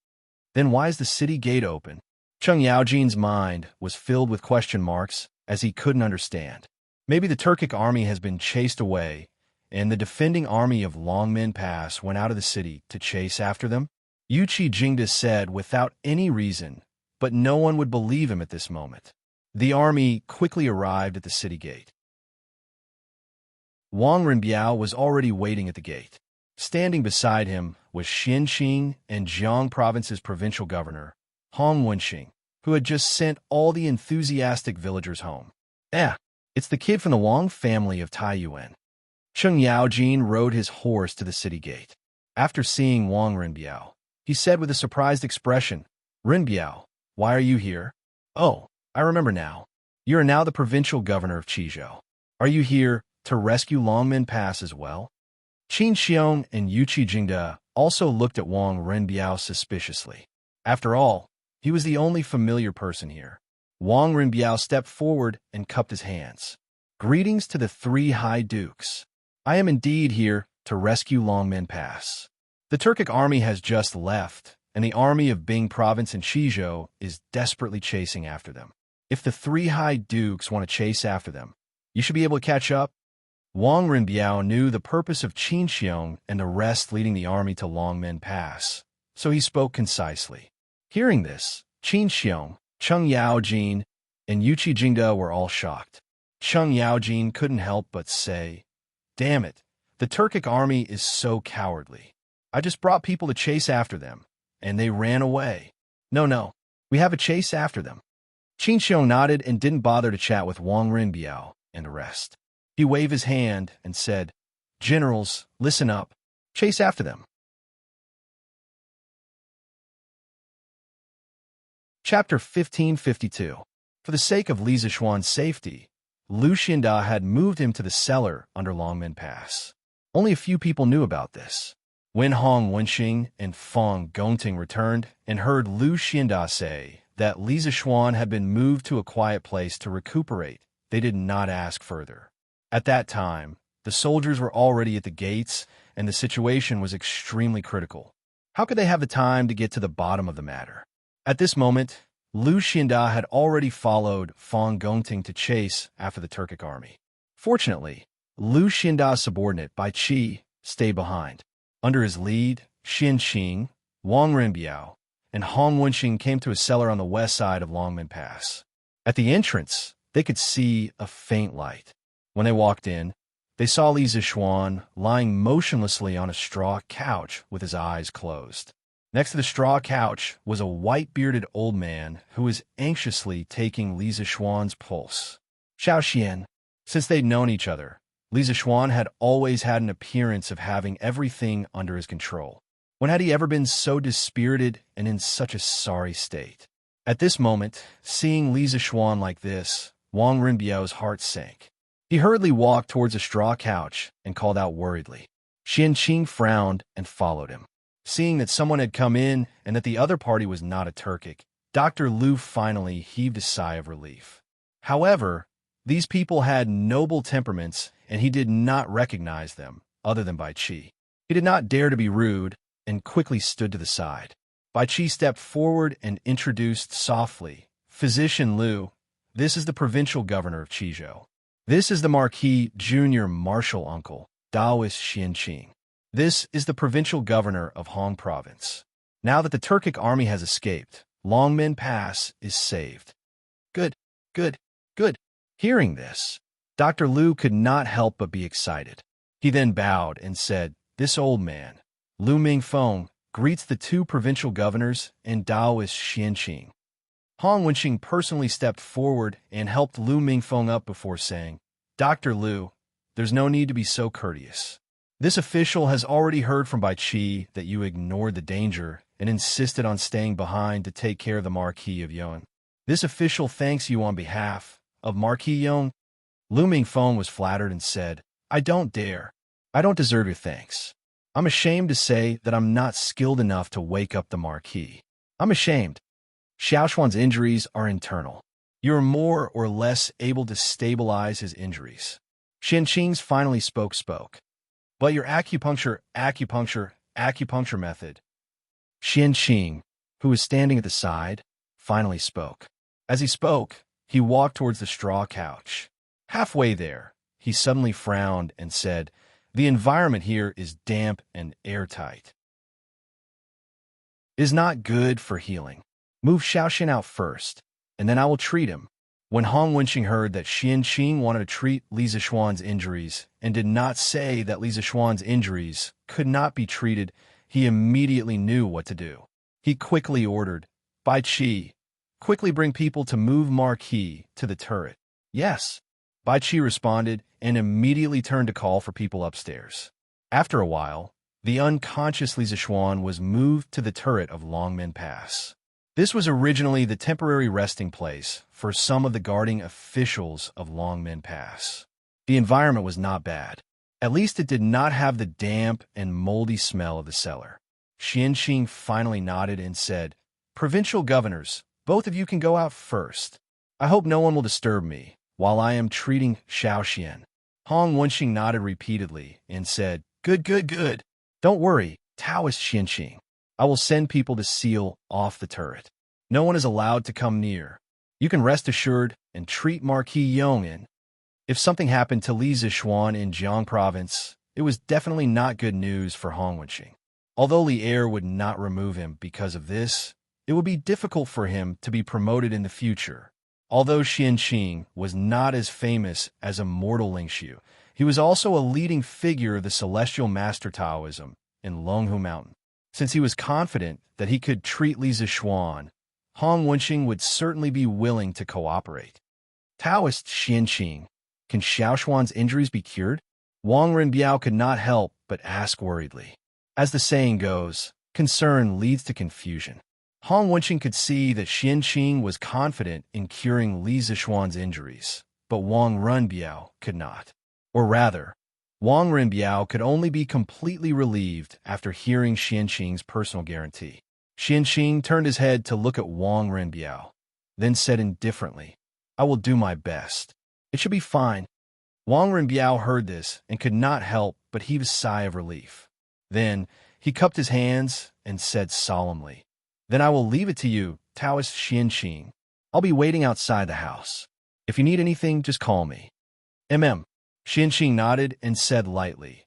Then why is the city gate open? Cheng Yaojin's mind was filled with question marks as he couldn't understand. Maybe the Turkic army has been chased away, and the defending army of Longmen Pass went out of the city to chase after them? Yuqi Jingda said without any reason, but no one would believe him at this moment. The army quickly arrived at the city gate. Wang Renbiao was already waiting at the gate. Standing beside him was Xianqing and Jiang Province's provincial governor, Hong Wenxing, who had just sent all the enthusiastic villagers home. It's the kid from the Wang family of Taiyuan. Cheng Yaojin rode his horse to the city gate. After seeing Wang Renbiao, he said with a surprised expression, Renbiao, why are you here? Oh, I remember now. You are now the provincial governor of Qizhou. Are you here to rescue Longmen Pass as well? Qin Xiong and Yuqi Jingda also looked at Wang Renbiao suspiciously. After all, he was the only familiar person here. Wang Renbiao stepped forward and cupped his hands. Greetings to the three High Dukes. I am indeed here to rescue Longmen Pass. The Turkic army has just left, and the army of Bing province in Chizhou is desperately chasing after them. If the three High Dukes want to chase after them, you should be able to catch up. Wang Rinbiao knew the purpose of Qin Xiong and the rest leading the army to Longmen Pass, so he spoke concisely. Hearing this, Qin Xiong, Cheng Yaojin, and Yuqi Jingde were all shocked. Cheng Yaojin couldn't help but say, "Damn it, the Turkic army is so cowardly. I just brought people to chase after them, and they ran away. No, we have a chase after them." Qin Xiong nodded and didn't bother to chat with Wang Rinbiao and the rest. He waved his hand and said, "Generals, listen up. Chase after them." Chapter 1552. For the sake of Li Zixuan's safety, Lu Xianda had moved him to the cellar under Longmen Pass. Only a few people knew about this. When Hong Wenxing and Feng Gongting returned and heard Lu Xianda say that Li Zixuan had been moved to a quiet place to recuperate, they did not ask further. At that time, the soldiers were already at the gates, and the situation was extremely critical. How could they have the time to get to the bottom of the matter? At this moment, Lu Xianda had already followed Feng Gongting to chase after the Turkic army. Fortunately, Lu Xianda's subordinate Bai Qi stayed behind. Under his lead, Xian Qing, Wang Rinbiao, and Hong Wenxing came to a cellar on the west side of Longmen Pass. At the entrance, they could see a faint light. When they walked in, they saw Li Zixuan lying motionlessly on a straw couch with his eyes closed. Next to the straw couch was a white-bearded old man who was anxiously taking Li Zixuan's pulse. Xiao Xian. Since they'd known each other, Li Zixuan had always had an appearance of having everything under his control. When had he ever been so dispirited and in such a sorry state? At this moment, seeing Li Zixuan like this, Wang Rinbiao's heart sank. He hurriedly walked towards a straw couch and called out worriedly. Xian Qing frowned and followed him. Seeing that someone had come in and that the other party was not a Turkic, Dr. Lu finally heaved a sigh of relief. However, these people had noble temperaments, and he did not recognize them, other than Bai Qi. He did not dare to be rude and quickly stood to the side. Bai Qi stepped forward and introduced softly, "Physician Lu, this is the provincial governor of Chizhou. This is the Marquis Junior Marshal Uncle, Daoist Xian Qing. This is the provincial governor of Hong Province. Now that the Turkic army has escaped, Longmen Pass is saved." Good. Hearing this, Dr. Lu could not help but be excited. He then bowed and said, "This old man, Lu Mingfeng, greets the two provincial governors and Daoist Xian Qing." Hong Wenxing personally stepped forward and helped Lu Mingfeng up before saying, "Dr. Lu, there's no need to be so courteous. This official has already heard from Bai Qi that you ignored the danger and insisted on staying behind to take care of the Marquis of Yong. This official thanks you on behalf of Marquis Yong." Lu Mingfeng was flattered and said, "I don't dare. I don't deserve your thanks. I'm ashamed to say that I'm not skilled enough to wake up the Marquis. I'm ashamed. Xiaoshuan's injuries are internal. You're more or less able to stabilize his injuries." Xian Qing's finally spoke. "But your acupuncture method." Xian Qing, who was standing at the side, finally spoke. As he spoke, he walked towards the straw couch. Halfway there, he suddenly frowned and said, "The environment here is damp and airtight. It is not good for healing. Move Xiaoxian out first, and then I will treat him." When Hong Wenxing heard that Xian Qing wanted to treat Li Zixuan's injuries and did not say that Li Zixuan's injuries could not be treated, he immediately knew what to do. He quickly ordered, "Bai Qi, quickly bring people to move Marquis to the turret." "Yes." Bai Qi responded and immediately turned to call for people upstairs. After a while, the unconscious Li Zixuan was moved to the turret of Longmen Pass. This was originally the temporary resting place for some of the guarding officials of Longmen Pass. The environment was not bad. At least it did not have the damp and moldy smell of the cellar. Xian Qing finally nodded and said, "Provincial governors, both of you can go out first. I hope no one will disturb me, while I am treating Xiaoxian. Hong Wenxing nodded repeatedly and said, Good, good, good. Don't worry, Taoist Xianqing. I will send people to seal off the turret. No one is allowed to come near. You can rest assured and treat Marquis Yong'an. If something happened to Li Zixuan in Jiang Province, it was definitely not good news for Hong Wenxing. Although Li Er would not remove him because of this, it would be difficult for him to be promoted in the future. Although Xianqing was not as famous as immortal Lingxiu, he was also a leading figure of the celestial master Taoism in Longhu Mountain. Since he was confident that he could treat Li Zixuan, Hong Wenxing would certainly be willing to cooperate. Taoist Xianqing, can Xiaoshuan's injuries be cured? Wang Renbiao could not help but ask worriedly. As the saying goes, concern leads to confusion. Hong Wenxing could see that Xianqing was confident in curing Li Zixuan's injuries, but Wang Renbiao could not. Or rather, Wang Renbiao could only be completely relieved after hearing Xianqing's personal guarantee. Xianqing turned his head to look at Wang Renbiao, then said indifferently, I will do my best. It should be fine. Wang Renbiao heard this and could not help but heave a sigh of relief. Then he cupped his hands and said solemnly, Then I will leave it to you, Taoist Xianqing. I'll be waiting outside the house. If you need anything, just call me. Xianqing nodded and said lightly,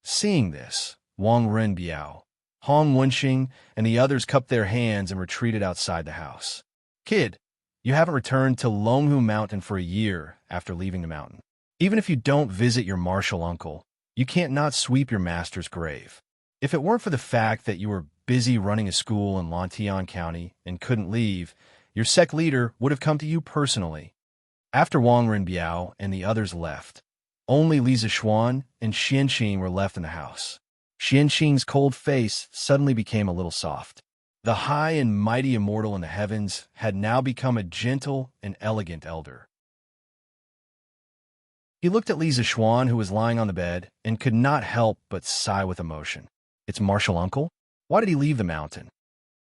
Seeing this, Wang Renbiao, Hong Wenxing, and the others cupped their hands and retreated outside the house. Kid, you haven't returned to Longhu Mountain for a year after leaving the mountain. Even if you don't visit your martial uncle, you can't not sweep your master's grave. If it weren't for the fact that you were busy running a school in Lantian County and couldn't leave, your sect leader would have come to you personally. After Wang Renbiao and the others left, only Li Zixuan and Xianqing were left in the house. Xianqing's cold face suddenly became a little soft. The high and mighty immortal in the heavens had now become a gentle and elegant elder. He looked at Li Zixuan, who was lying on the bed, and could not help but sigh with emotion. Its martial uncle? Why did he leave the mountain?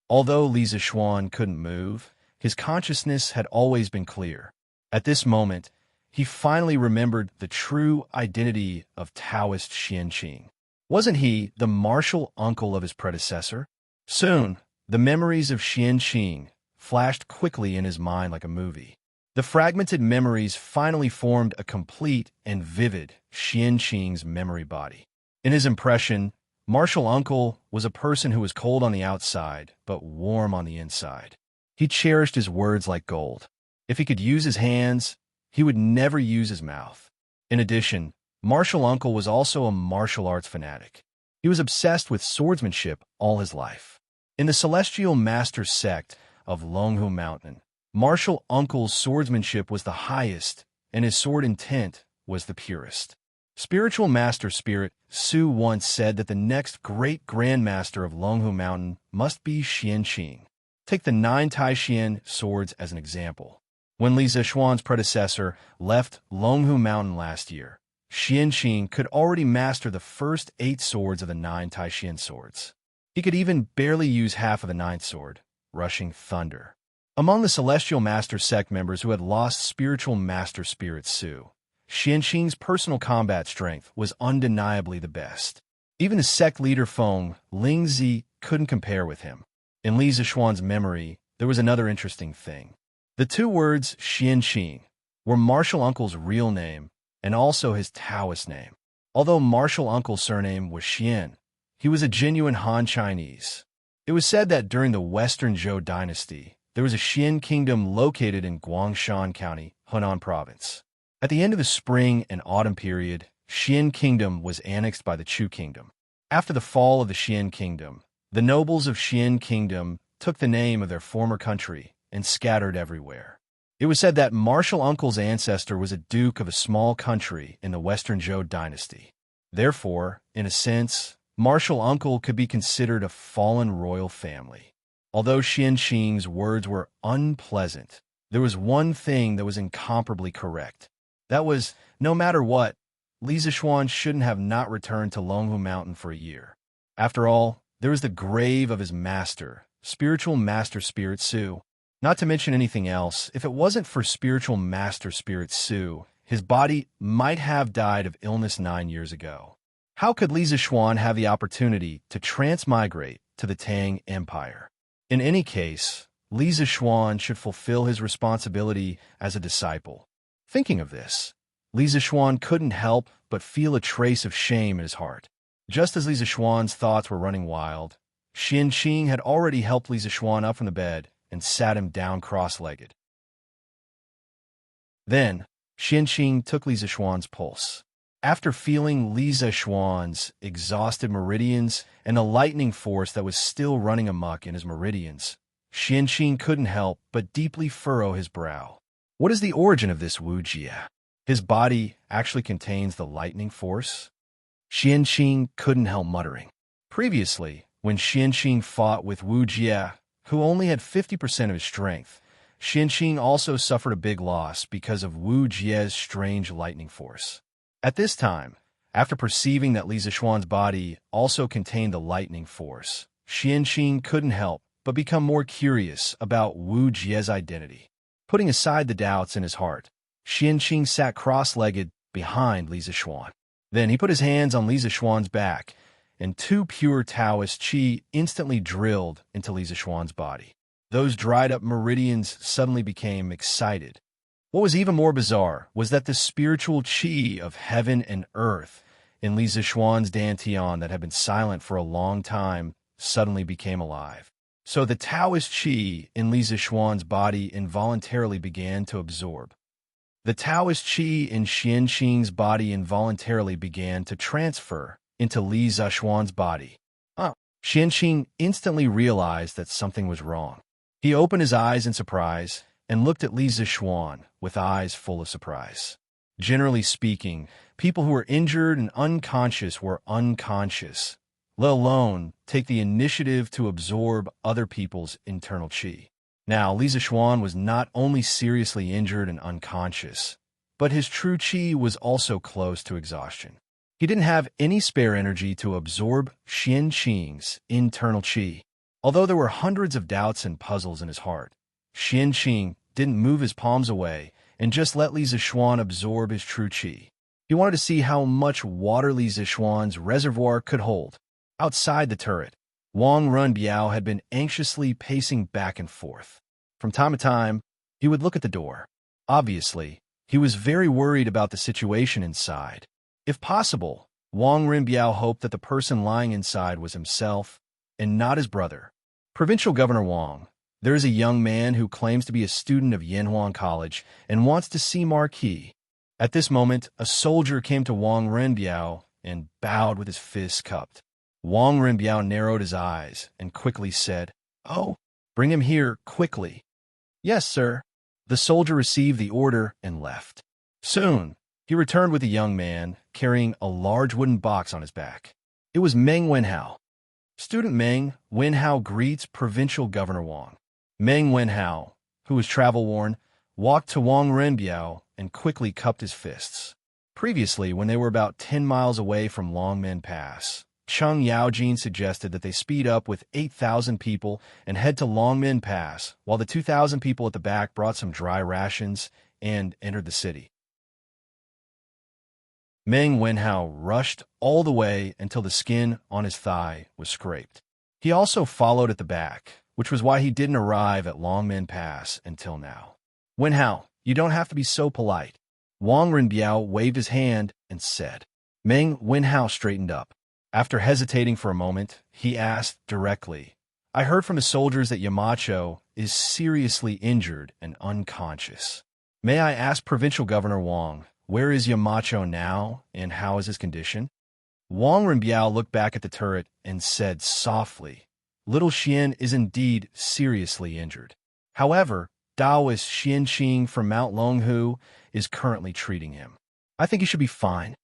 Although Li Zixuan couldn't move, his consciousness had always been clear. At this moment, he finally remembered the true identity of Taoist Xianqing. Wasn't he the martial uncle of his predecessor? Soon, the memories of Xianqing flashed quickly in his mind like a movie. The fragmented memories finally formed a complete and vivid Xianqing's memory body. In his impression, martial uncle was a person who was cold on the outside, but warm on the inside. He cherished his words like gold. If he could use his hands, he would never use his mouth. In addition, martial uncle was also a martial arts fanatic. He was obsessed with swordsmanship all his life. In the celestial master sect of Longhu Mountain, martial uncle's swordsmanship was the highest, and his sword intent was the purest. Spiritual master Spirit Su once said that the next great grandmaster of Longhu Mountain must be Xianqing. Take the 9 Taishian swords as an example. When Li Zixuan's predecessor left Longhu Mountain last year, Xianqing could already master the first 8 swords of the 9 Taishian swords. He could even barely use half of the 9th sword, Rushing Thunder. Among the Celestial Master sect members who had lost Spiritual Master Spirit Su, Xianqing's personal combat strength was undeniably the best. Even his sect leader Feng Lingzi couldn't compare with him. In Li Zixuan's memory, there was another interesting thing. The 2 words Xianqing were martial uncle's real name and also his Taoist name. Although martial uncle's surname was Xian, he was a genuine Han Chinese. It was said that during the Western Zhou Dynasty, there was a Xian kingdom located in Guangshan County, Hunan Province. At the end of the spring and autumn period, Xian kingdom was annexed by the Chu kingdom. After the fall of the Xian kingdom, the nobles of Xian kingdom took the name of their former country and scattered everywhere. It was said that martial uncle's ancestor was a duke of a small country in the Western Zhou Dynasty. Therefore, in a sense, martial uncle could be considered a fallen royal family. Although Xianqing's words were unpleasant, there was one thing that was incomparably correct. That was, no matter what, Li Zixuan shouldn't have not returned to Longhu Mountain for a year. After all, there was the grave of his master, Spiritual Master Spirit Su. Not to mention anything else, if it wasn't for spiritual master spirit Su, his body might have died of illness 9 years ago. How could Li Zixuan have the opportunity to transmigrate to the Tang Empire? In any case, Li Zixuan should fulfill his responsibility as a disciple. Thinking of this, Li Zixuan couldn't help but feel a trace of shame in his heart. Just as Li Zixuan's thoughts were running wild, Xianqing had already helped Li Zixuan up from the bed and sat him down cross-legged. Then, Xianqing took Li Zixuan's pulse. After feeling Li Zixuan's exhausted meridians and a lightning force that was still running amok in his meridians, Xianqing couldn't help but deeply furrow his brow. What is the origin of this Wu Jie? His body actually contains the lightning force? Xianqing couldn't help muttering. Previously, when Xianqing fought with Wu Jie, who only had 50% of his strength, Xianqing also suffered a big loss because of Wu Jie's strange lightning force. At this time, after perceiving that Li Zixuan's body also contained the lightning force, Xianqing couldn't help but become more curious about Wu Jie's identity. Putting aside the doubts in his heart, Xianqing sat cross-legged behind Li Zixuan. Then he put his hands on Li Zixuan's back, and 2 pure Taoist qi instantly drilled into Li Zixuan's body. Those dried-up meridians suddenly became excited. What was even more bizarre was that the spiritual qi of heaven and earth in Li Zixuan's dantian that had been silent for a long time suddenly became alive. So the Taoist qi in Li Zixuan's body involuntarily began to absorb. The Taoist qi in Xianqing's body involuntarily began to transfer into Li Zixuan's body. Xianqing instantly realized that something was wrong. He opened his eyes in surprise and looked at Li Zixuan with eyes full of surprise. Generally speaking, people who were injured and unconscious were unconscious, let alone take the initiative to absorb other people's internal qi. Now, Li Zixuan was not only seriously injured and unconscious, but his true qi was also close to exhaustion. He didn't have any spare energy to absorb Xianqing's internal qi. Although there were hundreds of doubts and puzzles in his heart, Xianqing didn't move his palms away and just let Li Zixuan absorb his true qi. He wanted to see how much water Li Zixuan's reservoir could hold. Outside the turret, Wang Runbiao had been anxiously pacing back and forth. From time to time, he would look at the door. Obviously, he was very worried about the situation inside. If possible, Wang Runbiao hoped that the person lying inside was himself and not his brother. Provincial Governor Wang, there is a young man who claims to be a student of Yanhuan College and wants to see Marquis. At this moment, a soldier came to Wang Runbiao and bowed with his fists cupped. Wang Runbiao narrowed his eyes and quickly said, "Oh, bring him here, quickly." "Yes, sir." The soldier received the order and left. Soon, he returned with a young man carrying a large wooden box on his back. It was Meng Wenhao. Student Meng Wenhao greets Provincial Governor Wang. Meng Wenhao, who was travel-worn, walked to Wang Runbiao and quickly cupped his fists. Previously, when they were about 10 miles away from Longmen Pass, Cheng Yaojin suggested that they speed up with 8,000 people and head to Longmen Pass, while the 2,000 people at the back brought some dry rations and entered the city. Meng Wenhao rushed all the way until the skin on his thigh was scraped. He also followed at the back, which was why he didn't arrive at Longmen Pass until now. "Wenhao, you don't have to be so polite." Wang Runbiao waved his hand and said. Meng Wenhao straightened up. After hesitating for a moment, he asked directly, "I heard from the soldiers that Yamacho is seriously injured and unconscious. May I ask Provincial Governor Wang, where is Yamacho now and how is his condition?" Wang Runbiao looked back at the turret and said softly, "Little Xian is indeed seriously injured. However, Taoist Xianqing from Mount Longhu is currently treating him. I think he should be fine."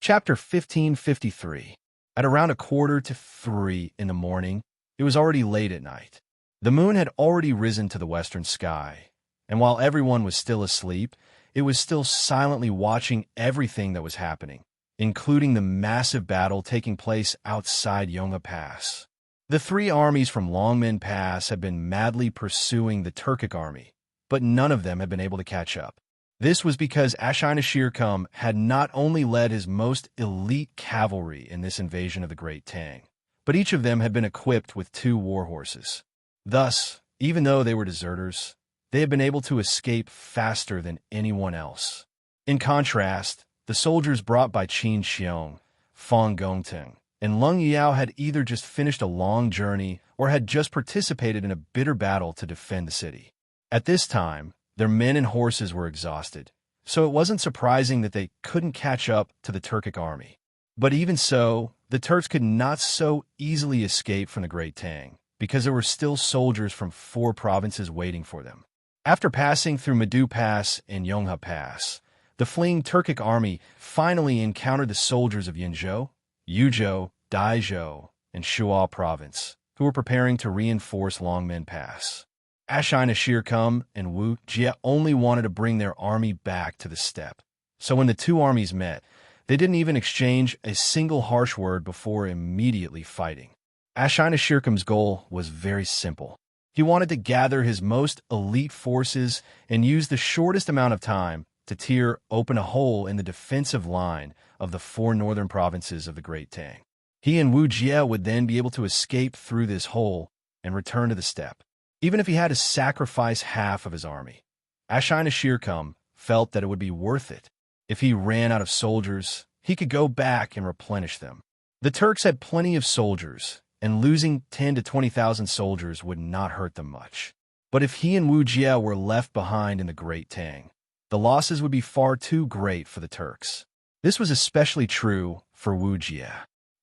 Chapter 1553. At around 2:45 in the morning, it was already late at night. The moon had already risen to the western sky, and while everyone was still asleep, it was still silently watching everything that was happening. including the massive battle taking place outside Yonghe Pass. The three armies from Longmen Pass had been madly pursuing the Turkic army, but none of them had been able to catch up. This was because Ashina-shir-kum had not only led his most elite cavalry in this invasion of the Great Tang, but each of them had been equipped with 2 war horses. Thus, even though they were deserters, they had been able to escape faster than anyone else. In contrast, the soldiers brought by Qin Xiong, Fang Gongteng, and Lung Yao had either just finished a long journey or had just participated in a bitter battle to defend the city. At this time, their men and horses were exhausted, so it wasn't surprising that they couldn't catch up to the Turkic army. But even so, the Turks could not so easily escape from the Great Tang, because there were still soldiers from 4 provinces waiting for them. After passing through Madu Pass and Yonghe Pass, the fleeing Turkic army finally encountered the soldiers of Yinzhou, Yuzhou, Daizhou, and Shuo province, who were preparing to reinforce Longmen Pass. Ashina-shir-kum and Wu Jie only wanted to bring their army back to the steppe. So when the 2 armies met, they didn't even exchange a single harsh word before immediately fighting. Ashina-shir-kum's goal was very simple. He wanted to gather his most elite forces and use the shortest amount of time to tear open a hole in the defensive line of the 4 northern provinces of the Great Tang. He and Wu Jie would then be able to escape through this hole and return to the steppe, even if he had to sacrifice half of his army. Ashina-shir-kum felt that it would be worth it. If he ran out of soldiers, he could go back and replenish them. The Turks had plenty of soldiers, and losing 10 to 20,000 soldiers would not hurt them much. But if he and Wu Jie were left behind in the Great Tang, the losses would be far too great for the Turks. This was especially true for Wu Jie.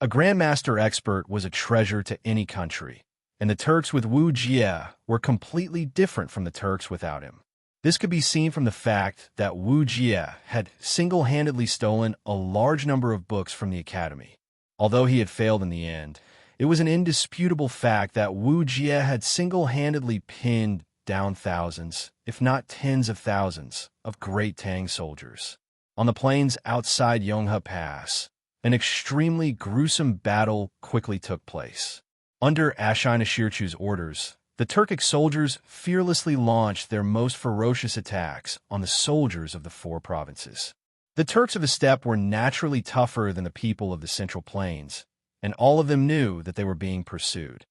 A grandmaster expert was a treasure to any country, and the Turks with Wu Jie were completely different from the Turks without him. This could be seen from the fact that Wu Jie had single-handedly stolen a large number of books from the academy. Although he had failed in the end, it was an indisputable fact that Wu Jie had single-handedly pinned down thousands, if not tens of thousands, of Great Tang soldiers. On the plains outside Yonghe Pass, an extremely gruesome battle quickly took place. Under Ashina-shir-chu's orders, the Turkic soldiers fearlessly launched their most ferocious attacks on the soldiers of the 4 provinces. The Turks of the steppe were naturally tougher than the people of the Central Plains, and all of them knew that they were being pursued.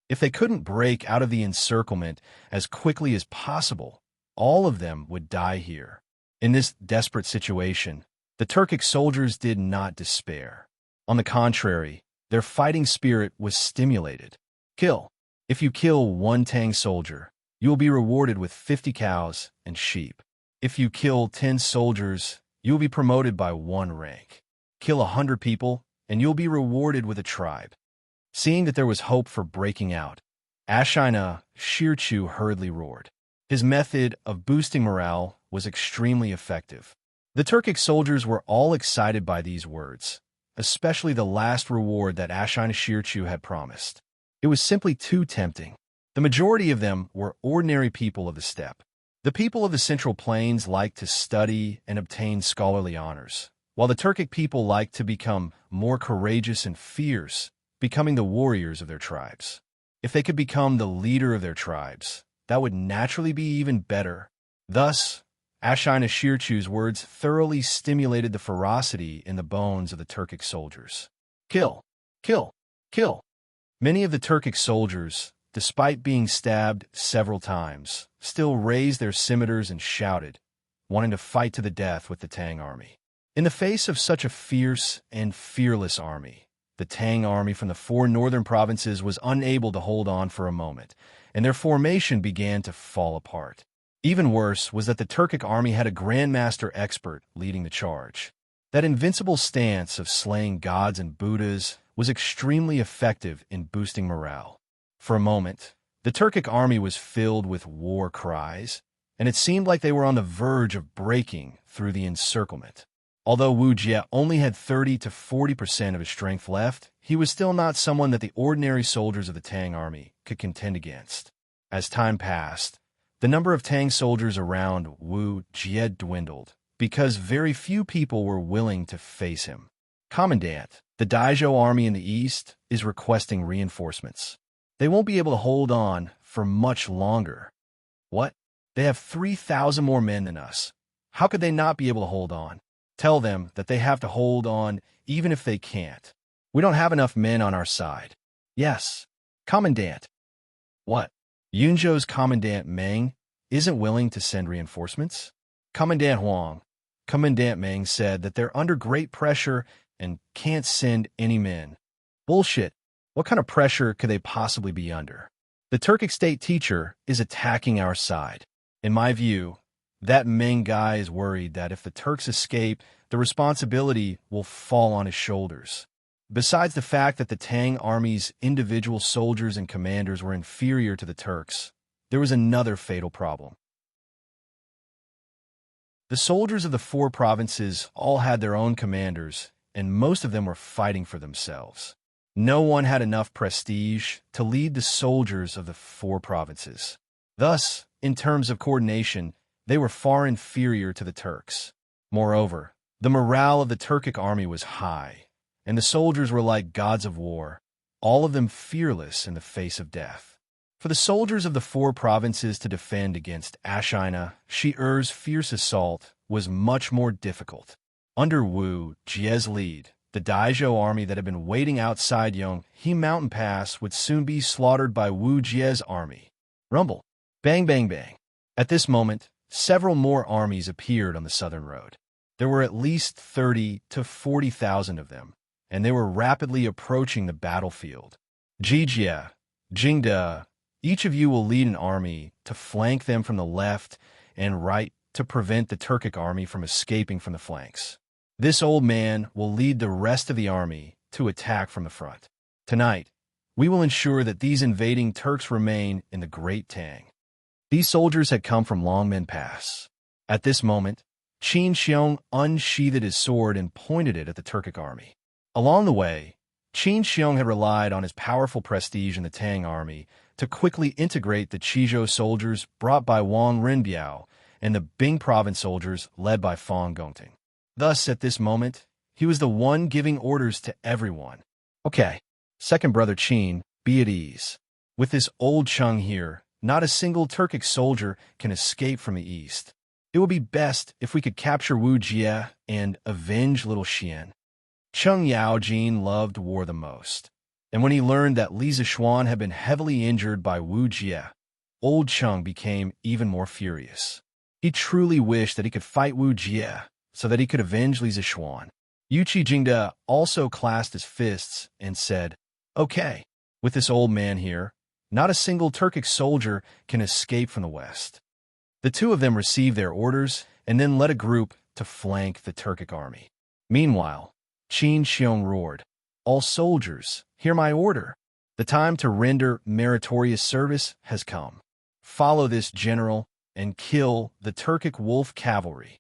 If they couldn't break out of the encirclement as quickly as possible, all of them would die here. In this desperate situation, the Turkic soldiers did not despair. On the contrary, their fighting spirit was stimulated. Kill. If you kill 1 Tang soldier, you will be rewarded with 50 cows and sheep. If you kill 10 soldiers, you will be promoted by 1 rank. Kill 100 people, and you'll be rewarded with a tribe. Seeing that there was hope for breaking out, Ashina-shir-chu hurriedly roared. His method of boosting morale was extremely effective. The Turkic soldiers were all excited by these words, especially the last reward that Ashina-shir-chu had promised. It was simply too tempting. The majority of them were ordinary people of the steppe. The people of the Central Plains liked to study and obtain scholarly honors, while the Turkic people liked to become more courageous and fierce, becoming the warriors of their tribes. If they could become the leader of their tribes, that would naturally be even better. Thus, Ashina-shir-chu's words thoroughly stimulated the ferocity in the bones of the Turkic soldiers. Kill! Kill! Kill! Many of the Turkic soldiers, despite being stabbed several times, still raised their scimitars and shouted, wanting to fight to the death with the Tang army. In the face of such a fierce and fearless army, the Tang army from the 4 northern provinces was unable to hold on for a moment, and their formation began to fall apart. Even worse was that the Turkic army had a grandmaster expert leading the charge. That invincible stance of slaying gods and Buddhas was extremely effective in boosting morale. For a moment, the Turkic army was filled with war cries, and it seemed like they were on the verge of breaking through the encirclement. Although Wu Jie only had 30 to 40% of his strength left, he was still not someone that the ordinary soldiers of the Tang army could contend against. As time passed, the number of Tang soldiers around Wu Jie dwindled, because very few people were willing to face him. Commandant, the Daizhou army in the east is requesting reinforcements. They won't be able to hold on for much longer. What? They have 3,000 more men than us. How could they not be able to hold on? Tell them that they have to hold on even if they can't. We don't have enough men on our side. Yes. Commandant. What? Yunzhou's Commandant Meng isn't willing to send reinforcements? Commandant Huang. Commandant Meng said that they're under great pressure and can't send any men. Bullshit. What kind of pressure could they possibly be under? The Turkic state teacher is attacking our side. In my view, that Meng guy is worried that if the Turks escape, the responsibility will fall on his shoulders. Besides the fact that the Tang army's individual soldiers and commanders were inferior to the Turks, there was another fatal problem. The soldiers of the four provinces all had their own commanders, and most of them were fighting for themselves. No one had enough prestige to lead the soldiers of the four provinces. Thus, in terms of coordination, they were far inferior to the Turks. Moreover, the morale of the Turkic army was high, and the soldiers were like gods of war, all of them fearless in the face of death. For the soldiers of the four provinces to defend against Ashina Shi-Er's fierce assault was much more difficult. Under Wu Jie's lead, the Daizhou army that had been waiting outside Yonghe Mountain Pass would soon be slaughtered by Wu Jie's army. Rumble. Bang, bang, bang. At this moment, several more armies appeared on the southern road. There were at least 30 to 40,000 of them, and they were rapidly approaching the battlefield. Jijie, Jingde, each of you will lead an army to flank them from the left and right to prevent the Turkic army from escaping from the flanks. This old man will lead the rest of the army to attack from the front. Tonight, we will ensure that these invading Turks remain in the Great Tang. These soldiers had come from Longmen Pass. At this moment, Qin Xiong unsheathed his sword and pointed it at the Turkic army. Along the way, Qin Xiong had relied on his powerful prestige in the Tang army to quickly integrate the Qizhou soldiers brought by Wang Rinbiao and the Bing province soldiers led by Fang Gongting. Thus, at this moment, he was the one giving orders to everyone. Okay, second brother Qin, be at ease. With this old Cheng here, not a single Turkic soldier can escape from the east. It would be best if we could capture Wu Jie and avenge little Xian. Cheng Yaojin loved war the most, and when he learned that Li Zishuan had been heavily injured by Wu Jie, old Cheng became even more furious. He truly wished that he could fight Wu Jie so that he could avenge Li Zishuan. Yuqi Jingde also clasped his fists and said, "Okay, with this old man here, not a single Turkic soldier can escape from the west." The two of them received their orders and then led a group to flank the Turkic army. Meanwhile, Qin Xiong roared, "All soldiers, hear my order. The time to render meritorious service has come. Follow this general and kill the Turkic wolf cavalry."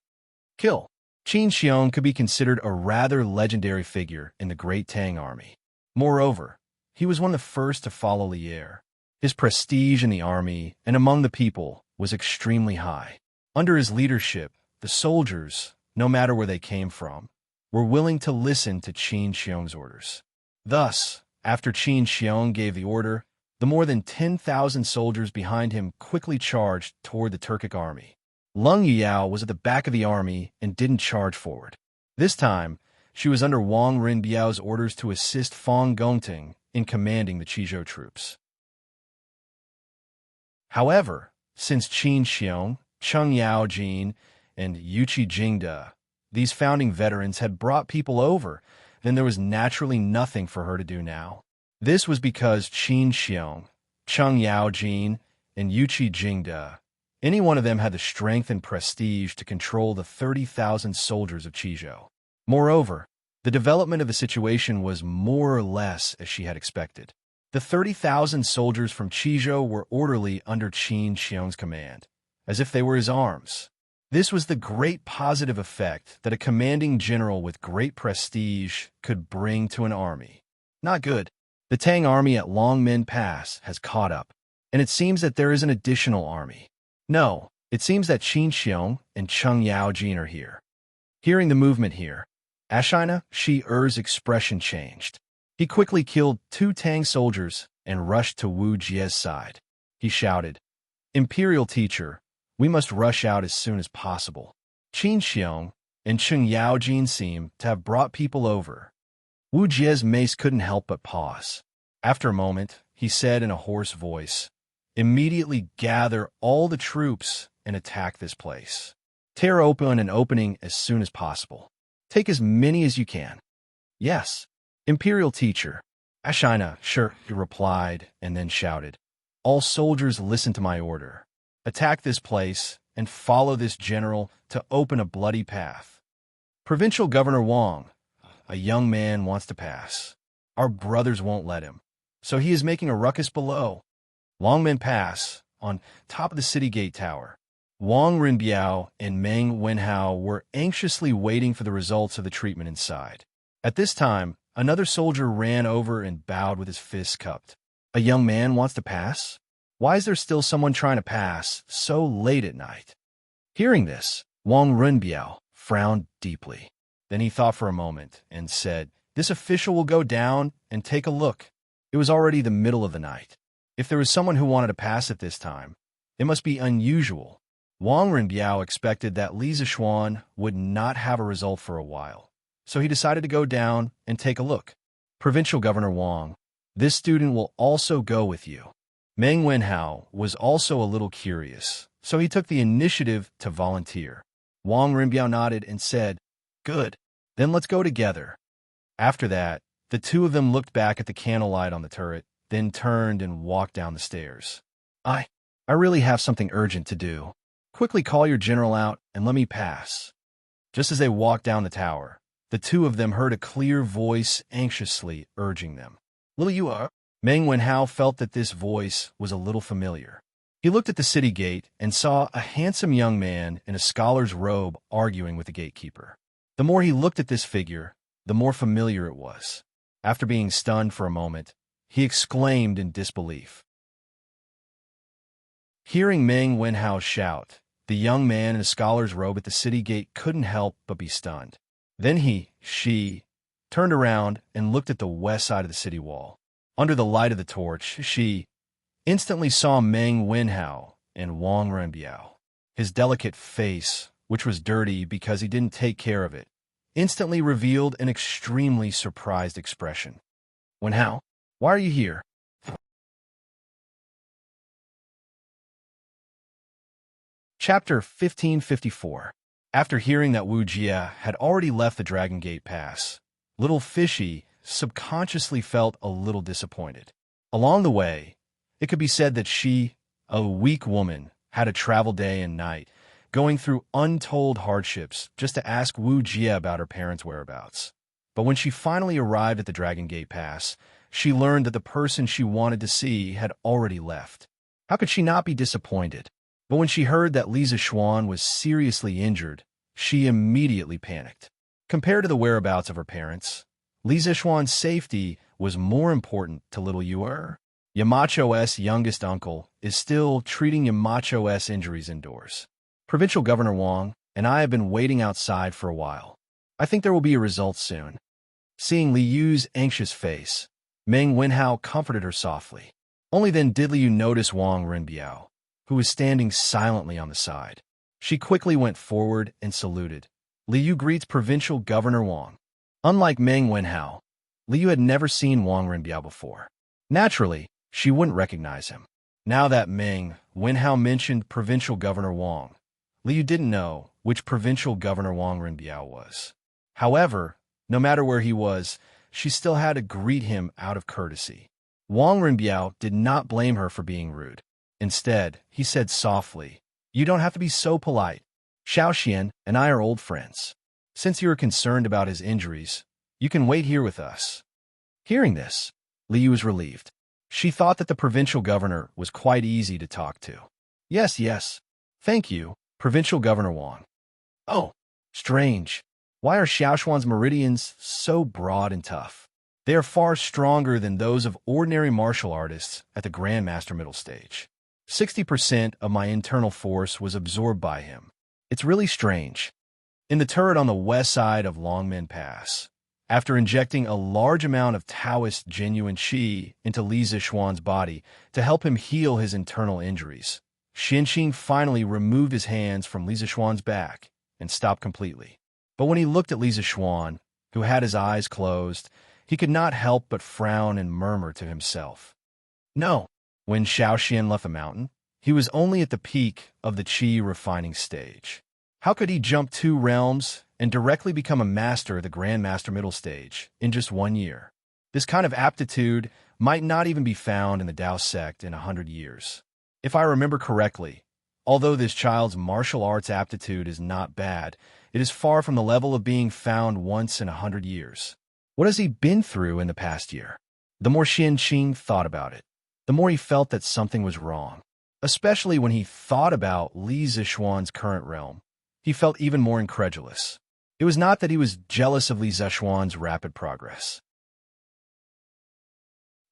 Kill. Qin Xiong could be considered a rather legendary figure in the Great Tang army. Moreover, he was one of the first to follow Lier. His prestige in the army and among the people was extremely high. Under his leadership, the soldiers, no matter where they came from, were willing to listen to Qin Xiong's orders. Thus, after Qin Xiong gave the order, the more than 10,000 soldiers behind him quickly charged toward the Turkic army. Leng Yuyao was at the back of the army and didn't charge forward. This time, she was under Wang Rinbiao's orders to assist Fang Gongting in commanding the Qizhou troops. However, since Qin Xiong, Cheng Yaojin, and Yuqi Jingde, these founding veterans had brought people over, then there was naturally nothing for her to do now. This was because Qin Xiong, Cheng Yaojin, and Yuqi Jingde, any one of them had the strength and prestige to control the 30,000 soldiers of Qizhou. Moreover, the development of the situation was more or less as she had expected. The 30,000 soldiers from Qizhou were orderly under Qin Xiong's command, as if they were his arms. This was the great positive effect that a commanding general with great prestige could bring to an army. Not good. The Tang army at Longmen Pass has caught up, and it seems that there is an additional army. No, it seems that Qin Xiong and Cheng Yaojin are here. Hearing the movement here, Ashina Shi-er's expression changed. He quickly killed 2 Tang soldiers and rushed to Wu Jie's side. He shouted, "Imperial teacher, we must rush out as soon as possible." Qin Xiong and Cheng Yaojin seemed to have brought people over. Wu Jie's mace couldn't help but pause. After a moment, he said in a hoarse voice, "Immediately gather all the troops and attack this place. Tear open an opening as soon as possible. Take as many as you can." "Yes, Imperial teacher." Ashina, sure, he replied, and then shouted, "All soldiers listen to my order. Attack this place and follow this general to open a bloody path. Provincial Governor Wang, a young man, wants to pass. Our brothers won't let him, so he is making a ruckus below. Longmen Pass, on top of the city gate tower." Wang Rinbiao and Meng Wenhao were anxiously waiting for the results of the treatment inside. At this time, another soldier ran over and bowed with his fists cupped. "A young man wants to pass? Why is there still someone trying to pass so late at night?" Hearing this, Wang Rinbiao frowned deeply. Then he thought for a moment and said, "This official will go down and take a look." It was already the middle of the night. If there was someone who wanted to pass at this time, it must be unusual. Wang Rinbiao expected that Li Zishuan would not have a result for a while, so he decided to go down and take a look. "Provincial Governor Wang, this student will also go with you." Meng Wenhao was also a little curious, so he took the initiative to volunteer. Wang Rinbiao nodded and said, "Good, then let's go together." After that, the two of them looked back at the candlelight on the turret, then turned and walked down the stairs. I really have something urgent to do. Quickly call your general out and let me pass." Just as they walked down the tower, the two of them heard a clear voice anxiously urging them. "Little you are?" Meng Wenhao felt that this voice was a little familiar. He looked at the city gate and saw a handsome young man in a scholar's robe arguing with the gatekeeper. The more he looked at this figure, the more familiar it was. After being stunned for a moment, he exclaimed in disbelief. Hearing Meng Wenhao shout, the young man in a scholar's robe at the city gate couldn't help but be stunned. Then she turned around and looked at the west side of the city wall. Under the light of the torch, she instantly saw Meng Wenhao and Wang Renbiao. His delicate face, which was dirty because he didn't take care of it, instantly revealed an extremely surprised expression. "Wenhao, why are you here?" Chapter 1554. After hearing that Wu Jie had already left the Dragon Gate Pass, Little Fishy subconsciously felt a little disappointed. Along the way, it could be said that she, a weak woman, had a travel day and night, going through untold hardships just to ask Wu Jie about her parents' whereabouts. But when she finally arrived at the Dragon Gate Pass, she learned that the person she wanted to see had already left. How could she not be disappointed? But when she heard that Li Zishuan was seriously injured, she immediately panicked. Compared to the whereabouts of her parents, Li Zishuan's safety was more important to little Yuer. Yamacho's youngest uncle is still treating Yamacho's injuries indoors. Provincial Governor Wang and I have been waiting outside for a while. I think there will be a result soon. Seeing Li Yu's anxious face, Meng Wenhao comforted her softly. Only then did Li Yu notice Wang Renbiao, who was standing silently on the side. She quickly went forward and saluted. "Li Yu greets Provincial Governor Wang." Unlike Meng Wenhao, Li Yu had never seen Wang Renbiao before. Naturally, she wouldn't recognize him. Now that Meng Wenhao mentioned Provincial Governor Wang, Li Yu didn't know which Provincial Governor Wang Renbiao was. However, no matter where he was, she still had to greet him out of courtesy. Wang Renbiao did not blame her for being rude. Instead, he said softly, "You don't have to be so polite. Xiao Xian and I are old friends. Since you are concerned about his injuries, you can wait here with us." Hearing this, Li Yu was relieved. She thought that the provincial governor was quite easy to talk to. Yes. Thank you, Provincial Governor Wang." "Oh, strange. Why are Xiaoshuan's meridians so broad and tough? They are far stronger than those of ordinary martial artists at the Grandmaster middle stage. 60% of my internal force was absorbed by him. It's really strange." in the turret on the west side of Longmen Pass. After injecting a large amount of Taoist genuine qi into Li Zishuan's body to help him heal his internal injuries, Xianqing finally removed his hands from Li Zishuan's back and stopped completely. But when he looked at Li Zishuan, who had his eyes closed, he could not help but frown and murmur to himself. No. When Xiaoxian left the mountain, he was only at the peak of the qi refining stage. How could he jump 2 realms and directly become a master of the Grandmaster middle stage in just 1 year? This kind of aptitude might not even be found in the Dao sect in 100 years. If I remember correctly, although this child's martial arts aptitude is not bad, it is far from the level of being found once in 100 years. What has he been through in the past year? The more Xianqing thought about it, the more he felt that something was wrong. Especially when he thought about Li Zishuan's current realm, he felt even more incredulous. It was not that he was jealous of Li Zishuan's rapid progress.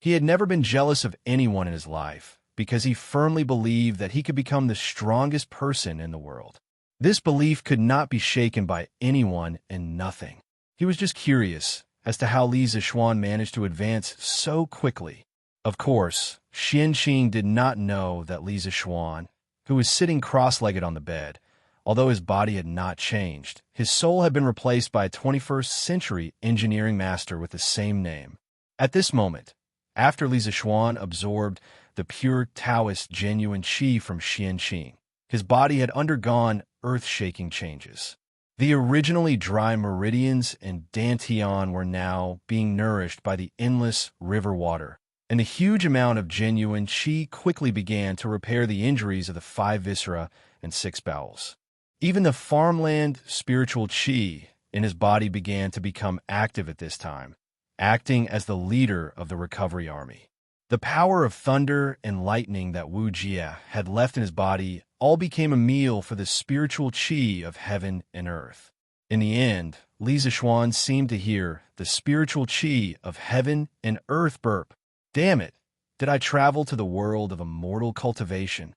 He had never been jealous of anyone in his life because he firmly believed that he could become the strongest person in the world. This belief could not be shaken by anyone and nothing. He was just curious as to how Li Zishuan managed to advance so quickly. Of course, Xianqing did not know that Li Zishuan, who was sitting cross-legged on the bed, although his body had not changed, his soul had been replaced by a 21st century engineering master with the same name. At this moment, after Li Zishuan absorbed the pure Taoist genuine qi from Xianqing, his body had undergone earth-shaking changes. The originally dry meridians and dantian were now being nourished by the endless river water, and the huge amount of genuine qi quickly began to repair the injuries of the 5 viscera and 6 bowels. Even the farmland spiritual qi in his body began to become active at this time, acting as the leader of the recovery army. The power of thunder and lightning that Wu Jie had left in his body all became a meal for the spiritual qi of heaven and earth. In the end, Li Zishuan seemed to hear the spiritual qi of heaven and earth burp. Damn it, did I travel to the world of immortal cultivation?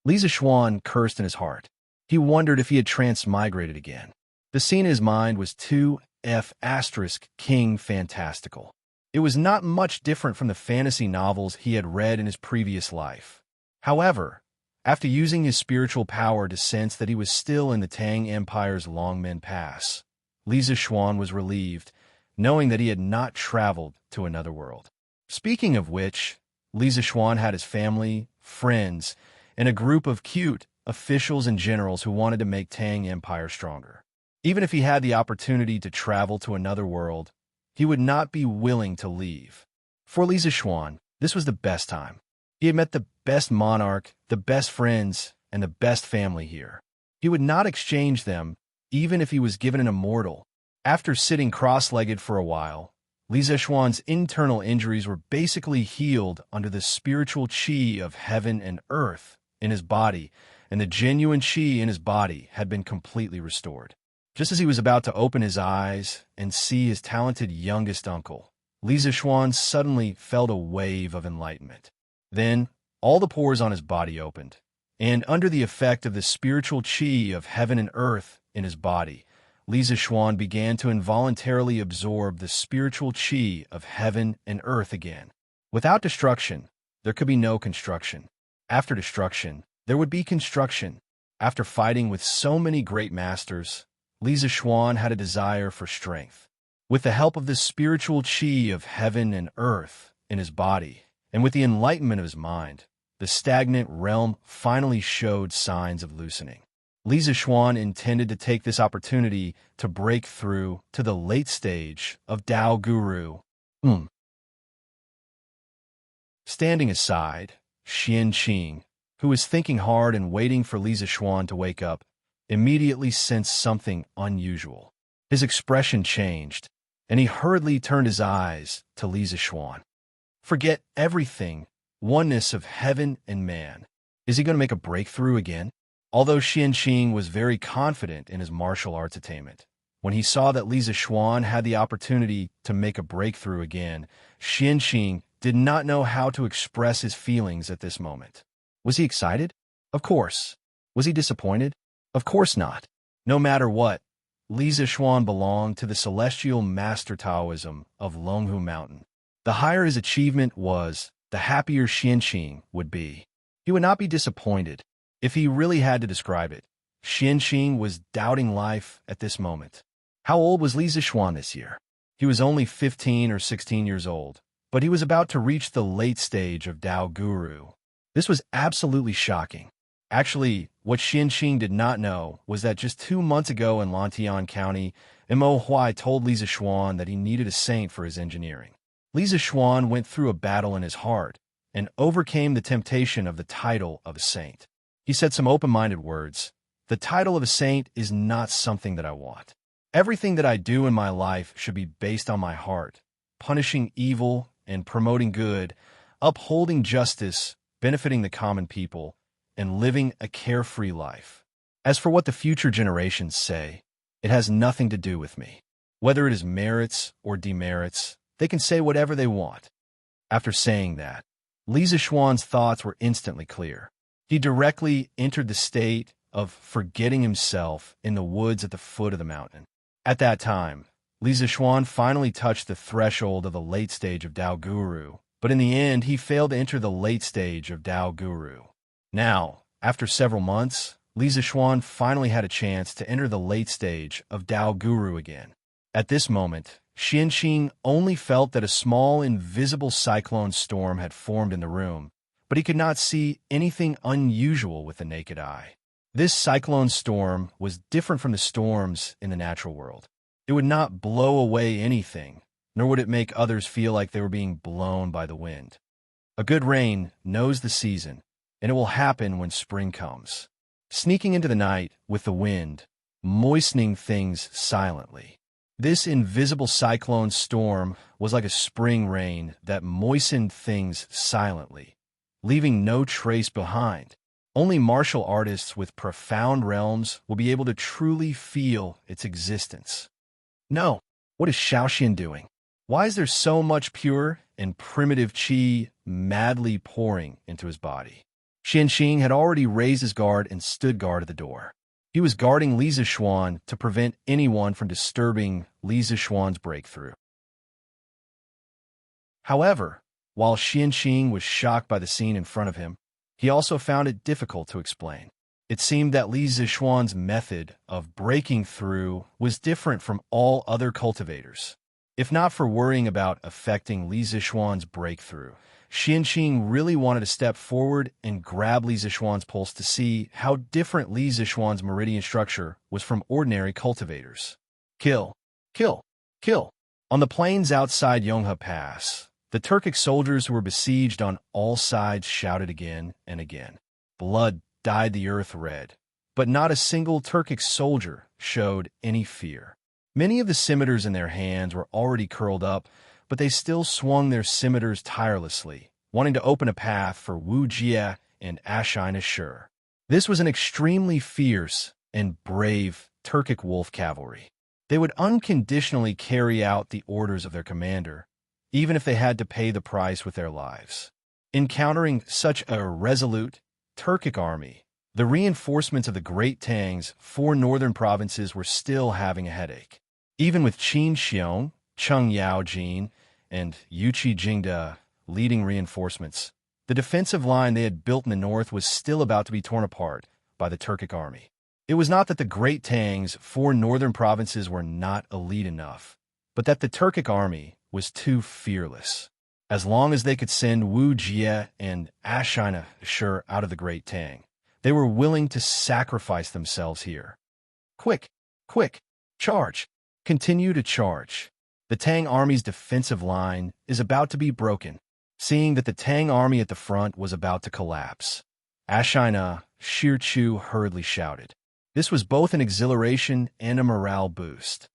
Li Zishuan cursed in his heart. He wondered if he had transmigrated again. The scene in his mind was 2F** King fantastical. It was not much different from the fantasy novels he had read in his previous life. However, after using his spiritual power to sense that he was still in the Tang Empire's Longmen Pass, Li Zishuan was relieved, knowing that he had not traveled to another world. Speaking of which, Li Zishuan had his family, friends, and a group of cute officials and generals who wanted to make Tang Empire stronger. Even if he had the opportunity to travel to another world, he would not be willing to leave. For Li Zishuan, this was the best time. He had met the best monarch, the best friends, and the best family here. He would not exchange them, even if he was given an immortal. After sitting cross-legged for a while, Li Zishuan's internal injuries were basically healed under the spiritual qi of heaven and earth in his body, and the genuine qi in his body had been completely restored. Just as he was about to open his eyes and see his talented youngest uncle, Li Zishuan suddenly felt a wave of enlightenment. Then, all the pores on his body opened, and under the effect of the spiritual qi of heaven and earth in his body, Li Zishuan began to involuntarily absorb the spiritual qi of heaven and earth again. Without destruction, there could be no construction. After destruction, there would be construction. After fighting with so many great masters, Li Zishuan had a desire for strength. With the help of the spiritual qi of heaven and earth in his body, and with the enlightenment of his mind, the stagnant realm finally showed signs of loosening. Li Zishuan intended to take this opportunity to break through to the late stage of Dao Guru. Standing aside, Xianqing, who was thinking hard and waiting for Li Zishuan to wake up, immediately sensed something unusual. His expression changed, and he hurriedly turned his eyes to Li Zishuan. Forget everything, oneness of heaven and man. Is he going to make a breakthrough again? Although Xianqing was very confident in his martial arts attainment, when he saw that Li Zishuan had the opportunity to make a breakthrough again, Xianqing did not know how to express his feelings at this moment. Was he excited? Of course. Was he disappointed? Of course not. No matter what, Li Zixuan belonged to the celestial master Taoism of Longhu Mountain. The higher his achievement was, the happier Xianqing would be. He would not be disappointed. If he really had to describe it, Xianqing was doubting life at this moment. How old was Li Zixuan this year? He was only 15 or 16 years old, but he was about to reach the late stage of Dao Guru. This was absolutely shocking. Actually, what Xianqing did not know was that just 2 months ago in Lantian County, Mo Huai told Li Zixuan that he needed a saint for his engineering. Li Zixuan went through a battle in his heart and overcame the temptation of the title of a saint. He said some open-minded words. The title of a saint is not something that I want. Everything that I do in my life should be based on my heart, punishing evil and promoting good, upholding justice, benefiting the common people, and living a carefree life. As for what the future generations say, it has nothing to do with me. Whether it is merits or demerits, they can say whatever they want. After saying that, Li Zixuan's thoughts were instantly clear. He directly entered the state of forgetting himself in the woods at the foot of the mountain. At that time, Li Zixuan finally touched the threshold of the late stage of Dao Guru, but in the end he failed to enter the late stage of Dao Guru. Now, after several months, Li Zixuan finally had a chance to enter the late stage of Dao Guru again. At this moment, Xianqing only felt that a small invisible cyclone storm had formed in the room, but he could not see anything unusual with the naked eye. This cyclone storm was different from the storms in the natural world. It would not blow away anything, nor would it make others feel like they were being blown by the wind. A good rain knows the season, and it will happen when spring comes, sneaking into the night with the wind, moistening things silently. This invisible cyclone storm was like a spring rain that moistened things silently, leaving no trace behind. Only martial artists with profound realms will be able to truly feel its existence. No, what is Shaoxian doing? Why is there so much pure and primitive qi madly pouring into his body? Xianqing had already raised his guard and stood guard at the door. He was guarding Li Zixuan to prevent anyone from disturbing Li Zixuan's breakthrough. However, while Xianqing was shocked by the scene in front of him, he also found it difficult to explain. It seemed that Li Zixuan's method of breaking through was different from all other cultivators. If not for worrying about affecting Li Zixuan's breakthrough, Xianqing really wanted to step forward and grab Li Zixuan's pulse to see how different Li Zixuan's meridian structure was from ordinary cultivators. Kill! Kill! Kill! On the plains outside Yonghe Pass, the Turkic soldiers who were besieged on all sides shouted again and again. Blood dyed the earth red, but not a single Turkic soldier showed any fear. Many of the scimitars in their hands were already curled up, but they still swung their scimitars tirelessly, wanting to open a path for Wu Jie and Ashina Shur. This was an extremely fierce and brave Turkic wolf cavalry. They would unconditionally carry out the orders of their commander, even if they had to pay the price with their lives. Encountering such a resolute Turkic army, the reinforcements of the Great Tang's 4 northern provinces were still having a headache. Even with Qin Xiong, Cheng Yaojin, and Yuqi Jingde leading reinforcements, the defensive line they had built in the north was still about to be torn apart by the Turkic army. It was not that the Great Tang's 4 northern provinces were not elite enough, but that the Turkic army was too fearless. As long as they could send Wu Jie and Ashina Shur out of the Great Tang, they were willing to sacrifice themselves here. Quick! Quick! Charge! Continue to charge. The Tang army's defensive line is about to be broken. Seeing that the Tang army at the front was about to collapse, Ashina Shirchu hurriedly shouted. This was both an exhilaration and a morale boost.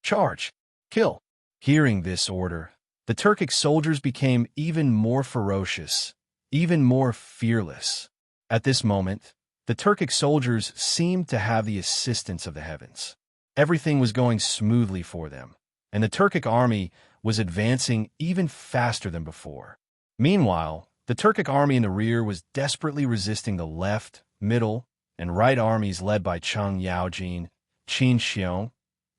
Charge! Kill! Hearing this order, the Turkic soldiers became even more ferocious, even more fearless. At this moment, the Turkic soldiers seemed to have the assistance of the heavens. Everything was going smoothly for them, and the Turkic army was advancing even faster than before. Meanwhile, the Turkic army in the rear was desperately resisting the left, middle, and right armies led by Cheng Yaojin, Qin Xiong,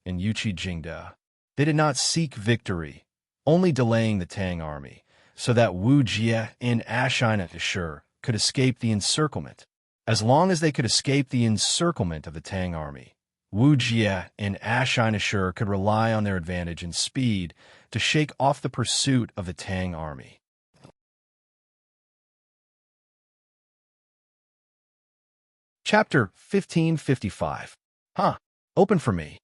and Yuchi Jingda. They did not seek victory, only delaying the Tang army, so that Wu Jie and Ashina Ashur could escape the encirclement. As long as they could escape the encirclement of the Tang army, Wu Jie and Ashina Ashur could rely on their advantage in speed to shake off the pursuit of the Tang army. Chapter 1555. Open for me.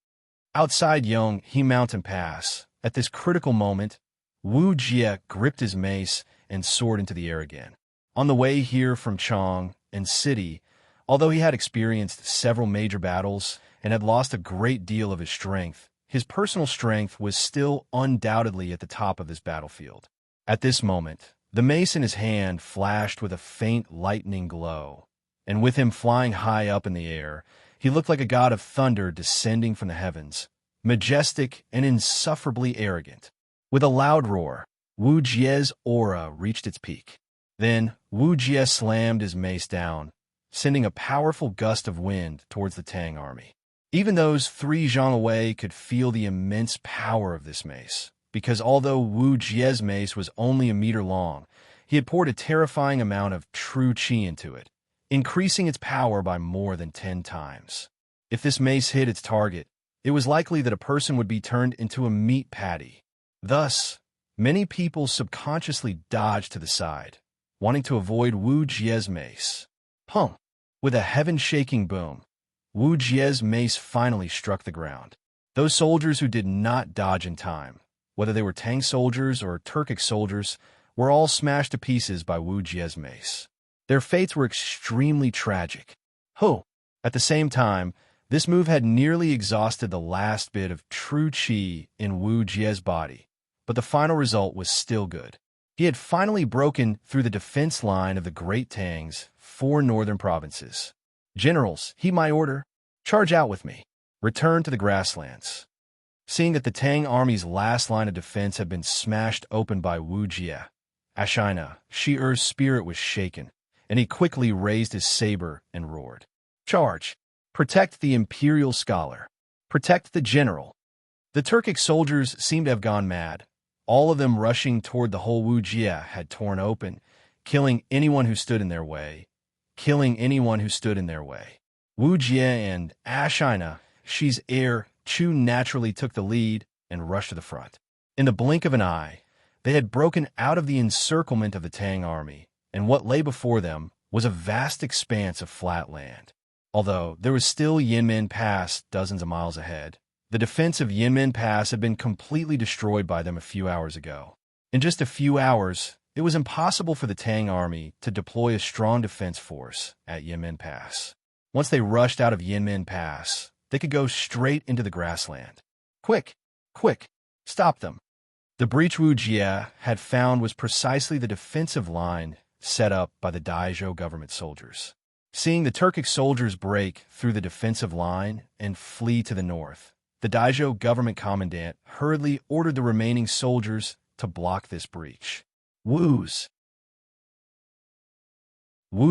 Outside Yonghe Mountain Pass, at this critical moment, Wu Jie gripped his mace and soared into the air again. On the way here from Chang and City, although he had experienced several major battles and had lost a great deal of his strength, his personal strength was still undoubtedly at the top of this battlefield. At this moment, the mace in his hand flashed with a faint lightning glow, and with him flying high up in the air, he looked like a god of thunder descending from the heavens, majestic and insufferably arrogant. With a loud roar, Wu Jie's aura reached its peak. Then Wu Jie slammed his mace down, sending a powerful gust of wind towards the Tang army. Even those 3 zhang away could feel the immense power of this mace, because although Wu Jie's mace was only a meter long, he had poured a terrifying amount of true qi into it, increasing its power by more than 10 times. If this mace hit its target, it was likely that a person would be turned into a meat patty. Thus, many people subconsciously dodged to the side, wanting to avoid Wu Jie's mace. With a heaven-shaking boom, Wu Jie's mace finally struck the ground. Those soldiers who did not dodge in time, whether they were Tang soldiers or Turkic soldiers, were all smashed to pieces by Wu Jie's mace. Their fates were extremely tragic. At the same time, this move had nearly exhausted the last bit of true qi in Wu Jie's body, but the final result was still good. He had finally broken through the defense line of the Great Tang's 4 northern provinces. Generals, heed my order. Charge out with me. Return to the grasslands. Seeing that the Tang army's last line of defense had been smashed open by Wu Jie, Ashina Shi'er's spirit was shaken, and he quickly raised his saber and roared. Charge! Protect the imperial scholar. Protect the general. The Turkic soldiers seemed to have gone mad. All of them rushing toward the hole Wu Jie had torn open, killing anyone who stood in their way. Wu Jie and Ashina Shi's heir Chu naturally took the lead and rushed to the front. In the blink of an eye, they had broken out of the encirclement of the Tang army, and what lay before them was a vast expanse of flat land. Although there was still Yinmen Pass dozens of miles ahead, the defense of Yinmen Pass had been completely destroyed by them a few hours ago. In just a few hours, it was impossible for the Tang army to deploy a strong defense force at Yinmen Pass. Once they rushed out of Yinmen Pass, they could go straight into the grassland. Quick! Stop them! The breach Wu Jie had found was precisely the defensive line set up by the Daizhou government soldiers. Seeing the Turkic soldiers break through the defensive line and flee to the north, the Daizhou government commandant hurriedly ordered the remaining soldiers to block this breach. Wu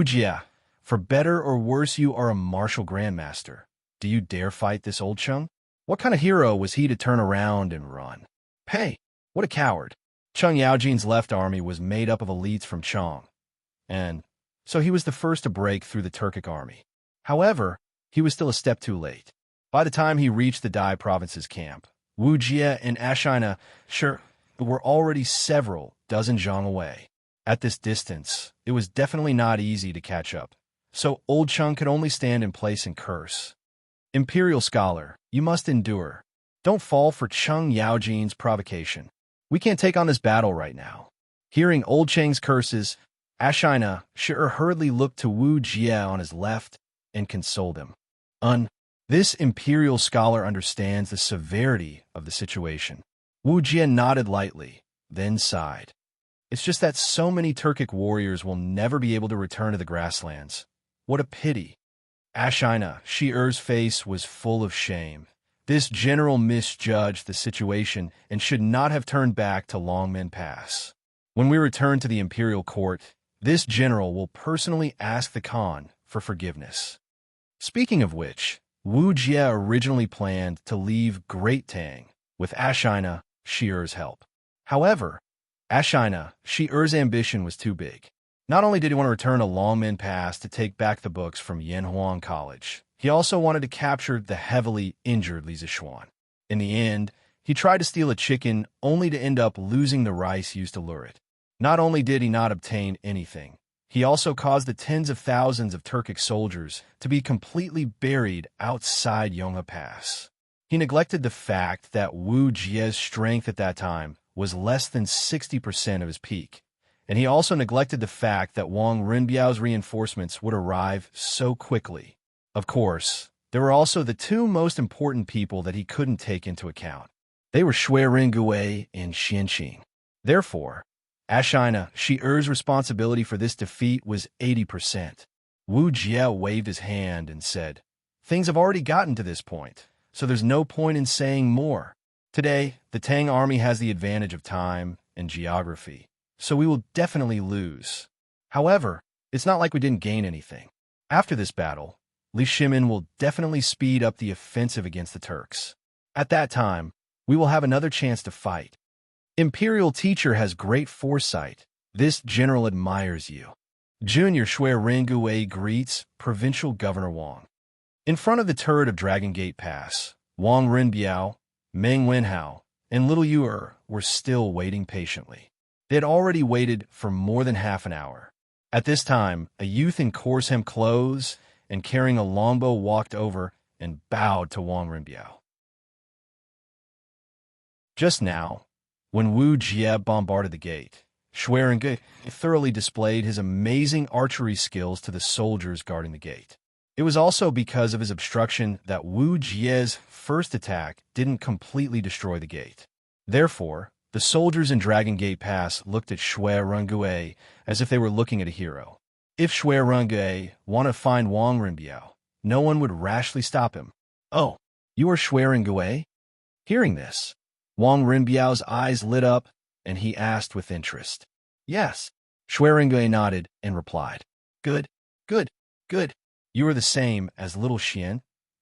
Jie, for better or worse you are a martial grandmaster. Do you dare fight this old Chung? What kind of hero was he to turn around and run? Hey, what a coward. Chung Yaojin's left army was made up of elites from Chang, and so he was the first to break through the Turkic army. However, he was still a step too late. By the time he reached the Dai province's camp, Wu Jie and Ashina were already several dozen zhang away. At this distance, it was definitely not easy to catch up, so old Chung could only stand in place and curse. Imperial scholar, you must endure. Don't fall for Chung Yaojin's provocation. We can't take on this battle right now. Hearing old Chang's curses, Ashina hurriedly looked to Wu Jie on his left and consoled him. This imperial scholar understands the severity of the situation. Wu Jie nodded lightly, then sighed. It's just that so many Turkic warriors will never be able to return to the grasslands. What a pity. Ashina Shi'er's face was full of shame. This general misjudged the situation and should not have turned back to Longmen Pass. When we return to the imperial court, this general will personally ask the Khan for forgiveness. Speaking of which, Wu Jie originally planned to leave Great Tang with Ashina, Shi-Er's help. However, Ashina, Shi-Er's ambition was too big. Not only did he want to return a Longmen Pass to take back the books from Yanhuang College, he also wanted to capture the heavily injured Li Zixuan. In the end, he tried to steal a chicken only to end up losing the rice used to lure it. Not only did he not obtain anything, he also caused the tens of thousands of Turkic soldiers to be completely buried outside Yonghe Pass. He neglected the fact that Wu Jie's strength at that time was less than 60% of his peak, and he also neglected the fact that Wang Rinbiao's reinforcements would arrive so quickly. Of course, there were also the two most important people that he couldn't take into account. They were Shui Ringui and Xianqing. Therefore, Ashina, Shi-Er's responsibility for this defeat was 80%. Wu Jie waved his hand and said, "Things have already gotten to this point, so there's no point in saying more. Today, the Tang army has the advantage of time and geography, so we will definitely lose. However, it's not like we didn't gain anything. After this battle, Li Shimin will definitely speed up the offensive against the Turks. At that time, we will have another chance to fight. Imperial teacher has great foresight. This general admires you." Junior Shui Ringui greets Provincial Governor Wang. In front of the turret of Dragon Gate Pass, Wang Rinbiao, Meng Wenhao, and Little Yu were still waiting patiently. They had already waited for more than half an hour. At this time, a youth in coarse hem clothes and carrying a longbow walked over and bowed to Wang Rinbiao. Just now, when Wu Jie bombarded the gate, Shui Ringui thoroughly displayed his amazing archery skills to the soldiers guarding the gate. It was also because of his obstruction that Wu Jie's first attack didn't completely destroy the gate. Therefore, the soldiers in Dragon Gate Pass looked at Shui Ringui as if they were looking at a hero. If Shui Ringui wanted to find Wang Rinbiao, no one would rashly stop him. "Oh, you are Shui Ringui?" Hearing this, Wang Rinbiao's eyes lit up, and he asked with interest. "Yes." Shui Ringui nodded and replied, "Good, good, good. You are the same as Little Xian.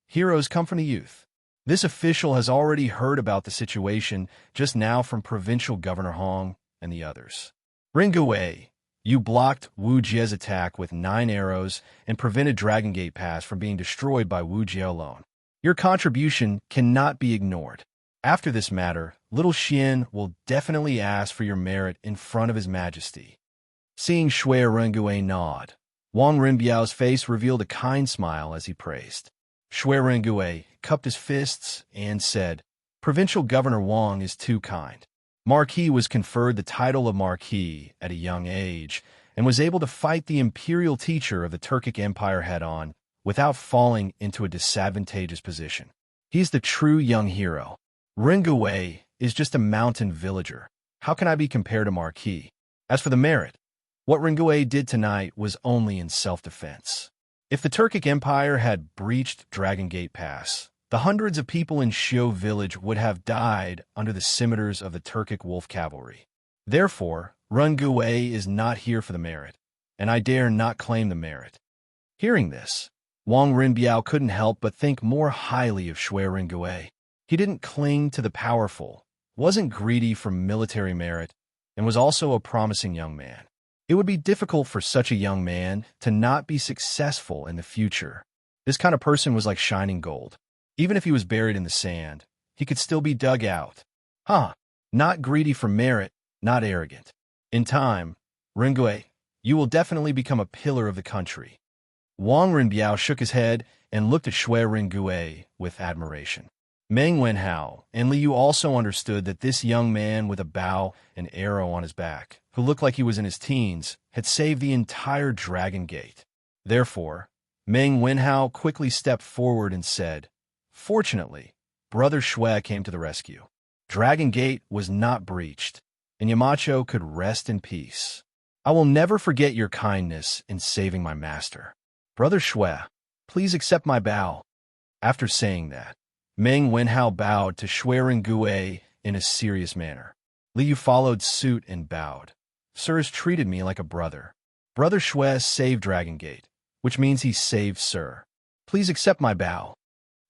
Heroes come from the youth." This official has already heard about the situation just now from Provincial Governor Hong and the others. "Ringui, you blocked Wu Jie's attack with 9 arrows and prevented Dragon Gate Pass from being destroyed by Wu Jie alone. Your contribution cannot be ignored. After this matter, Little Xian will definitely ask for your merit in front of His Majesty." Seeing Shui Ringui nod, Wang Rinbiao's face revealed a kind smile as he praised. Shui Ringui cupped his fists and said, "Provincial Governor Wang is too kind. Marquis was conferred the title of Marquis at a young age and was able to fight the imperial teacher of the Turkic Empire head-on without falling into a disadvantageous position. He's the true young hero. Ringui is just a mountain villager. How can I be compared to Marquis? As for the merit, what Ringui did tonight was only in self-defense. If the Turkic Empire had breached Dragon Gate Pass, the hundreds of people in Shio village would have died under the scimitars of the Turkic wolf cavalry. Therefore, Ringui is not here for the merit, and I dare not claim the merit." Hearing this, Wang Rinbiao couldn't help but think more highly of Shui Ringui. He didn't cling to the powerful, wasn't greedy for military merit, and was also a promising young man. It would be difficult for such a young man to not be successful in the future. This kind of person was like shining gold. Even if he was buried in the sand, he could still be dug out. Not greedy for merit, not arrogant. In time, Ringui, you will definitely become a pillar of the country. Wang Rinbiao shook his head and looked at Shui Ringui with admiration. Meng Wenhao and Li Yu also understood that this young man with a bow and arrow on his back, who looked like he was in his teens, had saved the entire Dragon Gate. Therefore, Meng Wenhao quickly stepped forward and said, "Fortunately, Brother Shui came to the rescue. Dragon Gate was not breached, and Yamacho could rest in peace. I will never forget your kindness in saving my master. Brother Shui, please accept my bow." After saying that, Meng Wenhao bowed to Shui Ringui in a serious manner. Li Yu followed suit and bowed. "Sir has treated me like a brother. Brother Shui saved Dragon Gate, which means he saved Sir. Please accept my bow."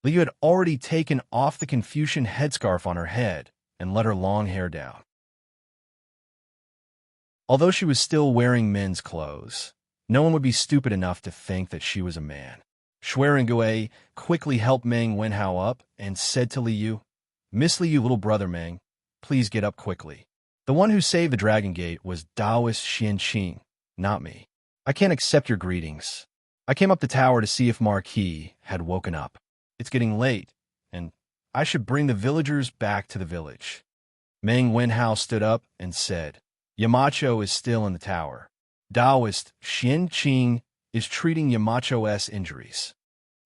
Li Yu had already taken off the Confucian headscarf on her head and let her long hair down. Although she was still wearing men's clothes, no one would be stupid enough to think that she was a man. Xuerengui quickly helped Meng Wenhao up and said to Li Yu, "Miss Li Yu, little brother Meng, please get up quickly. The one who saved the Dragon Gate was Taoist Xianqing, not me. I can't accept your greetings. I came up the tower to see if Marquis had woken up. It's getting late, and I should bring the villagers back to the village." Meng Wenhao stood up and said, "Yamacho is still in the tower. Taoist Xianqing is treating Yamacho's injuries."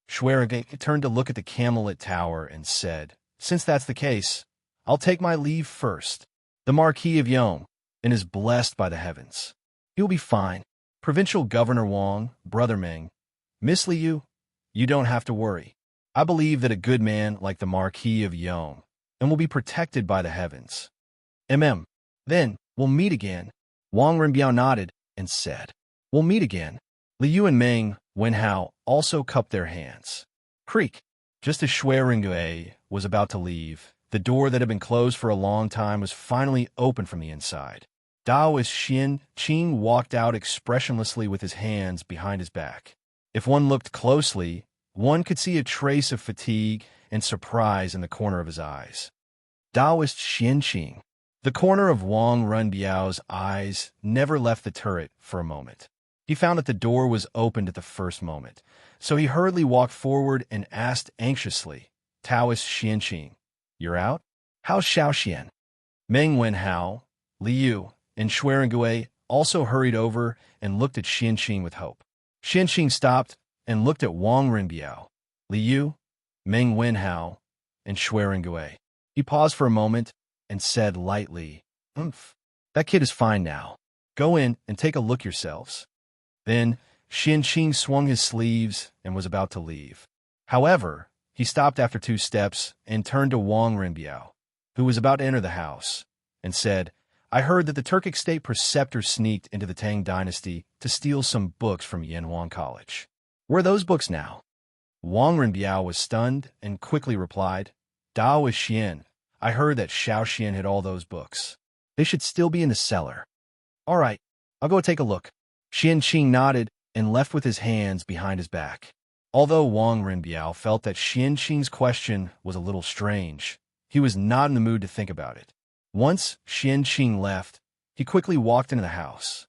Xuerengui turned to look at the camellit tower and said, "Since that's the case, I'll take my leave first. The Marquis of Yong and is blessed by the heavens. He'll be fine. Provincial Governor Wang, Brother Meng, Miss Li Yu, you don't have to worry. I believe that a good man like the Marquis of Yong and will be protected by the heavens. Then we'll meet again." Wang Renbiao nodded and said, "We'll meet again." Li Yu and Meng Wenhao also cupped their hands. Creak! Just as Xuerengui was about to leave, the door that had been closed for a long time was finally opened from the inside. Taoist Xianqing walked out expressionlessly with his hands behind his back. If one looked closely, one could see a trace of fatigue and surprise in the corner of his eyes. Taoist Xianqing. The corner of Wang Renbiao's eyes never left the turret for a moment. He found that the door was opened at the first moment, so he hurriedly walked forward and asked anxiously, "Taoist Xianqing, you're out? How's Xiaoxian?" Meng Wenhao, Li Yu, and Xuerengui also hurried over and looked at Xianqing with hope. Xianqing stopped and looked at Wang Renbiao, Li Yu, Meng Wenhao, and Xuerengui. He paused for a moment and said lightly, "That kid is fine now. Go in and take a look yourselves." Then Xianqing swung his sleeves and was about to leave. However, he stopped after 2 steps and turned to Wang Renbiao, who was about to enter the house, and said, "I heard that the Turkic state preceptor sneaked into the Tang Dynasty to steal some books from Yanhuan College. Where are those books now?" Wang Renbiao was stunned and quickly replied, "Taoist Xian, I heard that Xiaoxian hid all those books. They should still be in the cellar." "All right, I'll go take a look." Xianqing nodded and left with his hands behind his back. Although Wang Renbiao felt that Xianqing's question was a little strange, he was not in the mood to think about it. Once Xianqing left, he quickly walked into the house.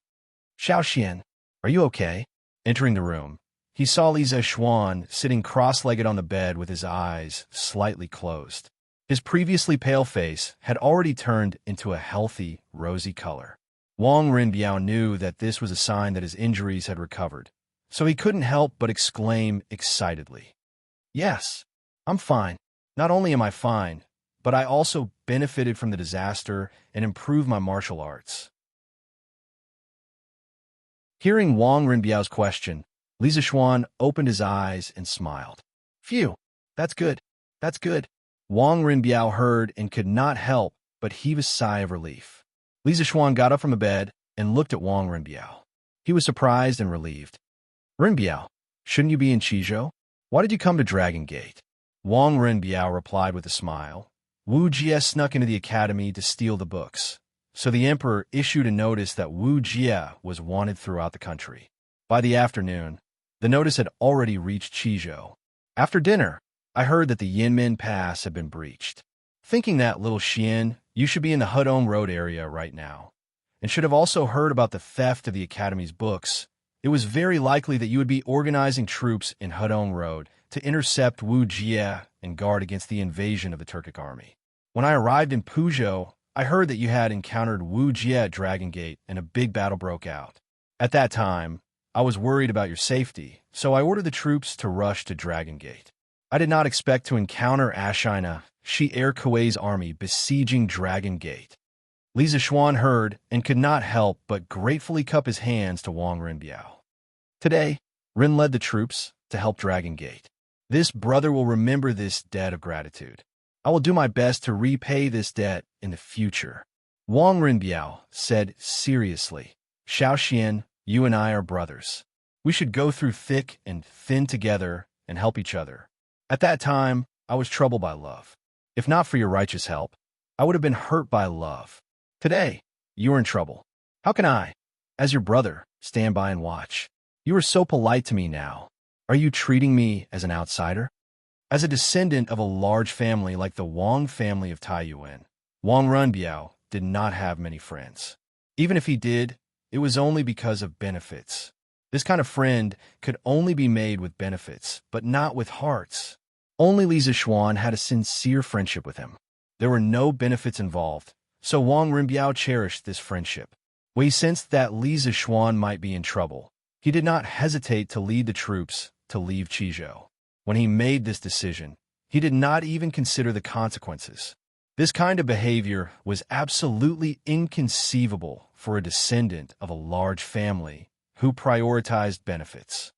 "Xiaoxian, are you okay?" Entering the room, he saw Li Zexuan sitting cross-legged on the bed with his eyes slightly closed. His previously pale face had already turned into a healthy, rosy color. Wang Renbiao knew that this was a sign that his injuries had recovered, so he couldn't help but exclaim excitedly, "Yes, I'm fine. Not only am I fine, but I also benefited from the disaster and improved my martial arts." Hearing Wang Renbiao's question, Li Zexuan opened his eyes and smiled. "Phew, that's good. That's good." Wang Renbiao heard and could not help but heave a sigh of relief. Li Zexuan got up from the bed and looked at Wang Renbiao. He was surprised and relieved. "Renbiao, shouldn't you be in Qizhou? Why did you come to Dragon Gate?" Wang Renbiao replied with a smile. "Wu Jie snuck into the academy to steal the books, so the emperor issued a notice that Wu Jie was wanted throughout the country. By the afternoon, the notice had already reached Qizhou. After dinner, I heard that the Yinmen Pass had been breached. Thinking that, little Xian, you should be in the Hudong Road area right now, and should have also heard about the theft of the Academy's books. It was very likely that you would be organizing troops in Hudong Road to intercept Wu Jie and guard against the invasion of the Turkic army. When I arrived in Puzhou, I heard that you had encountered Wu Jie at Dragon Gate and a big battle broke out. At that time, I was worried about your safety, so I ordered the troops to rush to Dragon Gate. I did not expect to encounter Ashina, Shi Er Kuei's army besieging Dragon Gate." Li Zexuan heard and could not help but gratefully cup his hands to Wang Renbiao. Today, Ren led the troops to help Dragon Gate. This brother will remember this debt of gratitude. I will do my best to repay this debt in the future. Wang Renbiao said seriously, "Xiaoxian, you and I are brothers. We should go through thick and thin together and help each other. At that time, I was troubled by love. If not for your righteous help, I would have been hurt by love. Today, you are in trouble. How can I, as your brother, stand by and watch? You are so polite to me now. Are you treating me as an outsider? As a descendant of a large family like the Wang family of Taiyuan, Wang Runbiao did not have many friends. Even if he did, it was only because of benefits. This kind of friend could only be made with benefits, but not with hearts. Only Li Zishuan had a sincere friendship with him. There were no benefits involved, so Wang Runbiao cherished this friendship. When he sensed that Li Zishuan might be in trouble, he did not hesitate to lead the troops to leave Qizhou. When he made this decision, he did not even consider the consequences. This kind of behavior was absolutely inconceivable for a descendant of a large family who prioritized benefits.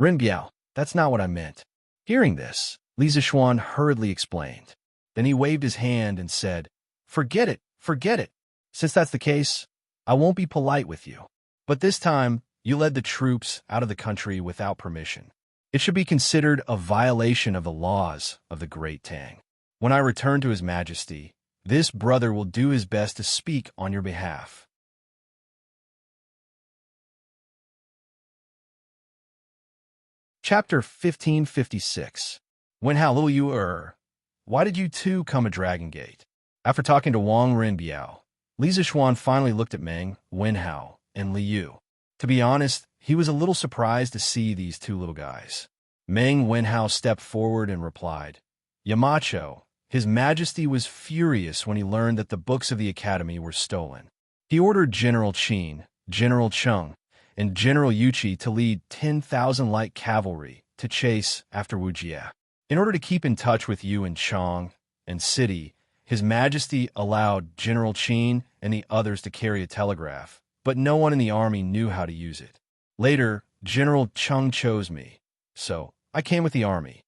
Renbiao, that's not what I meant. Hearing this, Li Zishuan hurriedly explained. Then he waved his hand and said, Forget it, forget it. Since that's the case, I won't be polite with you. But this time, you led the troops out of the country without permission. It should be considered a violation of the laws of the great Tang. When I return to His Majesty, this brother will do his best to speak on your behalf. Chapter 1556. Wenhao, little you why did you two come to Dragon Gate? After talking to Wang Renbiao, Li Zishuan finally looked at Meng, Wenhao, and Li Yu. To be honest, he was a little surprised to see these two little guys. Meng Wenhao stepped forward and replied, Yamacho, His Majesty was furious when he learned that the books of the Academy were stolen. He ordered General Qin, General Cheng, and General Yuqi to lead 10,000 light cavalry to chase after Wu Jie. In order to keep in touch with you in Chang and City, His Majesty allowed General Qin and the others to carry a telegraph, but no one in the army knew how to use it. Later, General Cheng chose me, so I came with the army.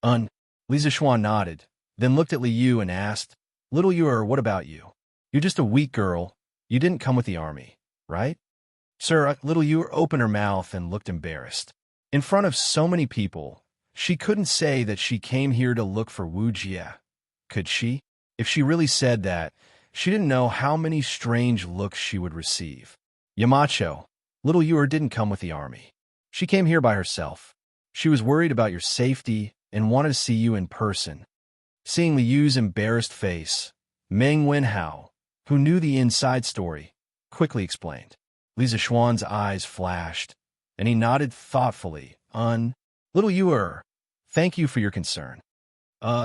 Li Zishuan nodded, then looked at Li Yu and asked, Little Yu, what about you? You're just a weak girl. You didn't come with the army, right? Sir, little Yu opened her mouth and looked embarrassed. In front of so many people, she couldn't say that she came here to look for Wu Jie. Could she? If she really said that, she didn't know how many strange looks she would receive. Yamacho, little Yu didn't come with the army. She came here by herself. She was worried about your safety and wanted to see you in person. Seeing Li Yu's embarrassed face, Meng Wenhao, who knew the inside story, quickly explained. Li Zishuan's eyes flashed, and he nodded thoughtfully. Little Yu, thank you for your concern.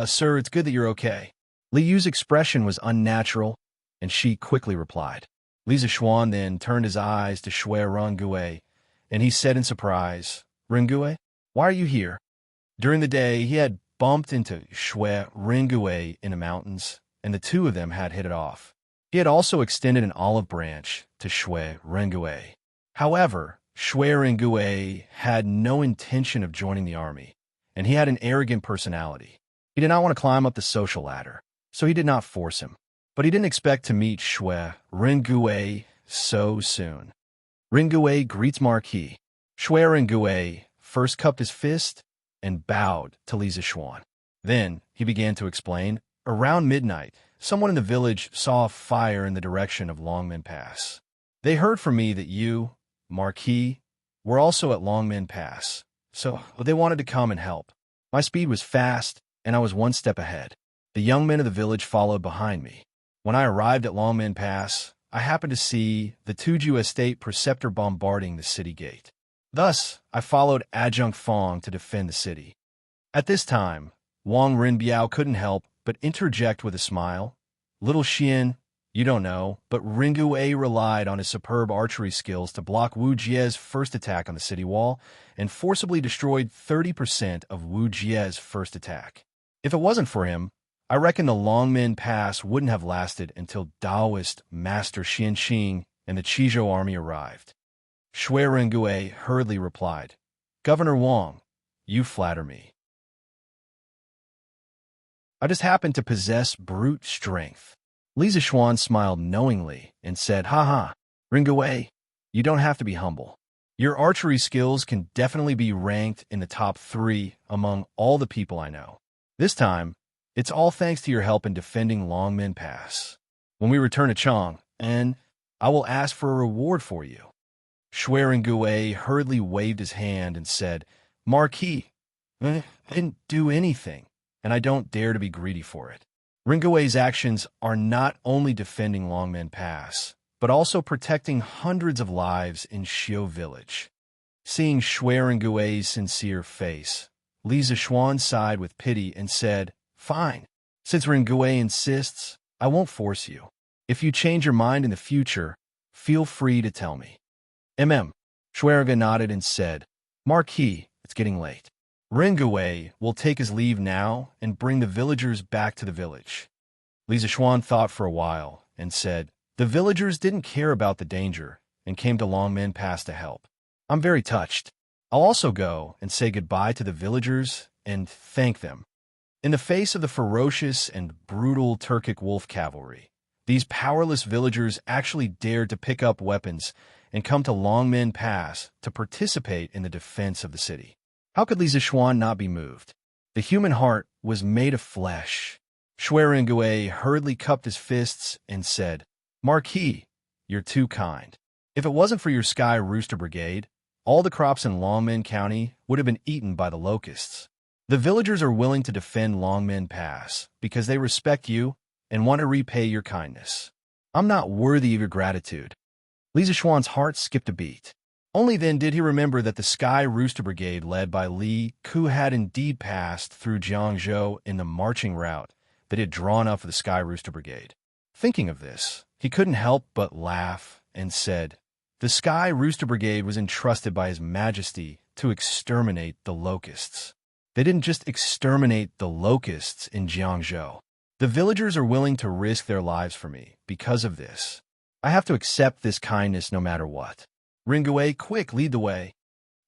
Sir, it's good that you're okay. Li Yu's expression was unnatural, and she quickly replied. Li Zishuan then turned his eyes to Shui Rengue, and he said in surprise, Rengue, why are you here? During the day, he had bumped into Shui Rengue in the mountains, and the two of them had hit it off. He had also extended an olive branch to Shui Rengue. However, Shui Rengue had no intention of joining the army, and he had an arrogant personality. He did not want to climb up the social ladder, so he did not force him. But he didn't expect to meet Shui Rengue so soon. Rengue greets Marquis. Shui Rengue first cupped his fist and bowed to Li Zishuan. Then he began to explain. Around midnight, someone in the village saw a fire in the direction of Longmen Pass. They heard from me that you, Marquis, were also at Longmen Pass, so they wanted to come and help. My speed was fast, and I was one step ahead. The young men of the village followed behind me. When I arrived at Longmen Pass, I happened to see the Tuju estate preceptor bombarding the city gate. Thus, I followed Adjunct Fong to defend the city. At this time, Wang Renbiao couldn't help but interject with a smile. Little Xian, you don't know, but Rengue relied on his superb archery skills to block Wu Jie's first attack on the city wall and forcibly destroyed 30% of Wu Jie's first attack. If it wasn't for him, I reckon the Longmen Pass wouldn't have lasted until Taoist Master Xian Qing and the Qizhou army arrived. Shui Rengue hurriedly replied, Governor Wang, you flatter me. I just happen to possess brute strength. Li Zishuan smiled knowingly and said, Ha ha, Rengue, you don't have to be humble. Your archery skills can definitely be ranked in the top 3 among all the people I know. This time, it's all thanks to your help in defending Longmen Pass. When we return to Chang, and I will ask for a reward for you." Shui Ringgui hurriedly waved his hand and said, "Marquis, I didn't do anything, and I don't dare to be greedy for it." Ringui's actions are not only defending Longmen Pass, but also protecting hundreds of lives in Xiu Village. Seeing Shui Ringui's sincere face, Li Zishuan sighed with pity and said, "Fine. Since Ringui insists, I won't force you. If you change your mind in the future, feel free to tell me." Shui nodded and said, "Marquis, it's getting late. Ringui will take his leave now and bring the villagers back to the village." Li Zishuan thought for a while and said, "The villagers didn't care about the danger and came to Longmen Pass to help. I'm very touched. I'll also go and say goodbye to the villagers and thank them." In the face of the ferocious and brutal Turkic wolf cavalry, these powerless villagers actually dared to pick up weapons and come to Longmen Pass to participate in the defense of the city. How could Li Zishuan not be moved? The human heart was made of flesh. Shui Ringui hurriedly cupped his fists and said, "Marquis, you're too kind. If it wasn't for your Sky Rooster Brigade, all the crops in Longmen County would have been eaten by the locusts. The villagers are willing to defend Longmen Pass because they respect you and want to repay your kindness. I'm not worthy of your gratitude." Li Zishuan's heart skipped a beat. Only then did he remember that the Sky Rooster Brigade led by Li Ku had indeed passed through Jiangzhou in the marching route that he had drawn up for the Sky Rooster Brigade. Thinking of this, he couldn't help but laugh and said, "The Sky Rooster Brigade was entrusted by His Majesty to exterminate the locusts. They didn't just exterminate the locusts in Jiangzhou. The villagers are willing to risk their lives for me because of this. I have to accept this kindness no matter what. Ringui, quick, lead the way."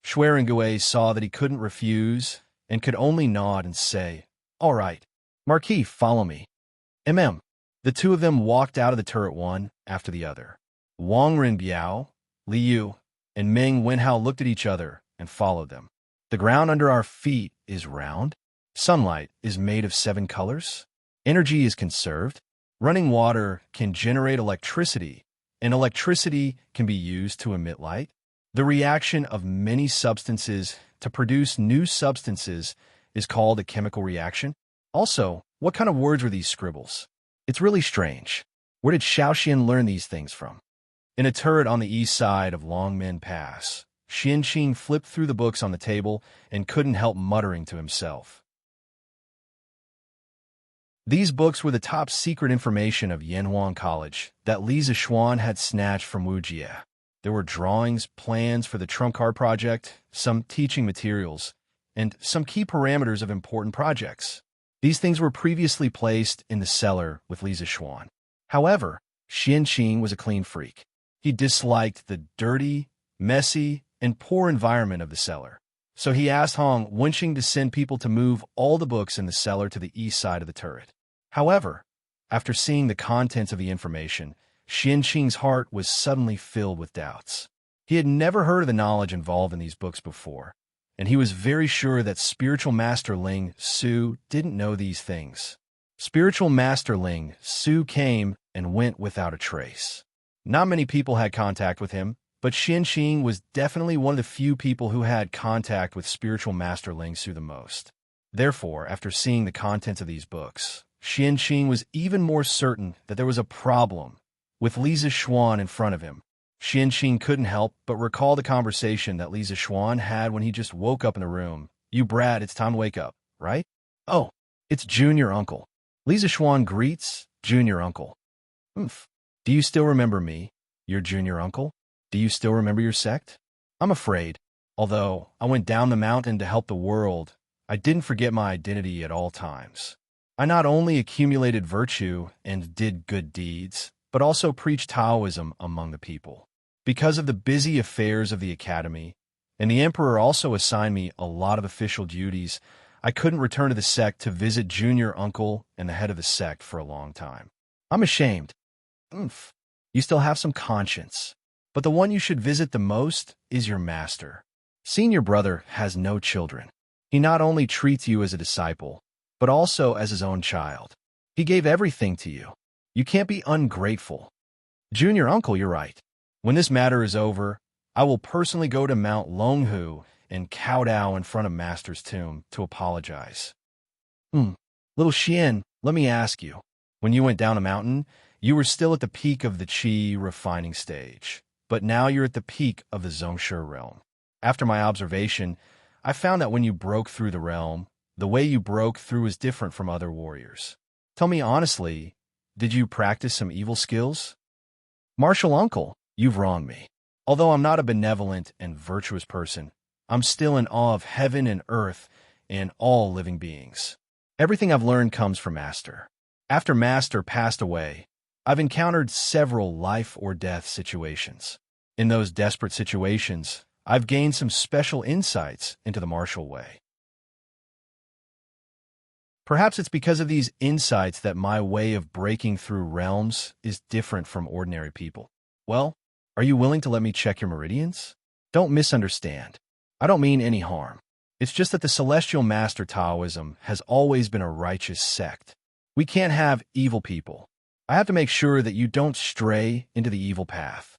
Shui Ringui saw that he couldn't refuse and could only nod and say, "All right. Marquis, follow me." The two of them walked out of the turret one after the other. Wang Rinbiao, Li Yu, and Meng Wenhao looked at each other and followed them. "The ground under our feet is round. Sunlight is made of 7 colors. Energy is conserved. Running water can generate electricity, and electricity can be used to emit light. The reaction of many substances to produce new substances is called a chemical reaction. Also, what kind of words were these scribbles? It's really strange. Where did Xiaoxian learn these things from?" In a turret on the east side of Longmen Pass, Xianqing flipped through the books on the table and couldn't help muttering to himself. These books were the top-secret information of Yanhuang College that Li Zishuan had snatched from Wu Jie. There were drawings, plans for the trump card project, some teaching materials, and some key parameters of important projects. These things were previously placed in the cellar with Li Zishuan. However, Xianqing was a clean freak. He disliked the dirty, messy, and poor environment of the cellar. So he asked Hong Wenxing to send people to move all the books in the cellar to the east side of the turret. However, after seeing the contents of the information, Xianqing's heart was suddenly filled with doubts. He had never heard of the knowledge involved in these books before, and he was very sure that Spiritual Master Ling Su didn't know these things. Spiritual Master Ling Su came and went without a trace. Not many people had contact with him, but Xianqing was definitely one of the few people who had contact with Spiritual Master Ling Su the most. Therefore, after seeing the contents of these books, Xianqing was even more certain that there was a problem with Li Zishuan in front of him. Xianqing couldn't help but recall the conversation that Li Zishuan had when he just woke up in the room. "You brat, it's time to wake up, right?" "Oh, it's Junior Uncle." Li Zishuan greets Junior Uncle. "Do you still remember me, your Junior Uncle? Do you still remember your sect?" "I'm afraid, although I went down the mountain to help the world, I didn't forget my identity at all times. I not only accumulated virtue and did good deeds, but also preached Taoism among the people. Because of the busy affairs of the academy, and the emperor also assigned me a lot of official duties, I couldn't return to the sect to visit Junior Uncle and the head of the sect for a long time. I'm ashamed." You still have some conscience. But the one you should visit the most is your master. Senior brother has no children. He not only treats you as a disciple, but also as his own child. He gave everything to you. You can't be ungrateful. Junior uncle, you're right. When this matter is over, I will personally go to Mount Longhu and kowtow in front of Master's tomb to apologize. Little Xian, let me ask you. When you went down a mountain, you were still at the peak of the Qi refining stage, but now you're at the peak of the Zhongshe realm. After my observation, I found that when you broke through the realm, the way you broke through is different from other warriors. Tell me honestly, did you practice some evil skills? Martial uncle, you've wronged me. Although I'm not a benevolent and virtuous person, I'm still in awe of heaven and earth and all living beings. Everything I've learned comes from Master. After Master passed away, I've encountered several life or death situations. In those desperate situations, I've gained some special insights into the martial way. Perhaps it's because of these insights that my way of breaking through realms is different from ordinary people. Well, are you willing to let me check your meridians? Don't misunderstand. I don't mean any harm. It's just that the Celestial Master Taoism has always been a righteous sect. We can't have evil people. I have to make sure that you don't stray into the evil path.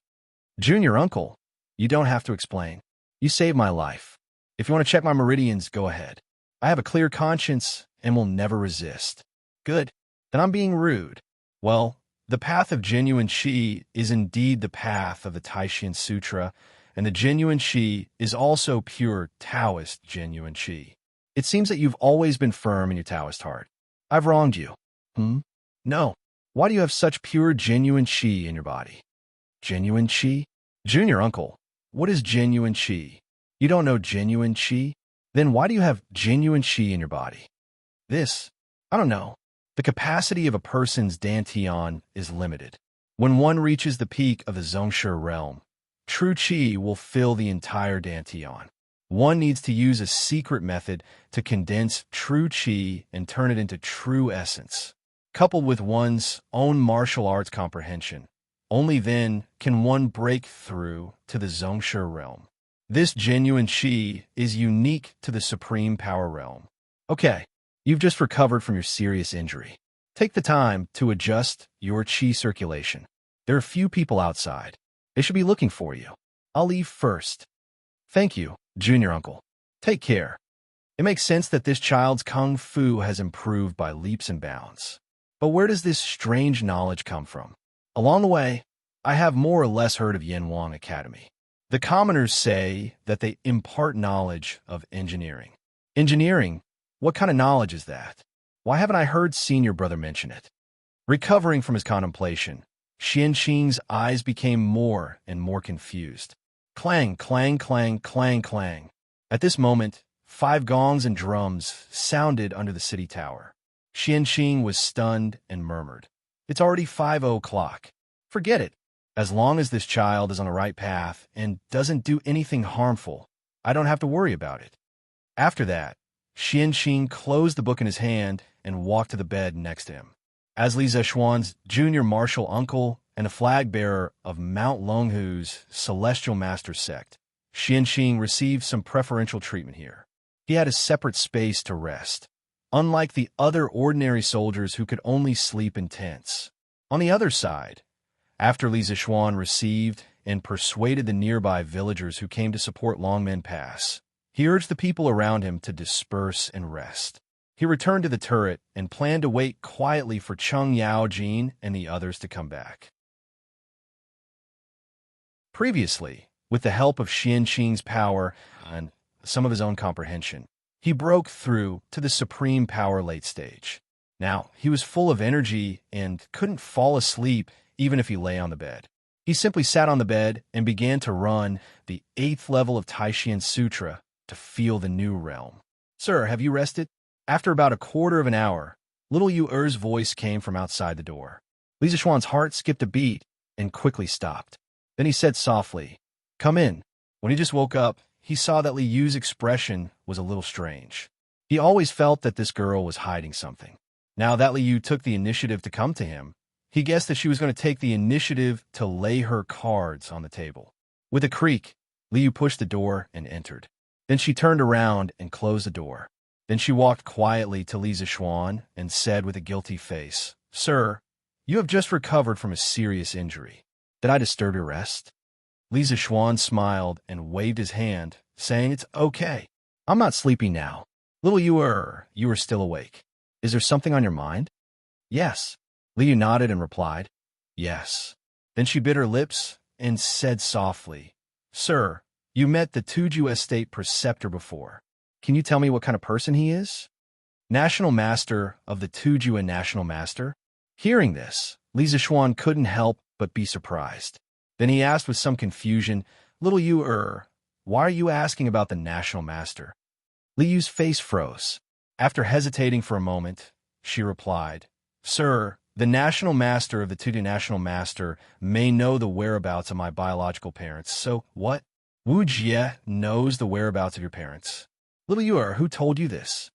Junior uncle, you don't have to explain. You saved my life. If you want to check my meridians, go ahead. I have a clear conscience and will never resist. Good. Then I'm being rude. Well, the path of genuine Qi is indeed the path of the Taishan Sutra, and the genuine Qi is also pure Taoist genuine Qi. It seems that you've always been firm in your Taoist heart. I've wronged you. No. Why do you have such pure genuine Qi in your body? Genuine Qi? Junior uncle, what is genuine Qi? You don't know genuine Qi? Then why do you have genuine Qi in your body? I don't know. The capacity of a person's dantian is limited. When one reaches the peak of the Zhongshe realm, true Qi will fill the entire dantian. One needs to use a secret method to condense true Qi and turn it into true essence. Coupled with one's own martial arts comprehension, only then can one break through to the Zhongshe realm. This genuine Qi is unique to the Supreme Power realm. Okay, you've just recovered from your serious injury. Take the time to adjust your Qi circulation. There are few people outside. They should be looking for you. I'll leave first. Thank you, Junior uncle. Take care. It makes sense that this child's kung fu has improved by leaps and bounds. But where does this strange knowledge come from? Along the way, I have more or less heard of Yanwang Academy. The commoners say that they impart knowledge of engineering. Engineering? What kind of knowledge is that? Why haven't I heard senior brother mention it? Recovering from his contemplation, Xianqing's eyes became more and more confused. Clang, clang, clang, clang, clang. At this moment, 5 gongs and drums sounded under the city tower. Xianqing was stunned and murmured, "It's already 5 o'clock. Forget it. As long as this child is on the right path and doesn't do anything harmful, I don't have to worry about it." After that, Xianqing closed the book in his hand and walked to the bed next to him. As Li Zexuan's junior martial uncle and a flag bearer of Mount Longhu's Celestial Master sect, Xianqing received some preferential treatment here. He had a separate space to rest, unlike the other ordinary soldiers who could only sleep in tents. On the other side, after Li Zexuan received and persuaded the nearby villagers who came to support Longmen Pass, he urged the people around him to disperse and rest. He returned to the turret and planned to wait quietly for Cheng Yaojin and the others to come back. Previously, with the help of Xianqing's power and some of his own comprehension, he broke through to the Supreme Power late stage. Now, he was full of energy and couldn't fall asleep even if he lay on the bed. He simply sat on the bed and began to run the 8th level of Taishan Sutra to feel the new realm. "Sir, have you rested?" After about a quarter of an hour, little Yu Er's voice came from outside the door. Li Zexuan's heart skipped a beat and quickly stopped. Then he said softly, "Come in." When he just woke up, he saw that Li Yu's expression was a little strange. He always felt that this girl was hiding something. Now that Li Yu took the initiative to come to him, He guessed that she was going to take the initiative to lay her cards on the table. With a creak, Liu pushed the door and entered. Then she turned around and closed the door. Then she walked quietly to Li Zishuan and said with a guilty face, "Sir, you have just recovered from a serious injury. Did I disturb your rest?" Li Zishuan smiled and waved his hand, saying, "It's okay. I'm not sleepy now. Little you are still awake. Is there something on your mind?" "Yes." Liu nodded and replied, "Yes." Then she bit her lips and said softly, "Sir, you met the Tuju Estate Preceptor before. Can you tell me what kind of person he is?" "National Master of the Tuju and National Master?" Hearing this, Li Zishuan couldn't help but be surprised. Then he asked with some confusion, "Little you why are you asking about the National Master?" Li Yu's face froze. After hesitating for a moment, she replied, "Sir, the National Master of the Tuju National Master may know the whereabouts of my biological parents." "So what? Wu Jie knows the whereabouts of your parents? Little you who told you this?"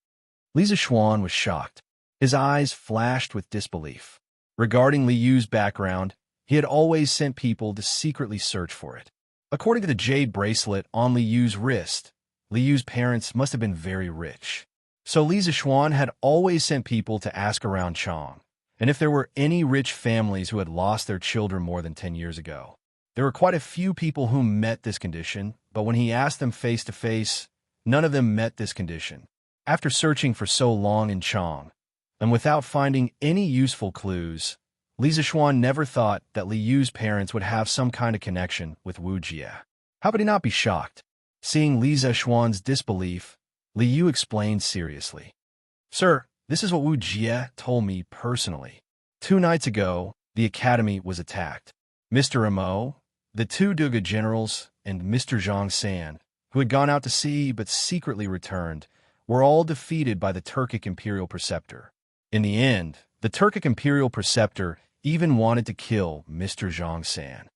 Li Zishuan was shocked. His eyes flashed with disbelief. Regarding Li Yu's background, he had always sent people to secretly search for it. According to the jade bracelet on Li Yu's wrist, Li Yu's parents must have been very rich. So Li Zishuan had always sent people to ask around Chang, and if there were any rich families who had lost their children more than 10 years ago. There were quite a few people who met this condition, but when he asked them face to face, none of them met this condition. After searching for so long in Chang, and without finding any useful clues, Li Zishuan never thought that Li Yu's parents would have some kind of connection with Wu Jie. How could he not be shocked? Seeing Li Zishuan's disbelief, Li Yu explained seriously, "Sir, this is what Wu Jie told me personally. 2 nights ago, the academy was attacked. Mr. Imo, the 2 Duga generals, and Mr. Zhang San, who had gone out to sea but secretly returned, were all defeated by the Turkic Imperial Preceptor. In the end, the Turkic Imperial Preceptor even wanted to kill Mr. Zhang San."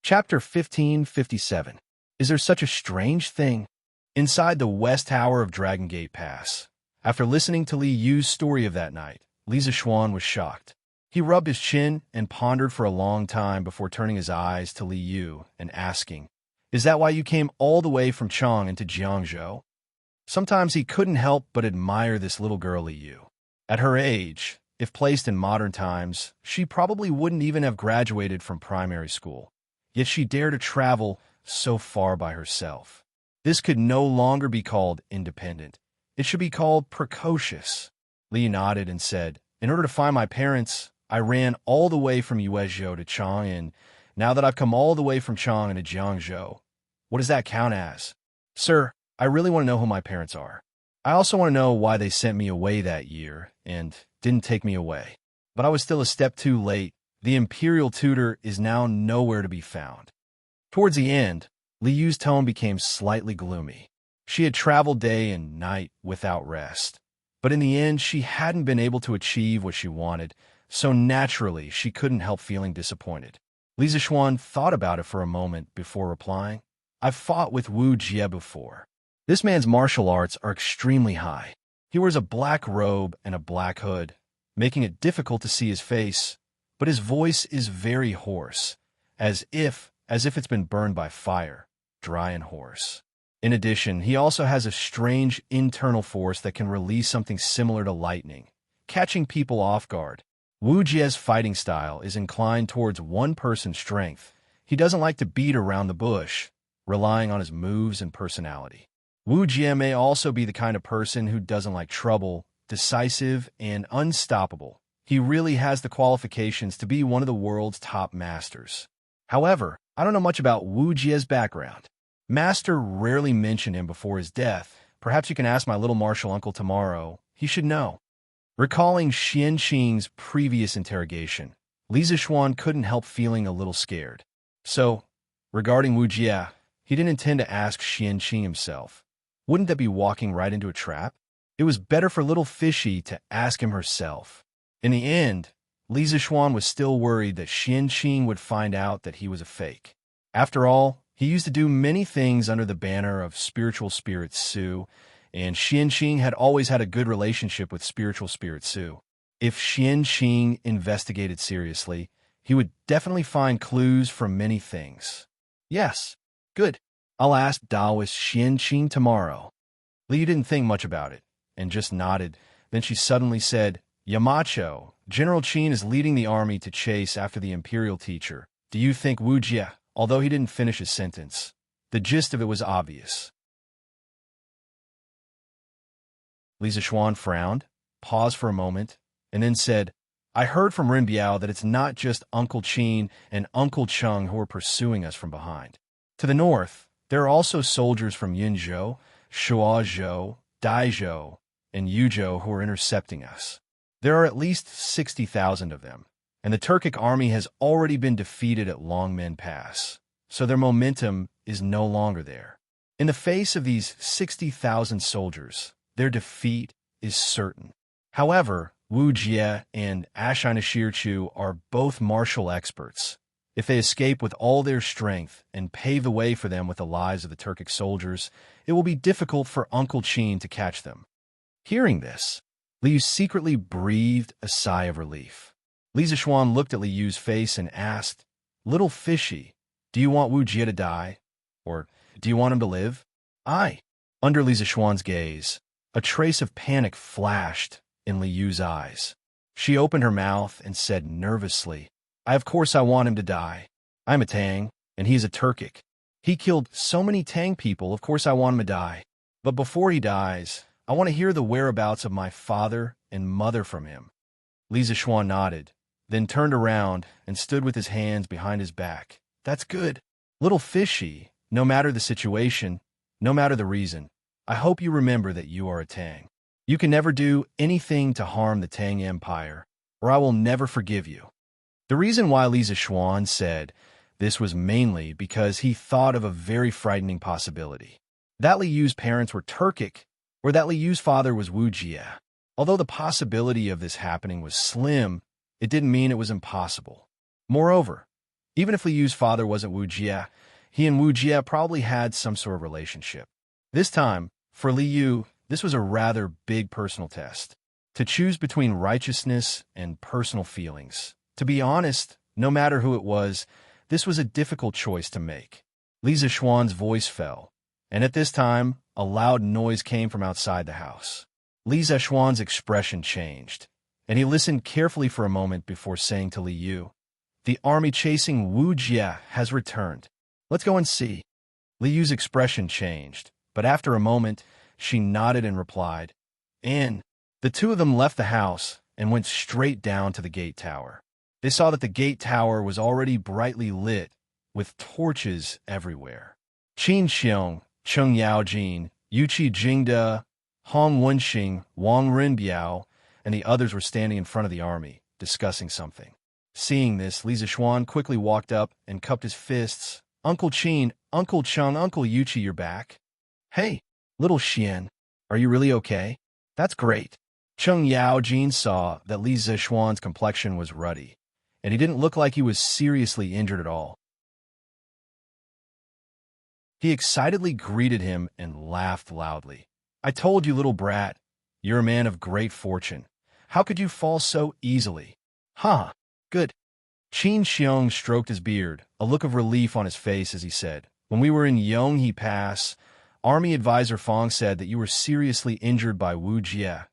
Chapter 1557. Is there such a strange thing? Inside the West Tower of Dragon Gate Pass. After listening to Li Yu's story of that night, Li Zishuan was shocked. He rubbed his chin and pondered for a long time before turning his eyes to Li Yu and asking, "Is that why you came all the way from Chang into Jiangzhou?" Sometimes he couldn't help but admire this little girl Li Yu. At her age, if placed in modern times, she probably wouldn't even have graduated from primary school. Yet she dared to travel so far by herself. This could no longer be called independent. It should be called precocious. Li nodded and said, "In order to find my parents, I ran all the way from Yuezhou to Chang, and now that I've come all the way from Chang into Jiangzhou, what does that count as?" "Sir, I really want to know who my parents are. I also want to know why they sent me away that year and didn't take me away. But I was still a step too late. The imperial tutor is now nowhere to be found." Towards the end, Li Yu's tone became slightly gloomy. She had traveled day and night without rest, but in the end she hadn't been able to achieve what she wanted, so naturally she couldn't help feeling disappointed. Li Zishuan thought about it for a moment before replying, "I've fought with Wu Jie before. This man's martial arts are extremely high. He wears a black robe and a black hood, making it difficult to see his face, but his voice is very hoarse, as if it's been burned by fire, dry and hoarse. In addition, he also has a strange internal force that can release something similar to lightning, catching people off guard. Wu Jie's fighting style is inclined towards one-person strength. He doesn't like to beat around the bush, relying on his moves and personality. Wu Jie may also be the kind of person who doesn't like trouble, decisive, and unstoppable. He really has the qualifications to be one of the world's top masters. However, I don't know much about Wu Jie's background. Master rarely mentioned him before his death. Perhaps you can ask my little martial uncle tomorrow. He should know." Recalling Xian Qing's previous interrogation, Li Zishuan couldn't help feeling a little scared. So, regarding Wu Jie, he didn't intend to ask Xian Qing himself. Wouldn't that be walking right into a trap? It was better for little Fishy to ask him herself. In the end, Li Zishuan was still worried that Xian Qing would find out that he was a fake. After all, he used to do many things under the banner of spiritual spirit Su, and Xianqing had always had a good relationship with spiritual spirit Su. If Xianqing investigated seriously, he would definitely find clues from many things. Yes, good. I'll ask Taoist Xianqing tomorrow. Li didn't think much about it, and just nodded. Then she suddenly said, Yamacho, General Qin is leading the army to chase after the imperial teacher. Do you think Wu Jie? Although he didn't finish his sentence, the gist of it was obvious. Li Zishuan frowned, paused for a moment, and then said, I heard from Ren Biao that it's not just Uncle Qin and Uncle Chung who are pursuing us from behind. To the north, there are also soldiers from Yinzhou, Shuazhou, Daizhou, and Yuzhou who are intercepting us. There are at least 60,000 of them, and the Turkic army has already been defeated at Longmen Pass, so their momentum is no longer there. In the face of these 60,000 soldiers, their defeat is certain. However, Wu Jie and Ashina Shirchu are both martial experts. If they escape with all their strength and pave the way for them with the lives of the Turkic soldiers, it will be difficult for Uncle Qin to catch them. Hearing this, Liu secretly breathed a sigh of relief. Li Zishuan looked at Liu's face and asked, Little fishy, do you want Wu Jie to die? Or do you want him to live? Under Li Zishuan's gaze, a trace of panic flashed in Liu's eyes. She opened her mouth and said nervously, Of course I want him to die. I'm a Tang, and he's a Turkic. He killed so many Tang people, of course I want him to die. But before he dies, I want to hear the whereabouts of my father and mother from him. Li Zishuan nodded, then turned around and stood with his hands behind his back. That's good. Little fishy, no matter the situation, no matter the reason, I hope you remember that you are a Tang. You can never do anything to harm the Tang Empire, or I will never forgive you. The reason why Li Zishuan said this was mainly because he thought of a very frightening possibility. That Liu's parents were Turkic, or that Liu's father was Wu Jie. Although the possibility of this happening was slim, it didn't mean it was impossible. Moreover, even if Liu's father wasn't Wu Jie, he and Wu Jie probably had some sort of relationship. This time, for Liu, this was a rather big personal test. To choose between righteousness and personal feelings. To be honest, no matter who it was, this was a difficult choice to make. Li Zishuan's voice fell, and at this time, a loud noise came from outside the house. Li Zishuan's expression changed, and he listened carefully for a moment before saying to Liu, The army chasing Wu Jie has returned. Let's go and see. Liu's expression changed, but after a moment, she nodded and replied, In. The two of them left the house and went straight down to the gate tower. They saw that the gate tower was already brightly lit, with torches everywhere. Qin Xiong, Cheng Yaojin, Yuqi Jingde, Hong Wenxing, Wang Renbiao, and the others were standing in front of the army, discussing something. Seeing this, Li Zishuan quickly walked up and cupped his fists. Uncle Qin, Uncle Cheng, Uncle Yuqi, you're back. Hey, little Xian, are you really okay? That's great. Cheng Yaojin saw that Li Zishuan's complexion was ruddy, and he didn't look like he was seriously injured at all. He excitedly greeted him and laughed loudly. I told you, little brat, you're a man of great fortune. How could you fall so easily? Huh, good. Qin Xiong stroked his beard, a look of relief on his face as he said, When we were in Yonghe Pass, Army Advisor Fong said that you were seriously injured by Wu Jie,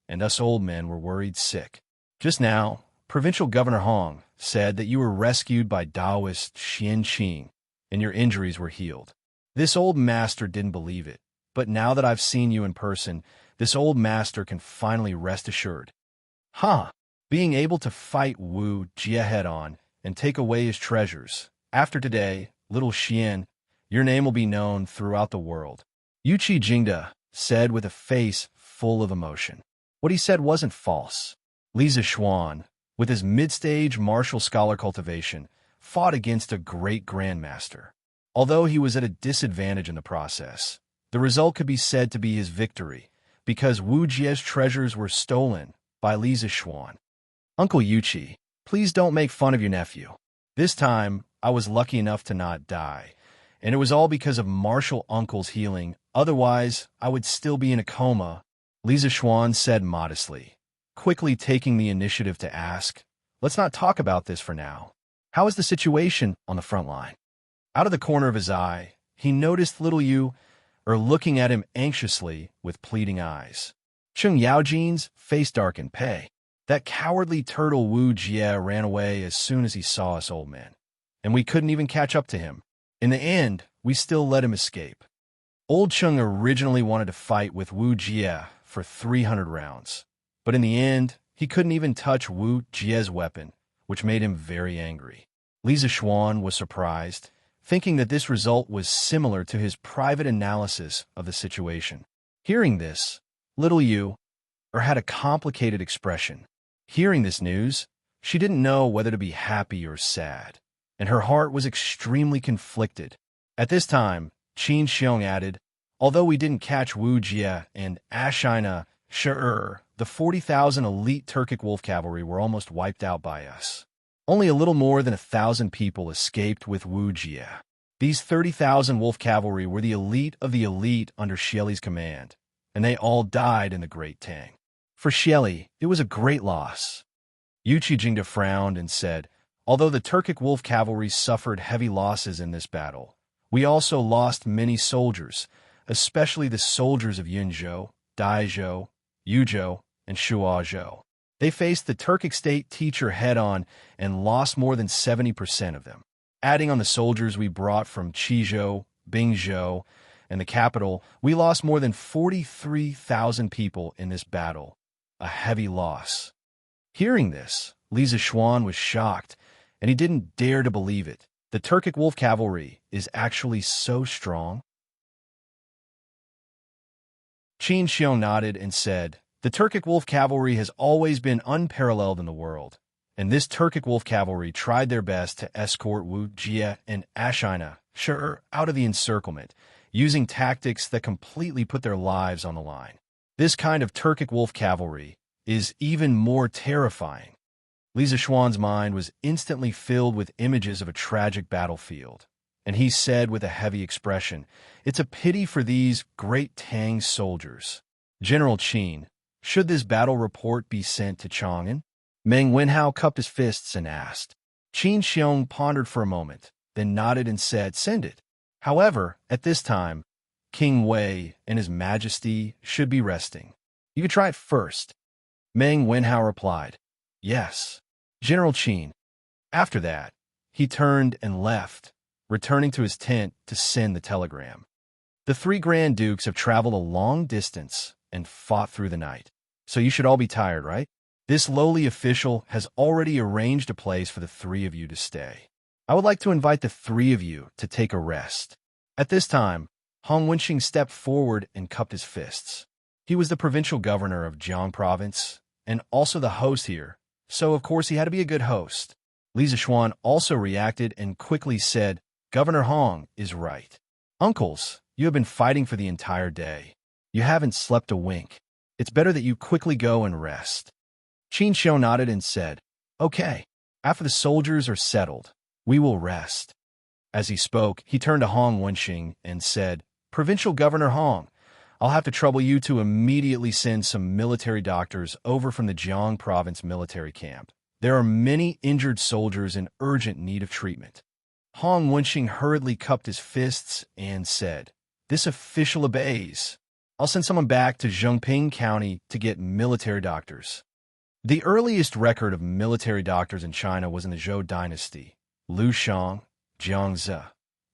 and us old men were worried sick. Just now, Provincial Governor Hong said that you were rescued by Taoist Xianqing, and your injuries were healed. This old master didn't believe it, but now that I've seen you in person, this old master can finally rest assured. Being able to fight Wu Jie head-on and take away his treasures. After today, little Xian, your name will be known throughout the world. Yuqi Jingde said with a face full of emotion. What he said wasn't false. Li Zishuan, with his mid-stage martial scholar cultivation, fought against a great grandmaster. Although he was at a disadvantage in the process, the result could be said to be his victory, because Wu Jie's treasures were stolen by Li Zishuan. Uncle Yuqi, please don't make fun of your nephew. This time, I was lucky enough to not die, And it was all because of Marshal Uncle's healing. Otherwise, I would still be in a coma, Lisa Schwan said modestly, quickly taking the initiative to ask, let's not talk about this for now. How is the situation on the front line? Out of the corner of his eye, he noticed little Yu, looking at him anxiously with pleading eyes. Chung Yaojin's face darkened. Pei. That cowardly turtle Wu Jie ran away as soon as he saw us old men, and we couldn't even catch up to him. In the end, we still let him escape. Old Chung originally wanted to fight with Wu Jie for 300 rounds, but in the end, he couldn't even touch Wu Jie's weapon, which made him very angry. Lisa Schwan was surprised, thinking that this result was similar to his private analysis of the situation. Hearing this, little Yu had a complicated expression. Hearing this news, she didn't know whether to be happy or sad, and her heart was extremely conflicted. At this time, Qin Xiong added, although we didn't catch Wu Jie and Ashina Shi'er, the 40,000 elite Turkic wolf cavalry were almost wiped out by us. Only a little more than 1,000 people escaped with Wu Jie. These 30,000 wolf cavalry were the elite of the elite under Xieli's command, and they all died in the Great Tang. For Xieli, it was a great loss. Yu Qijingde frowned and said, although the Turkic wolf cavalry suffered heavy losses in this battle, we also lost many soldiers, especially the soldiers of Yunzhou, Daizhou, Yuzhou, and Shuazhou. They faced the Turkic state teacher head-on and lost more than 70% of them. Adding on the soldiers we brought from Qizhou, Bingzhou, and the capital, we lost more than 43,000 people in this battle, a heavy loss. Hearing this, Lisa Schwan was shocked, and he didn't dare to believe it. The Turkic wolf cavalry is actually so strong. Qin Xiong nodded and said, the Turkic wolf cavalry has always been unparalleled in the world, and this Turkic wolf cavalry tried their best to escort Wu Jie and Ashina Shi'er out of the encirclement, using tactics that completely put their lives on the line. This kind of Turkic wolf cavalry is even more terrifying. Lisa Schwan's mind was instantly filled with images of a tragic battlefield, and he said with a heavy expression, it's a pity for these great Tang soldiers. General Qin, should this battle report be sent to Chang'an? Meng Wenhao cupped his fists and asked. Qin Xiong pondered for a moment, then nodded and said, send it. However, at this time, King Wei and His Majesty should be resting. You could try it first. Meng Wenhao replied, yes. General Qin. After that, he turned and left, returning to his tent to send the telegram. The three Grand Dukes have traveled a long distance and fought through the night. So you should all be tired, right? This lowly official has already arranged a place for the three of you to stay. I would like to invite the three of you to take a rest. At this time, Hong Wenxing stepped forward and cupped his fists. He was the provincial governor of Jiang Province, and also the host here, so of course he had to be a good host. Lisa Schwan also reacted and quickly said, Governor Hong is right. Uncles, you have been fighting for the entire day. You haven't slept a wink. It's better that you quickly go and rest. Qin Xiong nodded and said, okay, after the soldiers are settled, we will rest. As he spoke, he turned to Hong Wenxing and said, Provincial Governor Hong, I'll have to trouble you to immediately send some military doctors over from the Jiang Province military camp. There are many injured soldiers in urgent need of treatment. Hong Wenxing hurriedly cupped his fists and said, this official obeys. I'll send someone back to Zhongping County to get military doctors. The earliest record of military doctors in China was in the Zhou Dynasty. Lu Shang, Jiangzi.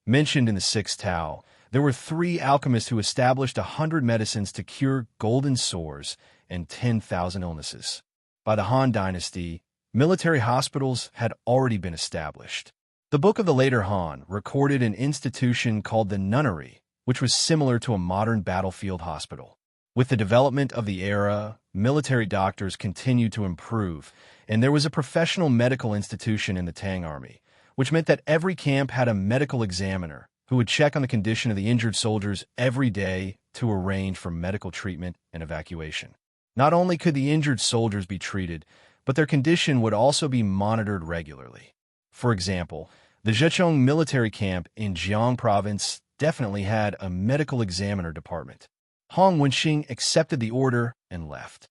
Mentioned in the Sixth Tao, there were 3 alchemists who established 100 medicines to cure golden sores and 10,000 illnesses. By the Han Dynasty, military hospitals had already been established. The Book of the later Han recorded an institution called the nunnery, which was similar to a modern battlefield hospital. With the development of the era, military doctors continued to improve, and there was a professional medical institution in the Tang army, which meant that every camp had a medical examiner who would check on the condition of the injured soldiers every day to arrange for medical treatment and evacuation. Not only could the injured soldiers be treated, but their condition would also be monitored regularly. For example, The Zhejiang military camp in Jiang province definitely had a medical examiner department. Hong Wenxing accepted the order and left.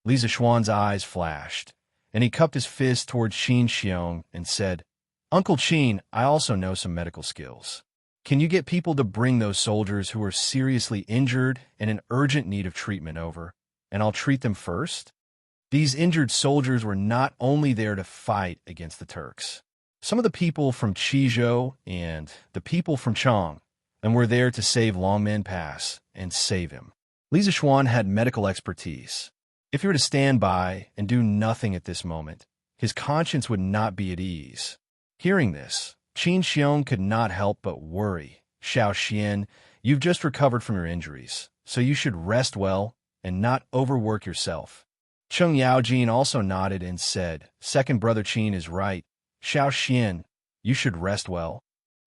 Li Zishuan's eyes flashed, and he cupped his fist toward Qin Xiong and said, "Uncle Qin, I also know some medical skills. Can you get people to bring those soldiers who are seriously injured and in urgent need of treatment over, and I'll treat them first?" These injured soldiers were not only there to fight against the Turks. Some of the people from Qizhou and the people from Chang and were there to save Longmen Pass and save him. Li Zishuan had medical expertise. If he were to stand by and do nothing at this moment, his conscience would not be at ease. Hearing this, Qin Xiong could not help but worry. "Xiao Xian, you've just recovered from your injuries, so you should rest well and not overwork yourself." Cheng Yaojin also nodded and said, "Second brother Qin is right. Xiao Xian, you should rest well."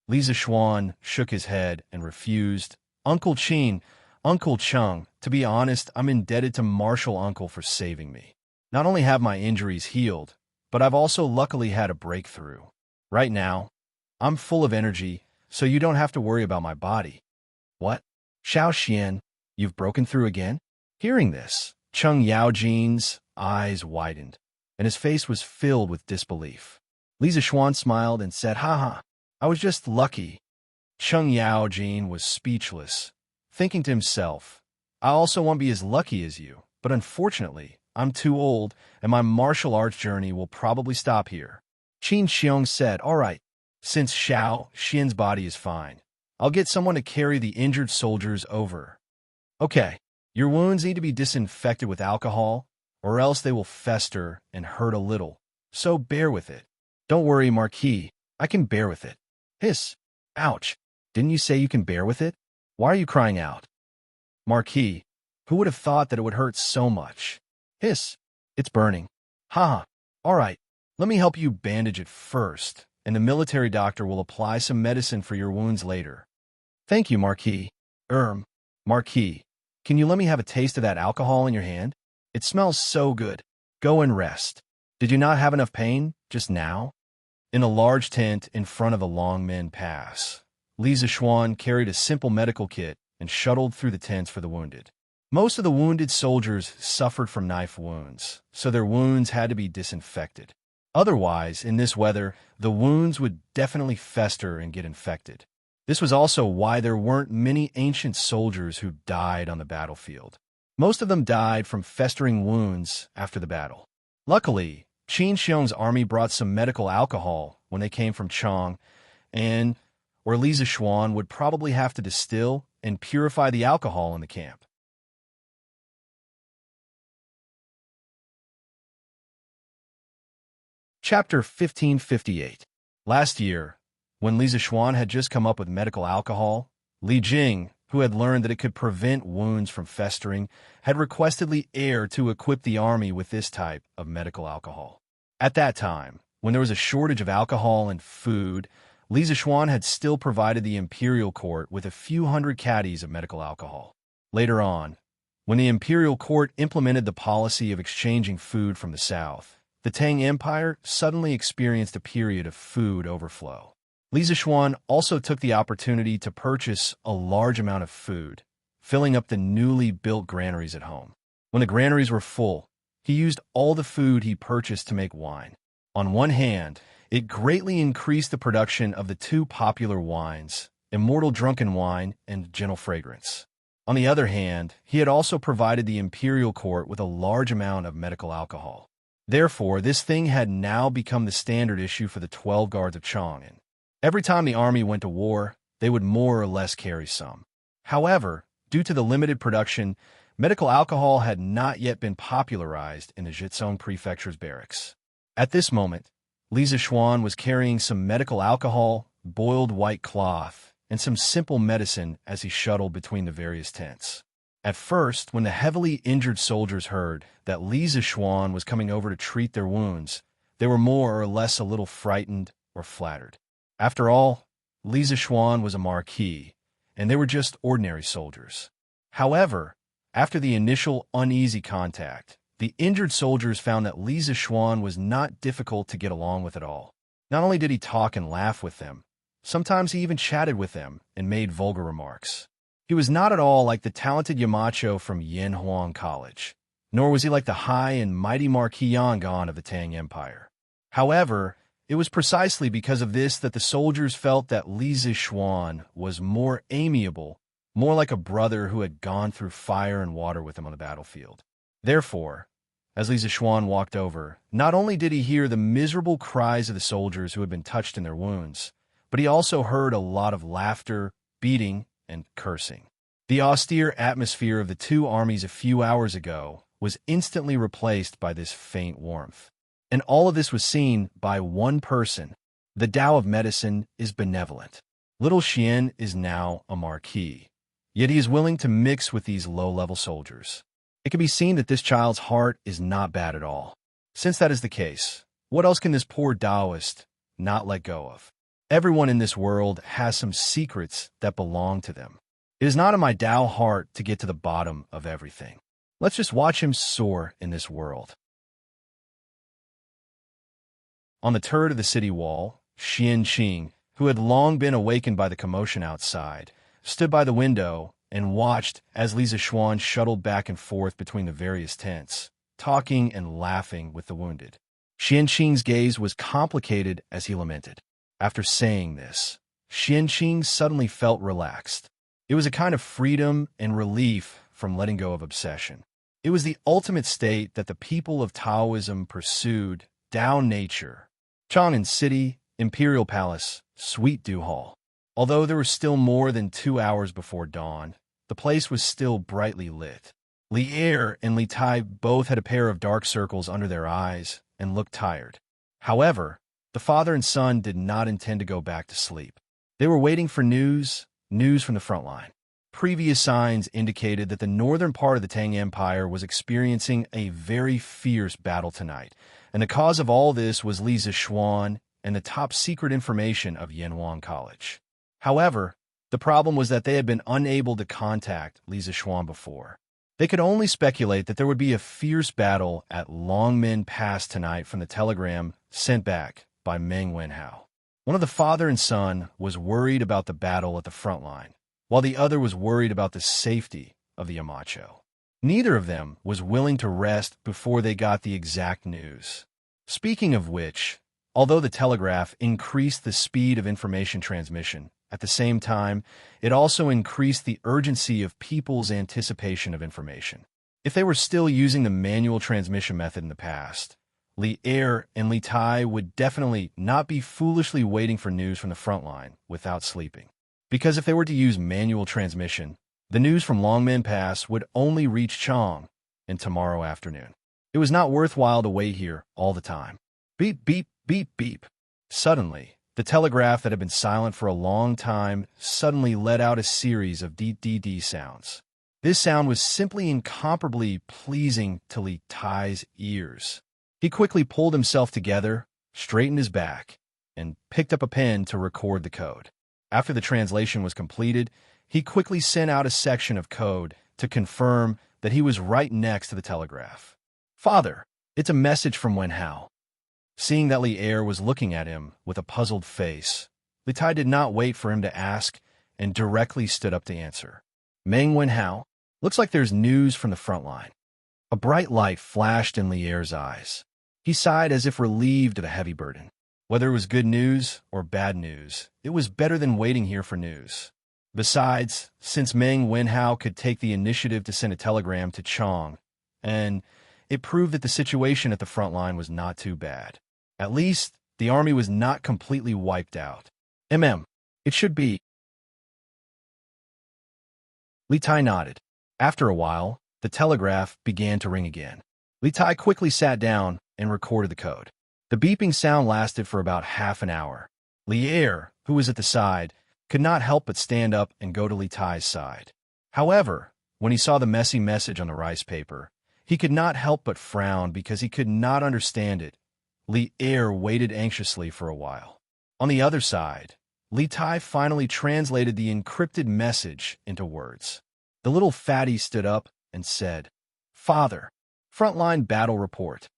Li Zishuan shook his head and refused. "Uncle Qin, Uncle Cheng, to be honest, I'm indebted to Martial Uncle for saving me. Not only have my injuries healed, but I've also luckily had a breakthrough. Right now, I'm full of energy, so you don't have to worry about my body." "What? Xiao Xian, you've broken through again?" Hearing this, Cheng Yaojin's eyes widened, and his face was filled with disbelief. Li Zishuan smiled and said, "Haha, I was just lucky." Cheng Yaojin was speechless, thinking to himself, "I also won't be as lucky as you, but unfortunately, I'm too old, and my martial arts journey will probably stop here." Qin Xiong said, "All right, since Xiao Xian's body is fine, I'll get someone to carry the injured soldiers over. Okay, your wounds need to be disinfected with alcohol, or else they will fester and hurt a little, so bear with it." "Don't worry, Marquis, I can bear with it." "Hiss! Ouch! Didn't you say you can bear with it? Why are you crying out?" "Marquis, who would have thought that it would hurt so much?" "Hiss! It's burning." "Haha, all right, let me help you bandage it first, and the military doctor will apply some medicine for your wounds later." "Thank you, Marquis." Marquis, can you let me have a taste of that alcohol in your hand? It smells so good. Go and rest. Did you not have enough pain just now?" In a large tent in front of the Longmen Pass, Li Zishuan carried a simple medical kit and shuttled through the tents for the wounded. Most of the wounded soldiers suffered from knife wounds, so their wounds had to be disinfected. Otherwise, in this weather, the wounds would definitely fester and get infected. This was also why there weren't many ancient soldiers who died on the battlefield. Most of them died from festering wounds after the battle. Luckily, Qin Xiong's army brought some medical alcohol when they came from Chang, and or Li Zishuan would probably have to distill and purify the alcohol in the camp. Chapter 1558. Last year, when Li Zishuan had just come up with medical alcohol, Li Jing, who had learned that it could prevent wounds from festering, had requested Li Er to equip the army with this type of medical alcohol. At that time, when there was a shortage of alcohol and food, Li Zishuan had still provided the imperial court with a few hundred caddies of medical alcohol. Later on, when the imperial court implemented the policy of exchanging food from the south, the Tang Empire suddenly experienced a period of food overflow. Li Zishuan also took the opportunity to purchase a large amount of food, filling up the newly built granaries at home. When the granaries were full, he used all the food he purchased to make wine. On one hand, it greatly increased the production of the two popular wines, Immortal Drunken Wine and Gentle Fragrance. On the other hand, he had also provided the imperial court with a large amount of medical alcohol. Therefore, this thing had now become the standard issue for the 12 guards of Chang'an. Every time the army went to war, they would more or less carry some. However, due to the limited production, medical alcohol had not yet been popularized in the Zhejiang prefecture's barracks. At this moment, Li Zishuan was carrying some medical alcohol, boiled white cloth, and some simple medicine as he shuttled between the various tents. At first, when the heavily injured soldiers heard that Li Zishuan was coming over to treat their wounds, they were more or less a little frightened or flattered. After all, Li Zishuan was a marquis, and they were just ordinary soldiers. However, after the initial uneasy contact, the injured soldiers found that Li Zishuan was not difficult to get along with at all. Not only did he talk and laugh with them, sometimes he even chatted with them and made vulgar remarks. He was not at all like the talented Yamacho from Yanhuang College, nor was he like the high and mighty Marquis Yangon of the Tang Empire. However, it was precisely because of this that the soldiers felt that Li Zishuan was more amiable, more like a brother who had gone through fire and water with him on the battlefield. Therefore, as Li Zishuan walked over, not only did he hear the miserable cries of the soldiers who had been touched in their wounds, but he also heard a lot of laughter, beating, and cursing. The austere atmosphere of the two armies a few hours ago was instantly replaced by this faint warmth. And all of this was seen by one person. The Tao of medicine is benevolent. Little Xian is now a marquis, yet he is willing to mix with these low-level soldiers. It can be seen that this child's heart is not bad at all. Since that is the case, what else can this poor Taoist not let go of? Everyone in this world has some secrets that belong to them. It is not in my Tao heart to get to the bottom of everything. Let's just watch him soar in this world. On the turret of the city wall, Xian Qing, who had long been awakened by the commotion outside, stood by the window and watched as Li Zishuan shuttled back and forth between the various tents, talking and laughing with the wounded. Xian Qing's gaze was complicated as he lamented. After saying this, Xian Qing suddenly felt relaxed. It was a kind of freedom and relief from letting go of obsession. It was the ultimate state that the people of Taoism pursued, Tao nature. Chang'an City, Imperial Palace, Sweet Dew Hall. Although there was still more than 2 hours before dawn, the place was still brightly lit. Li Er and Li Tai both had a pair of dark circles under their eyes and looked tired. However, the father and son did not intend to go back to sleep. They were waiting for news from the front line. Previous signs indicated that the northern part of the Tang Empire was experiencing a very fierce battle tonight, and the cause of all this was Li Zishuan and the top-secret information of Yanhuang College. However, the problem was that they had been unable to contact Li Zishuan before. They could only speculate that there would be a fierce battle at Longmen Pass tonight from the telegram sent back by Meng Wenhao. One of the father and son was worried about the battle at the front line, while the other was worried about the safety of the Yamacho. Neither of them was willing to rest before they got the exact news. Speaking of which, although the telegraph increased the speed of information transmission, at the same time, it also increased the urgency of people's anticipation of information. If they were still using the manual transmission method in the past, Li Er and Li Tai would definitely not be foolishly waiting for news from the front line without sleeping. Because if they were to use manual transmission, the news from Longmen Pass would only reach Chang in tomorrow afternoon. It was not worthwhile to wait here all the time. Beep, beep, beep, beep. Suddenly, the telegraph that had been silent for a long time suddenly let out a series of dee-dee-dee sounds. This sound was simply incomparably pleasing to Li Tai's ears. He quickly pulled himself together, straightened his back, and picked up a pen to record the code. After the translation was completed, he quickly sent out a section of code to confirm that he was right next to the telegraph. "Father, it's a message from Wenhao." Seeing that Li Er was looking at him with a puzzled face, Li Tai did not wait for him to ask and directly stood up to answer. "Meng Wenhao, looks like there's news from the front line." A bright light flashed in Li Er's eyes. He sighed as if relieved of a heavy burden. Whether it was good news or bad news, it was better than waiting here for news. Besides, since Meng Wenhao could take the initiative to send a telegram to Chang, and it proved that the situation at the front line was not too bad. At least, the army was not completely wiped out. It should be. Li Tai nodded. After a while, the telegraph began to ring again. Li Tai quickly sat down and recorded the code. The beeping sound lasted for about half an hour. Li Er, who was at the side, could not help but stand up and go to Li Tai's side. However, when he saw the messy message on the rice paper, he could not help but frown because he could not understand it. Li Er waited anxiously for a while. On the other side, Li Tai finally translated the encrypted message into words. The little fatty stood up and said, "Father, Frontline battle report.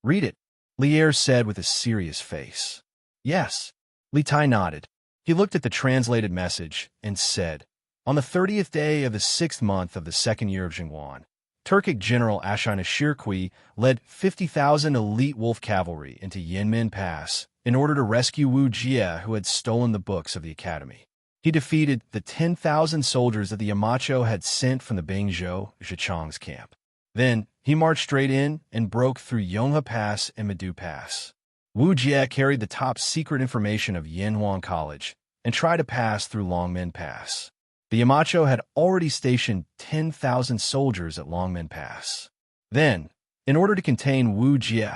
Read it, Lier said with a serious face. Yes. Li Tai nodded. He looked at the translated message and said, on the 30th day of the 6th month of the 2nd year of Jingwan, Turkic General Ashina Shirqi led 50,000 elite wolf cavalry into Yanmen Pass in order to rescue Wu Jie, who had stolen the books of the academy. He defeated the 10,000 soldiers that the Yamacho had sent from the Bingzhou Zhichang's camp. Then, he marched straight in and broke through Yonghe Pass and Medu Pass. Wu Jie carried the top-secret information of Yanhuan College and tried to pass through Longmen Pass. The Yamacho had already stationed 10,000 soldiers at Longmen Pass. Then, in order to contain Wu Jie,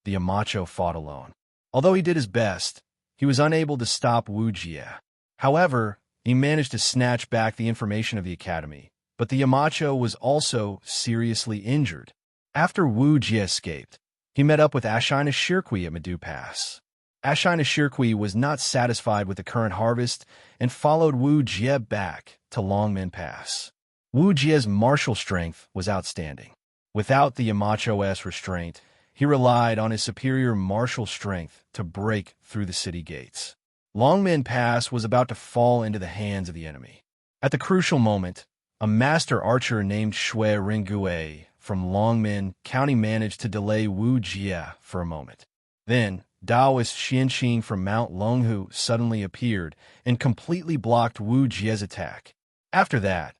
the Yamacho fought alone. Although he did his best, he was unable to stop Wu Jie. However, he managed to snatch back the information of the academy, but the Yamacho was also seriously injured. After Wu Jie escaped, he met up with Ashina Shirqi at Medu Pass. Ashina Shirqi was not satisfied with the current harvest and followed Wu Jie back to Longmen Pass. Wu Jie's martial strength was outstanding. Without the Yamacho's restraint, he relied on his superior martial strength to break through the city gates. Longmen Pass was about to fall into the hands of the enemy. At the crucial moment, a master archer named Shui Ringue from Longmen County managed to delay Wu Jie for a moment. Then, Daoist Xianqing from Mount Longhu suddenly appeared and completely blocked Wu Jie's attack. After that,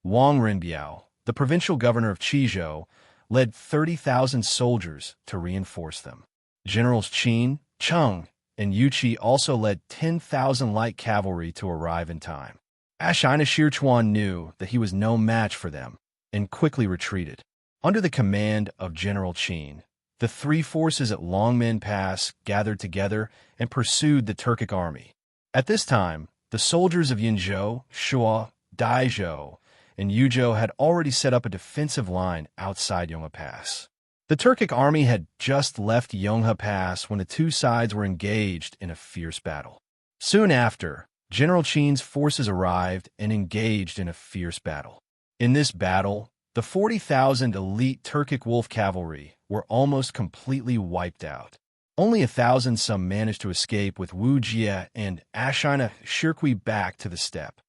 Wang Renbiao, the provincial governor of Qizhou, led 30,000 soldiers to reinforce them. Generals Qin, Cheng, and Yuqi also led 10,000 light cavalry to arrive in time. Ashina Shirchuan knew that he was no match for them and quickly retreated. Under the command of General Qin, the three forces at Longmen Pass gathered together and pursued the Turkic army. At this time, the soldiers of Yinzhou, Shuo, Daizhou, and Yuzhou had already set up a defensive line outside Yonghe Pass. The Turkic army had just left Yonghe Pass when the two sides were engaged in a fierce battle. Soon after, General Qin's forces arrived and engaged in a fierce battle. In this battle, the 40,000 elite Turkic wolf cavalry were almost completely wiped out. Only 1,000 some managed to escape with Wu Jie and Ashina Shirqi back to the steppe.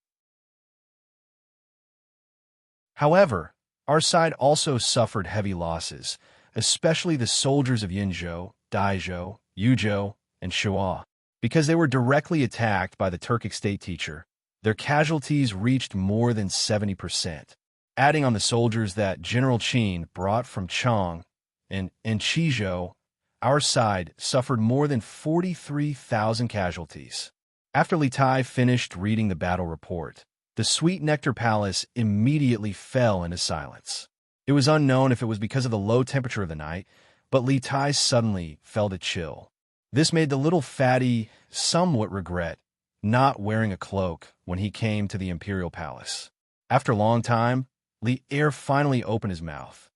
However, our side also suffered heavy losses, especially the soldiers of Yinzhou, Daizhou, Yuzhou, and Shuo. Because they were directly attacked by the Turkic state teacher, their casualties reached more than 70%. Adding on the soldiers that General Qin brought from Chang and Qizhou, our side suffered more than 43,000 casualties. After Li Tai finished reading the battle report, the Sweet Nectar Palace immediately fell into silence. It was unknown if it was because of the low temperature of the night, but Li Tai suddenly felt a chill. This made the little fatty somewhat regret not wearing a cloak when he came to the Imperial Palace. After a long time, Li Er finally opened his mouth.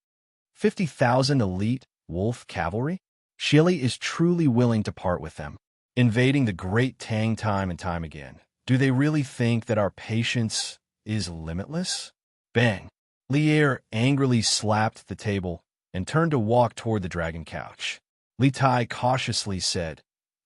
50,000 elite wolf cavalry? Shili is truly willing to part with them, invading the great Tang time and time again. Do they really think that our patience is limitless? Bang! Li Er angrily slapped the table and turned to walk toward the dragon couch. Li Tai cautiously said,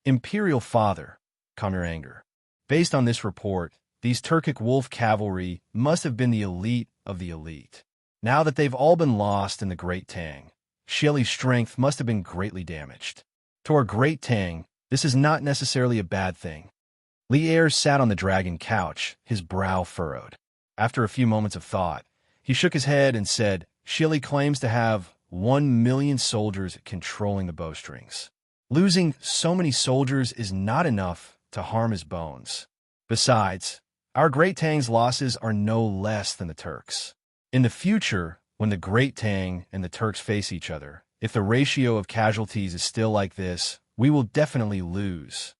Imperial Father, calm your anger. Based on this report, these Turkic wolf cavalry must have been the elite of the elite. Now that they've all been lost in the Great Tang, Shili's strength must have been greatly damaged. To our Great Tang, this is not necessarily a bad thing. Li Er sat on the dragon couch, his brow furrowed. After a few moments of thought, he shook his head and said, Shili claims to have 1 million soldiers controlling the bowstrings. Losing so many soldiers is not enough to harm his bones. Besides, our Great Tang's losses are no less than the Turks. In the future, when the Great Tang and the Turks face each other, if the ratio of casualties is still like this, we will definitely lose.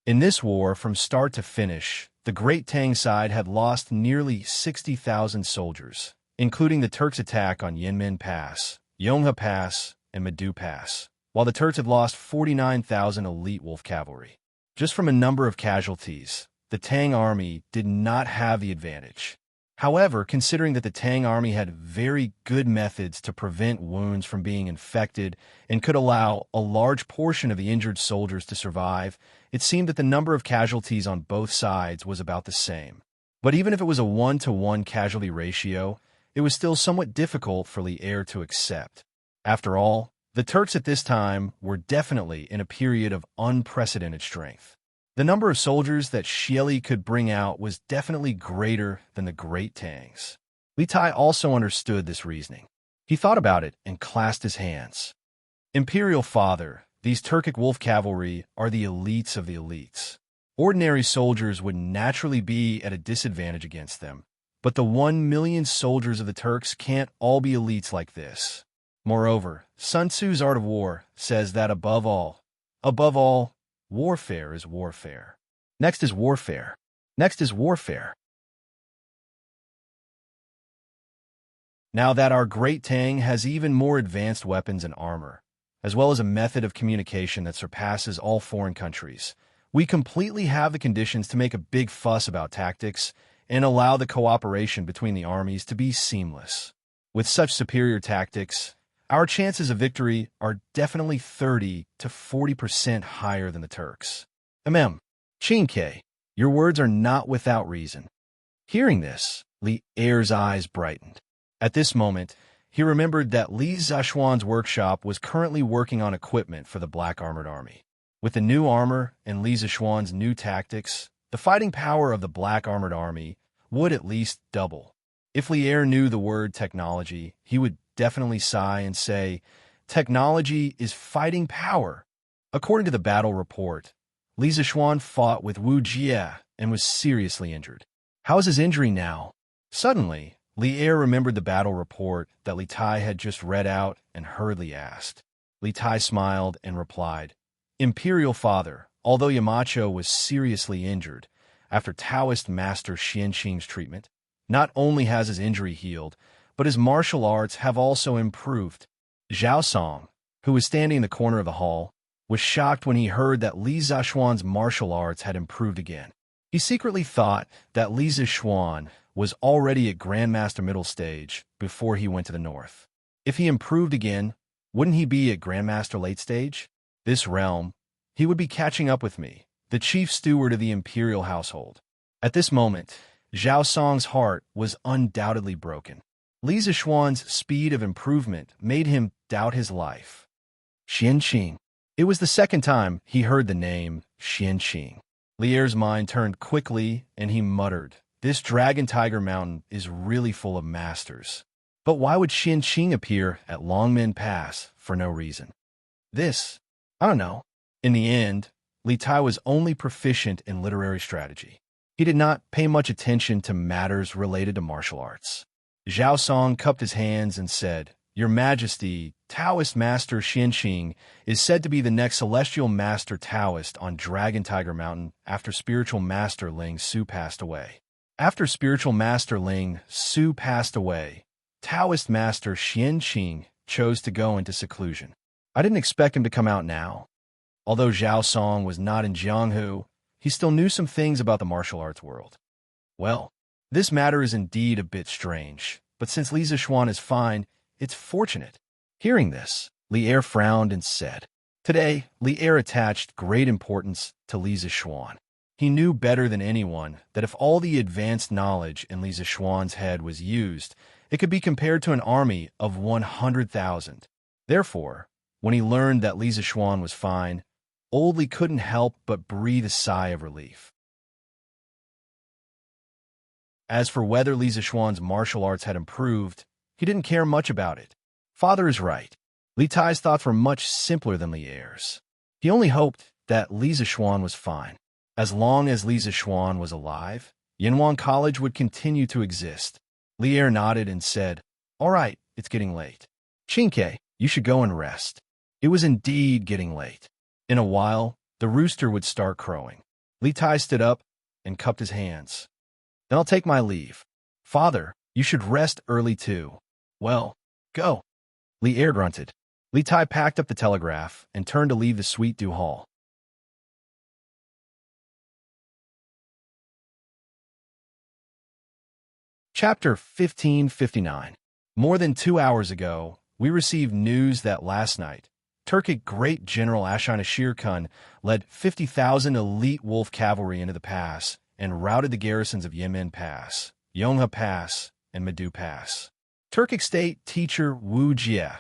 In this war, from start to finish, the Great Tang side had lost nearly 60,000 soldiers, including the Turks' attack on Yanmen Pass, Yonghe Pass, and Medu Pass, while the Turks had lost 49,000 elite wolf cavalry. Just from a number of casualties, the Tang army did not have the advantage. However, considering that the Tang army had very good methods to prevent wounds from being infected and could allow a large portion of the injured soldiers to survive, it seemed that the number of casualties on both sides was about the same. But even if it was a 1-to-1 casualty ratio, it was still somewhat difficult for Li'er to accept. After all, the Turks at this time were definitely in a period of unprecedented strength. The number of soldiers that Xieli could bring out was definitely greater than the Great Tang's. Li Tai also understood this reasoning. He thought about it and clasped his hands. Imperial Father, these Turkic wolf cavalry are the elites of the elites. Ordinary soldiers would naturally be at a disadvantage against them, but the 1 million soldiers of the Turks can't all be elites like this. Moreover, Sun Tzu's Art of War says that above all, warfare is warfare. Next is warfare. Next is warfare. Now that our Great Tang has even more advanced weapons and armor, as well as a method of communication that surpasses all foreign countries, we completely have the conditions to make a big fuss about tactics and allow the cooperation between the armies to be seamless. With such superior tactics, our chances of victory are definitely 30 to 40% higher than the Turks. Chinke, your words are not without reason. Hearing this, Li Er's eyes brightened. At this moment, he remembered that Li Zishuan's workshop was currently working on equipment for the Black Armored Army. With the new armor and Li Zishuan's new tactics, the fighting power of the Black Armored Army would at least double. If Li Er knew the word technology, he would definitely sigh and say, technology is fighting power. According to the battle report, Li Zishuan fought with Wu Jie and was seriously injured. How is his injury now? Suddenly, Li Er remembered the battle report that Li Tai had just read out and hurriedly asked. Li Tai smiled and replied, Imperial Father, although Yamacho was seriously injured after Taoist Master Xianqing's treatment, not only has his injury healed, but his martial arts have also improved. Zhao Song, who was standing in the corner of the hall, was shocked when he heard that Li Zishuan's martial arts had improved again. He secretly thought that Li Zishuan was already at Grandmaster Middle Stage before he went to the north. If he improved again, wouldn't he be at Grandmaster Late Stage? This realm, he would be catching up with me, the chief steward of the imperial household. At this moment, Zhao Song's heart was undoubtedly broken. Li Zishuan's speed of improvement made him doubt his life. Xianqing. It was the second time he heard the name Xianqing. Li Er's mind turned quickly, and he muttered, this Dragon Tiger Mountain is really full of masters. But why would Xianqing appear at Longmen Pass for no reason? I don't know. In the end, Li Tai was only proficient in literary strategy. He did not pay much attention to matters related to martial arts. Zhao Song cupped his hands and said, Your Majesty, Taoist Master Xianqing is said to be the next Celestial Master Taoist on Dragon Tiger Mountain after Spiritual Master Ling Su passed away. After Spiritual Master Ling Su passed away, Taoist Master Xianqing chose to go into seclusion. I didn't expect him to come out now. Although Zhao Song was not in Jianghu, he still knew some things about the martial arts world. Well, this matter is indeed a bit strange, but since Li Zishuan is fine, it's fortunate. Hearing this, Li Er frowned and said, Today, Li Er attached great importance to Li Zishuan. He knew better than anyone that if all the advanced knowledge in Li Zishuan's head was used, it could be compared to an army of 100,000. Therefore, when he learned that Li Zishuan was fine, old Li couldn't help but breathe a sigh of relief. As for whether Li Zishuan's martial arts had improved, he didn't care much about it. Father is right. Li Tai's thoughts were much simpler than Li Er's. He only hoped that Li Zishuan was fine. As long as Li Zishuan was alive, Yanwan College would continue to exist. Li Er nodded and said, All right, it's getting late. Chinke, you should go and rest. It was indeed getting late. In a while, the rooster would start crowing. Li Tai stood up and cupped his hands. Then I'll take my leave. Father, you should rest early too. Well, go. Li Er grunted. Li Tai packed up the telegraph and turned to leave the Sweet Dew Hall. Chapter 1559. More than 2 hours ago, we received news that last night, Turkic Great General Ashina Khan led 50,000 elite wolf cavalry into the pass and routed the garrisons of Yemen Pass, Yonha Pass, and Medu Pass. Turkic state teacher Wu Jie,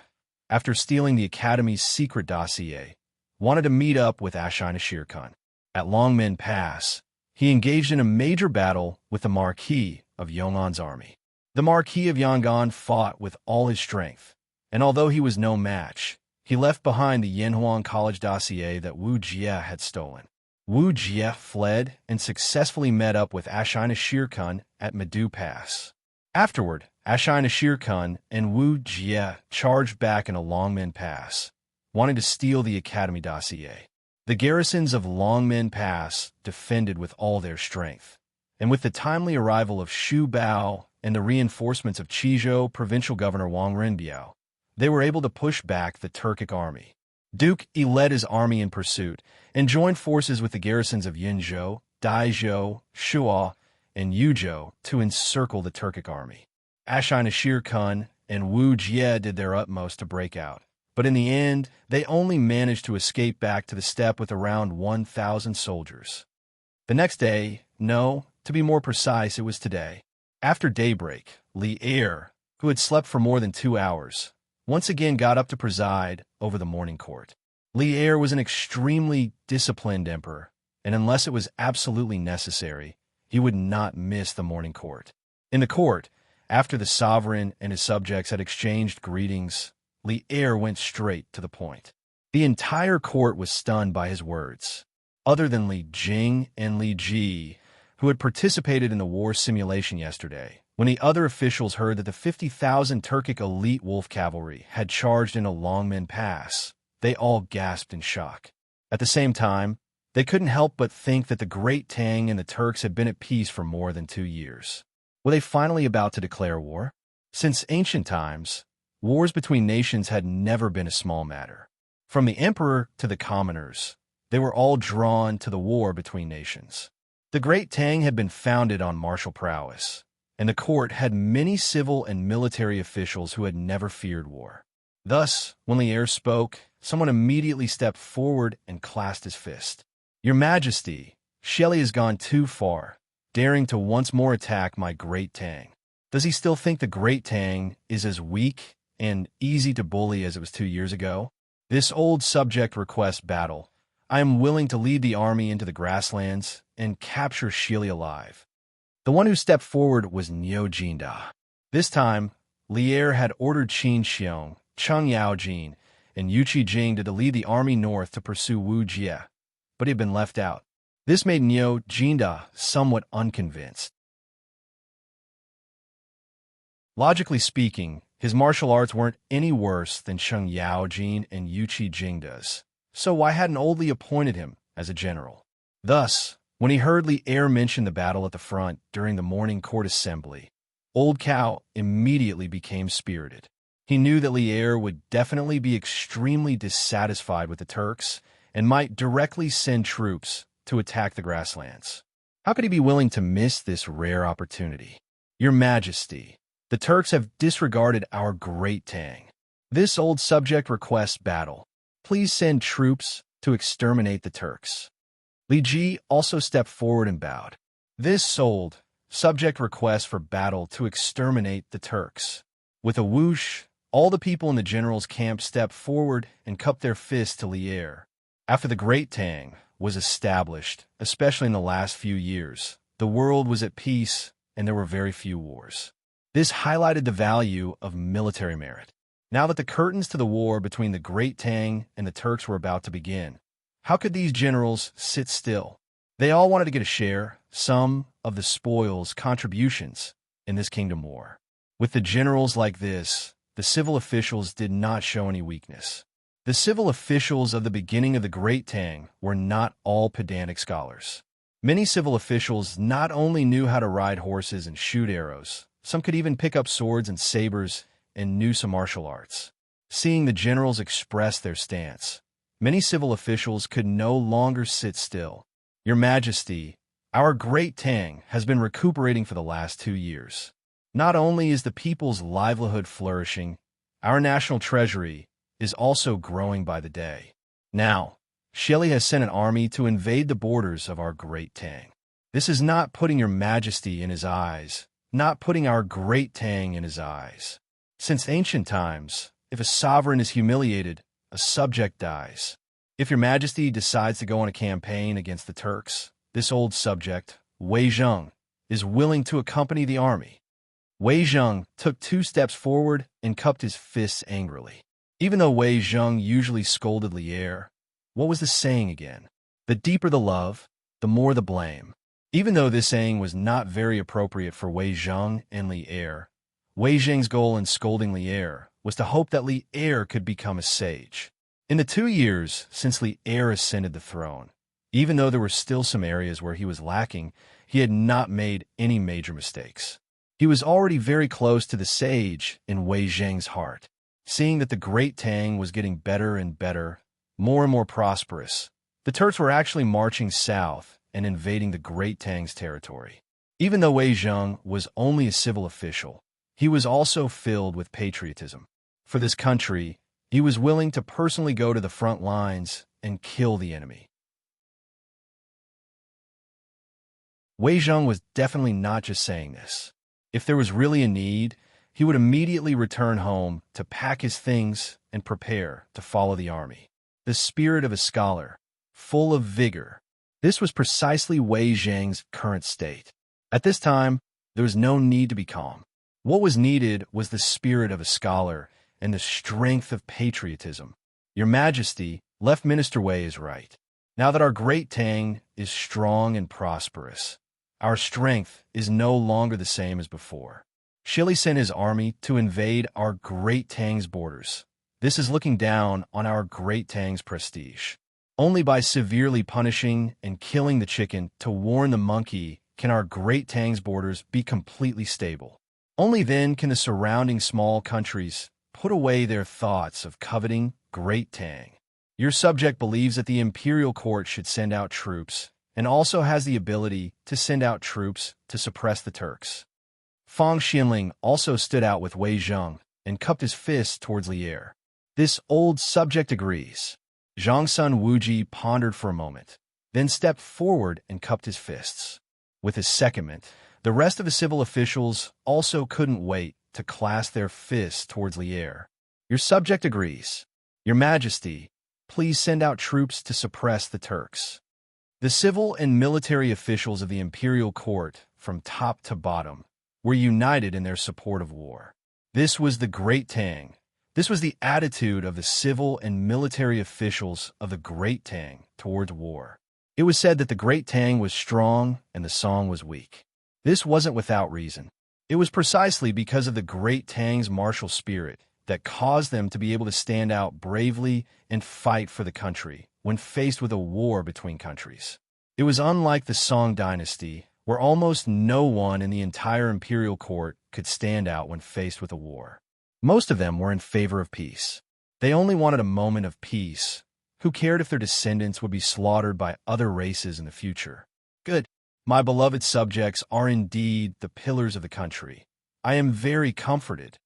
after stealing the Academy's secret dossier, wanted to meet up with Ashina Khan. At Longmen Pass, he engaged in a major battle with the Marquis of Yongan's army. The Marquis of Yongan fought with all his strength, and although he was no match, he left behind the Yanhuang College dossier that Wu Jie had stolen. Wu Jie fled and successfully met up with Ashina Khan at Medu Pass. Afterward, Ashina Khan and Wu Jie charged back into Longmen Pass, wanting to steal the Academy dossier. The garrisons of Longmen Pass defended with all their strength, and with the timely arrival of Xu Bao and the reinforcements of Qizhou provincial governor Wang Renbiao, they were able to push back the Turkic army. Duke Yi led his army in pursuit and joined forces with the garrisons of Yinzhou, Daizhou, Shuo, and Yuzhou to encircle the Turkic army. Ashina Khan and Wu Jie did their utmost to break out, but in the end, they only managed to escape back to the steppe with around 1,000 soldiers. The next day, no, to be more precise, it was today, after daybreak, Li Er, who had slept for more than 2 hours, once again got up to preside over the morning court. Li Er was an extremely disciplined emperor, and unless it was absolutely necessary, he would not miss the morning court. In the court, after the sovereign and his subjects had exchanged greetings, Li Er went straight to the point. The entire court was stunned by his words. Other than Li Jing and Li Ji, who had participated in the war simulation yesterday, when the other officials heard that the 50,000 Turkic elite wolf cavalry had charged into Longmen Pass, they all gasped in shock. At the same time, they couldn't help but think that the Great Tang and the Turks had been at peace for more than 2 years. Were they finally about to declare war? Since ancient times, wars between nations had never been a small matter. From the emperor to the commoners, they were all drawn to the war between nations. The Great Tang had been founded on martial prowess, and the court had many civil and military officials who had never feared war. Thus, when Li Er spoke, someone immediately stepped forward and clasped his fist. "Your Majesty, Shelley has gone too far, daring to once more attack my Great Tang. Does he still think the Great Tang is as weak and easy to bully as it was 2 years ago? This old subject requests battle. I am willing to lead the army into the grasslands and capture Shili alive." The one who stepped forward was Niu Jinda. This time, Li Er had ordered Qin Xiong, Cheng Yaojin, and Yu Qijing to lead the army north to pursue Wu Jie, but he had been left out. This made Niu Jinda somewhat unconvinced. Logically speaking, his martial arts weren't any worse than Cheng Yaojin and Yu Qijing's, so why hadn't Old Li appointed him as a general? Thus, when he heard Li Er mention the battle at the front during the morning court assembly, Old Cow immediately became spirited. He knew that Li Er would definitely be extremely dissatisfied with the Turks and might directly send troops to attack the grasslands. How could he be willing to miss this rare opportunity? "Your Majesty, the Turks have disregarded our Great Tang. This old subject requests battle. Please send troops to exterminate the Turks." Li Ji also stepped forward and bowed. "This old subject requests for battle to exterminate the Turks." With a whoosh, all the people in the general's camp stepped forward and cupped their fists to Li Er. After the Great Tang was established, especially in the last few years, the world was at peace and there were very few wars. This highlighted the value of military merit. Now that the curtains to the war between the Great Tang and the Turks were about to begin, how could these generals sit still? They all wanted to get a share, some of the spoils, contributions in this kingdom war. With the generals like this, the civil officials did not show any weakness. The civil officials of the beginning of the Great Tang were not all pedantic scholars. Many civil officials not only knew how to ride horses and shoot arrows, some could even pick up swords and sabers and knew some martial arts. Seeing the generals express their stance, many civil officials could no longer sit still. "Your Majesty, our Great Tang has been recuperating for the last 2 years. Not only is the people's livelihood flourishing, our national treasury is also growing by the day. Now, Shelley has sent an army to invade the borders of our great Tang. This is not putting your majesty in his eyes, not putting our great Tang in his eyes. Since ancient times, if a sovereign is humiliated, a subject dies. If your majesty decides to go on a campaign against the Turks, this old subject, Wei Zheng, is willing to accompany the army. Wei Zheng took 2 steps forward and cupped his fists angrily. Even though Wei Zheng usually scolded Li Er, what was the saying again? The deeper the love, the more the blame. Even though this saying was not very appropriate for Wei Zheng and Li Er, Wei Zheng's goal in scolding Li Er was to hope that Li Er could become a sage. In the 2 years since Li Er ascended the throne, even though there were still some areas where he was lacking, he had not made any major mistakes. He was already very close to the sage in Wei Zheng's heart. Seeing that the Great Tang was getting better and better, more and more prosperous, the Turks were actually marching south and invading the Great Tang's territory. Even though Wei Zheng was only a civil official, he was also filled with patriotism. For this country, he was willing to personally go to the front lines and kill the enemy. Wei Zheng was definitely not just saying this. If there was really a need, he would immediately return home to pack his things and prepare to follow the army. The spirit of a scholar, full of vigor. This was precisely Wei Zheng's current state. At this time, there was no need to be calm. What was needed was the spirit of a scholar and the strength of patriotism. Your Majesty, Left Minister Wei is right. Now that our great Tang is strong and prosperous, our strength is no longer the same as before. Shelley sent his army to invade our great Tang's borders. This is looking down on our great Tang's prestige. Only by severely punishing and killing the chicken to warn the monkey can our great Tang's borders be completely stable. Only then can the surrounding small countries put away their thoughts of coveting Great Tang. Your subject believes that the imperial court should send out troops and also has the ability to send out troops to suppress the Turks. Fang Xinling also stood out with Wei Zheng and cupped his fist towards Li Er. This old subject agrees. Zhang Sun Wuji pondered for a moment, then stepped forward and cupped his fists. With his secondment, the rest of the civil officials also couldn't wait to clasp their fists towards Li Er. Your subject agrees. Your Majesty, please send out troops to suppress the Turks. The civil and military officials of the imperial court, from top to bottom, were united in their support of war. This was the Great Tang. This was the attitude of the civil and military officials of the Great Tang towards war. It was said that the Great Tang was strong and the Song was weak. This wasn't without reason. It was precisely because of the Great Tang's martial spirit that caused them to be able to stand out bravely and fight for the country when faced with a war between countries. It was unlike the Song Dynasty, where almost no one in the entire imperial court could stand out when faced with a war. Most of them were in favor of peace. They only wanted a moment of peace. Who cared if their descendants would be slaughtered by other races in the future? Good. My beloved subjects are indeed the pillars of the country. I am very comforted.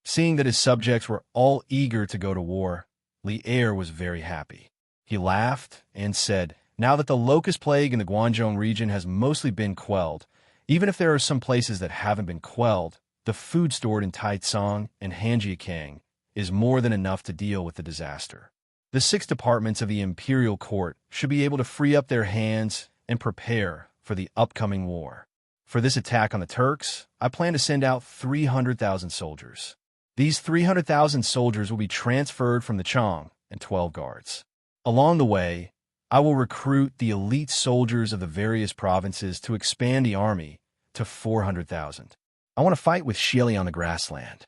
Seeing that his subjects were all eager to go to war, Li Er was very happy. He laughed and said, "Now that the locust plague in the Guangzhou region has mostly been quelled, even if there are some places that haven't been quelled, the food stored in Taicang and Hanjiakang is more than enough to deal with the disaster. The 6 departments of the imperial court should be able to free up their hands and prepare for the upcoming war. For this attack on the Turks, I plan to send out 300,000 soldiers. These 300,000 soldiers will be transferred from the Chang and 12 guards. Along the way, I will recruit the elite soldiers of the various provinces to expand the army to 400,000. I want to fight with Shili on the grassland."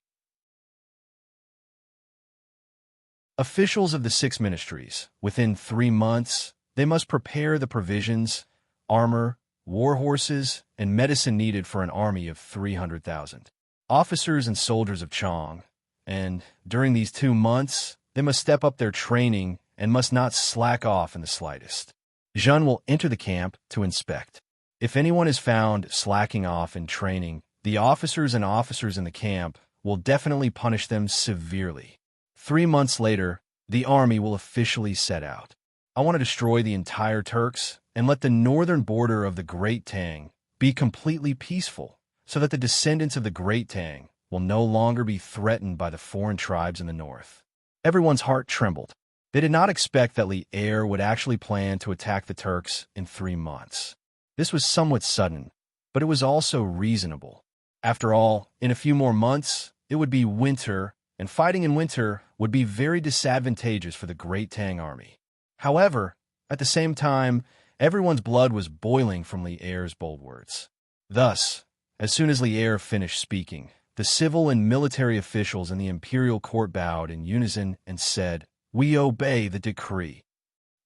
Officials of the 6 ministries, within 3 months, they must prepare the provisions, armor, war horses, and medicine needed for an army of 300,000. Officers and soldiers of Chang, and during these 2 months, they must step up their training and must not slack off in the slightest. Zhen will enter the camp to inspect. If anyone is found slacking off in training, The officers in the camp will definitely punish them severely. 3 months later, the army will officially set out. I want to destroy the entire Turks and let the northern border of the Great Tang be completely peaceful, so that the descendants of the Great Tang will no longer be threatened by the foreign tribes in the north. Everyone's heart trembled. They did not expect that Li Er would actually plan to attack the Turks in 3 months. This was somewhat sudden, but it was also reasonable. After all, in a few more months, it would be winter, and fighting in winter would be very disadvantageous for the Great Tang army. However, at the same time, everyone's blood was boiling from Li Er's bold words. Thus, as soon as Li Er finished speaking, the civil and military officials in the imperial court bowed in unison and said, "We obey the decree."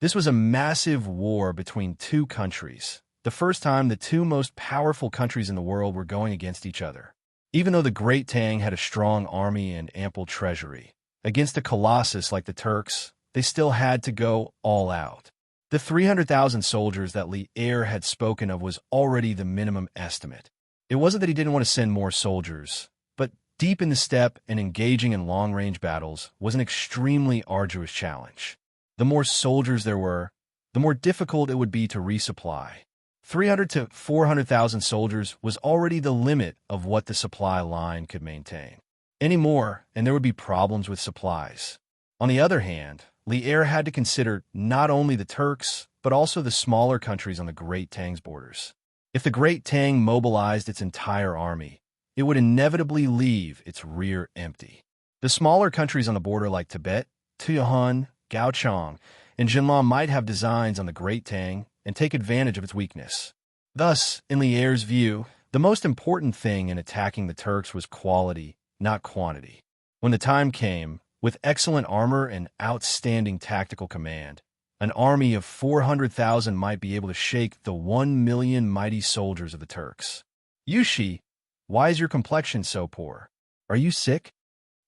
This was a massive war between two countries, the first time the two most powerful countries in the world were going against each other. Even though the Great Tang had a strong army and ample treasury, against a colossus like the Turks, they still had to go all out. The 300,000 soldiers that Li Er had spoken of was already the minimum estimate. It wasn't that he didn't want to send more soldiers, but deep in the steppe and engaging in long-range battles was an extremely arduous challenge. The more soldiers there were, the more difficult it would be to resupply. 300 to 400,000 soldiers was already the limit of what the supply line could maintain. Any more, and there would be problems with supplies. On the other hand, Li Er had to consider not only the Turks, but also the smaller countries on the Great Tang's borders. If the Great Tang mobilized its entire army, it would inevitably leave its rear empty. The smaller countries on the border like Tibet, Tuyuan, Gaochang, and Jinlan might have designs on the Great Tang and take advantage of its weakness. Thus, in Li Er's view, the most important thing in attacking the Turks was quality, not quantity. When the time came, with excellent armor and outstanding tactical command, an army of 400,000 might be able to shake the 1 million mighty soldiers of the Turks. "Yushi, why is your complexion so poor? Are you sick?"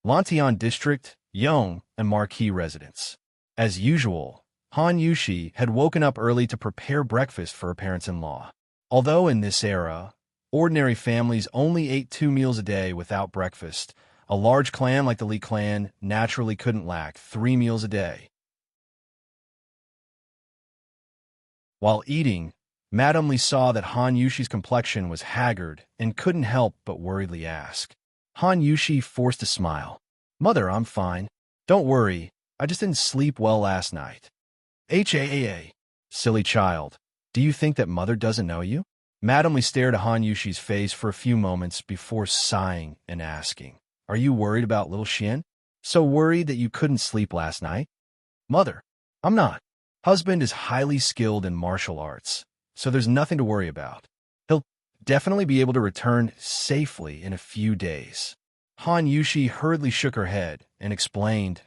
Lantian District, Yong, and Marquis residence. As usual, Han Yushi had woken up early to prepare breakfast for her parents-in-law. Although in this era, ordinary families only ate 2 meals a day without breakfast, a large clan like the Li clan naturally couldn't lack 3 meals a day. While eating, Madame Li saw that Han Yushi's complexion was haggard and couldn't help but worriedly ask. Han Yushi forced a smile. "Mother, I'm fine. Don't worry, I just didn't sleep well last night." "Haa, silly child. Do you think that mother doesn't know you?" Madame Li stared at Han Yushi's face for a few moments before sighing and asking, "Are you worried about little Xian? So worried that you couldn't sleep last night?" "Mother, I'm not. Husband is highly skilled in martial arts, so there's nothing to worry about. He'll definitely be able to return safely in a few days." Han Yushi hurriedly shook her head and explained,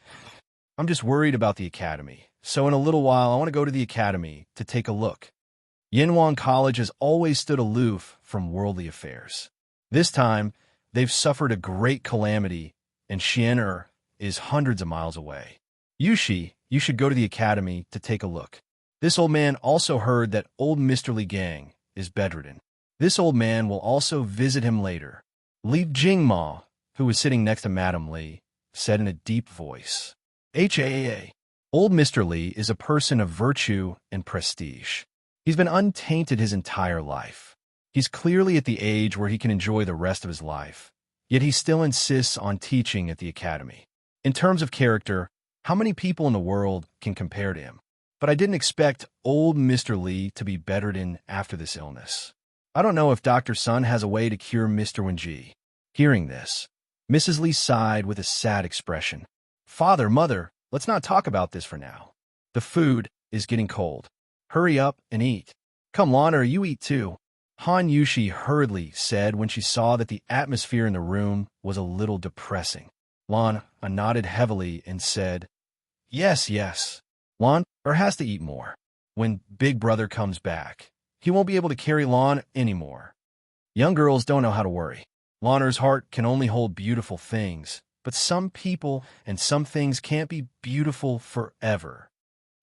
"I'm just worried about the academy, so in a little while I want to go to the academy to take a look." Yinhuang College has always stood aloof from worldly affairs. This time, they've suffered a great calamity, and Xian'er is hundreds of miles away. "Yushi, you should go to the academy to take a look." This old man also heard that old Mr. Li Gang is bedridden. This old man will also visit him later. Li Jingma, who was sitting next to Madame Li, said in a deep voice, "Haa, old Mr. Li is a person of virtue and prestige. He's been untainted his entire life. He's clearly at the age where he can enjoy the rest of his life, yet he still insists on teaching at the academy. In terms of character, how many people in the world can compare to him? But I didn't expect old Mr. Li to be bedridden after this illness. I don't know if Dr. Sun has a way to cure Mr. Wenji." Hearing this, Mrs. Li sighed with a sad expression. "Father, mother, let's not talk about this for now. The food is getting cold. Hurry up and eat. Come, Lana, you eat too." Han Yushi hurriedly said when she saw that the atmosphere in the room was a little depressing. Lana nodded heavily and said, Yes. Lana has to eat more. When Big Brother comes back, he won't be able to carry Lana anymore. Young girls don't know how to worry. Lana's heart can only hold beautiful things, but some people and some things can't be beautiful forever.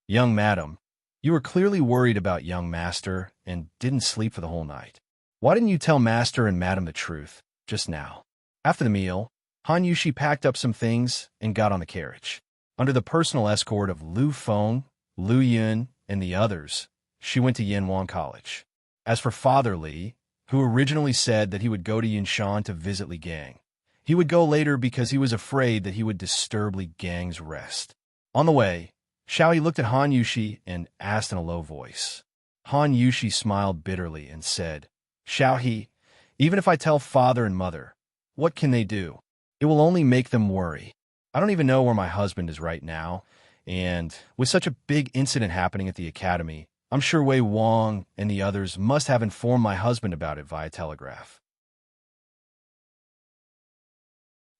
Young madam, you were clearly worried about young master and didn't sleep for the whole night. Why didn't you tell master and madam the truth? just now. After the meal, Han Yushi packed up some things and got on the carriage. Under the personal escort of Lu Feng, Lu Yun, and the others, she went to Yanwang College. As for Father Li, who originally said that he would go to Yunshan to visit Li Gang, he would go later because he was afraid that he would disturb Li Gang's rest. On the way, Xiaoyi looked at Han Yushi and asked in a low voice. Han Yushi smiled bitterly and said, "Xiaoyi, even if I tell father and mother, what can they do? It will only make them worry. I don't even know where my husband is right now, and with such a big incident happening at the academy, I'm sure Wei Wang and the others must have informed my husband about it via telegraph.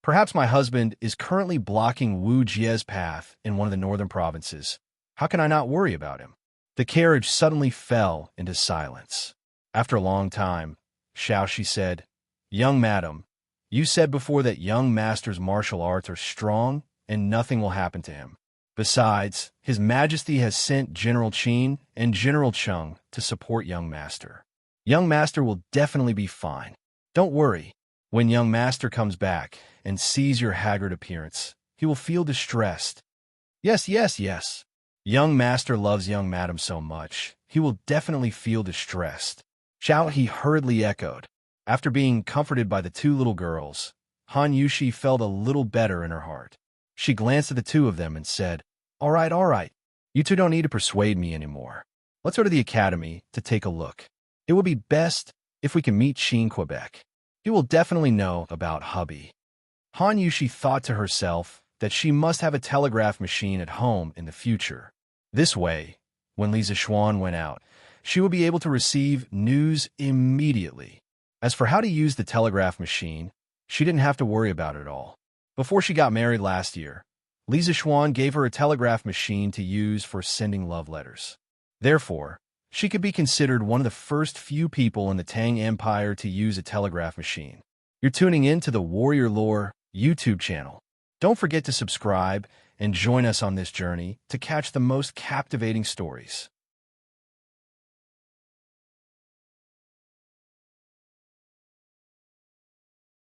Perhaps my husband is currently blocking Wu Jie's path in one of the northern provinces. How can I not worry about him?" The carriage suddenly fell into silence. After a long time, Xiaoxi said, "Young madam, you said before that young master's martial arts are strong and nothing will happen to him. Besides, His Majesty has sent General Qin and General Cheng to support young master. Young master will definitely be fine. Don't worry. When young master comes back and sees your haggard appearance, he will feel distressed. Yes, yes, yes. Young master loves young madam so much, he will definitely feel distressed." Xiaohe hurriedly echoed. After being comforted by the two little girls, Han Yushi felt a little better in her heart. She glanced at the two of them and said, all right. You two don't need to persuade me anymore. Let's go to the academy to take a look. It will be best if we can meet Xin Quebec. He will definitely know about hubby." Han Yushi thought to herself that she must have a telegraph machine at home in the future. This way, when Li Zixuan went out, she would be able to receive news immediately. As for how to use the telegraph machine, she didn't have to worry about it at all. Before she got married last year, Li Zixuan gave her a telegraph machine to use for sending love letters. Therefore, she could be considered one of the first few people in the Tang Empire to use a telegraph machine. You're tuning in to the Warrior Lore YouTube channel. Don't forget to subscribe and join us on this journey to catch the most captivating stories.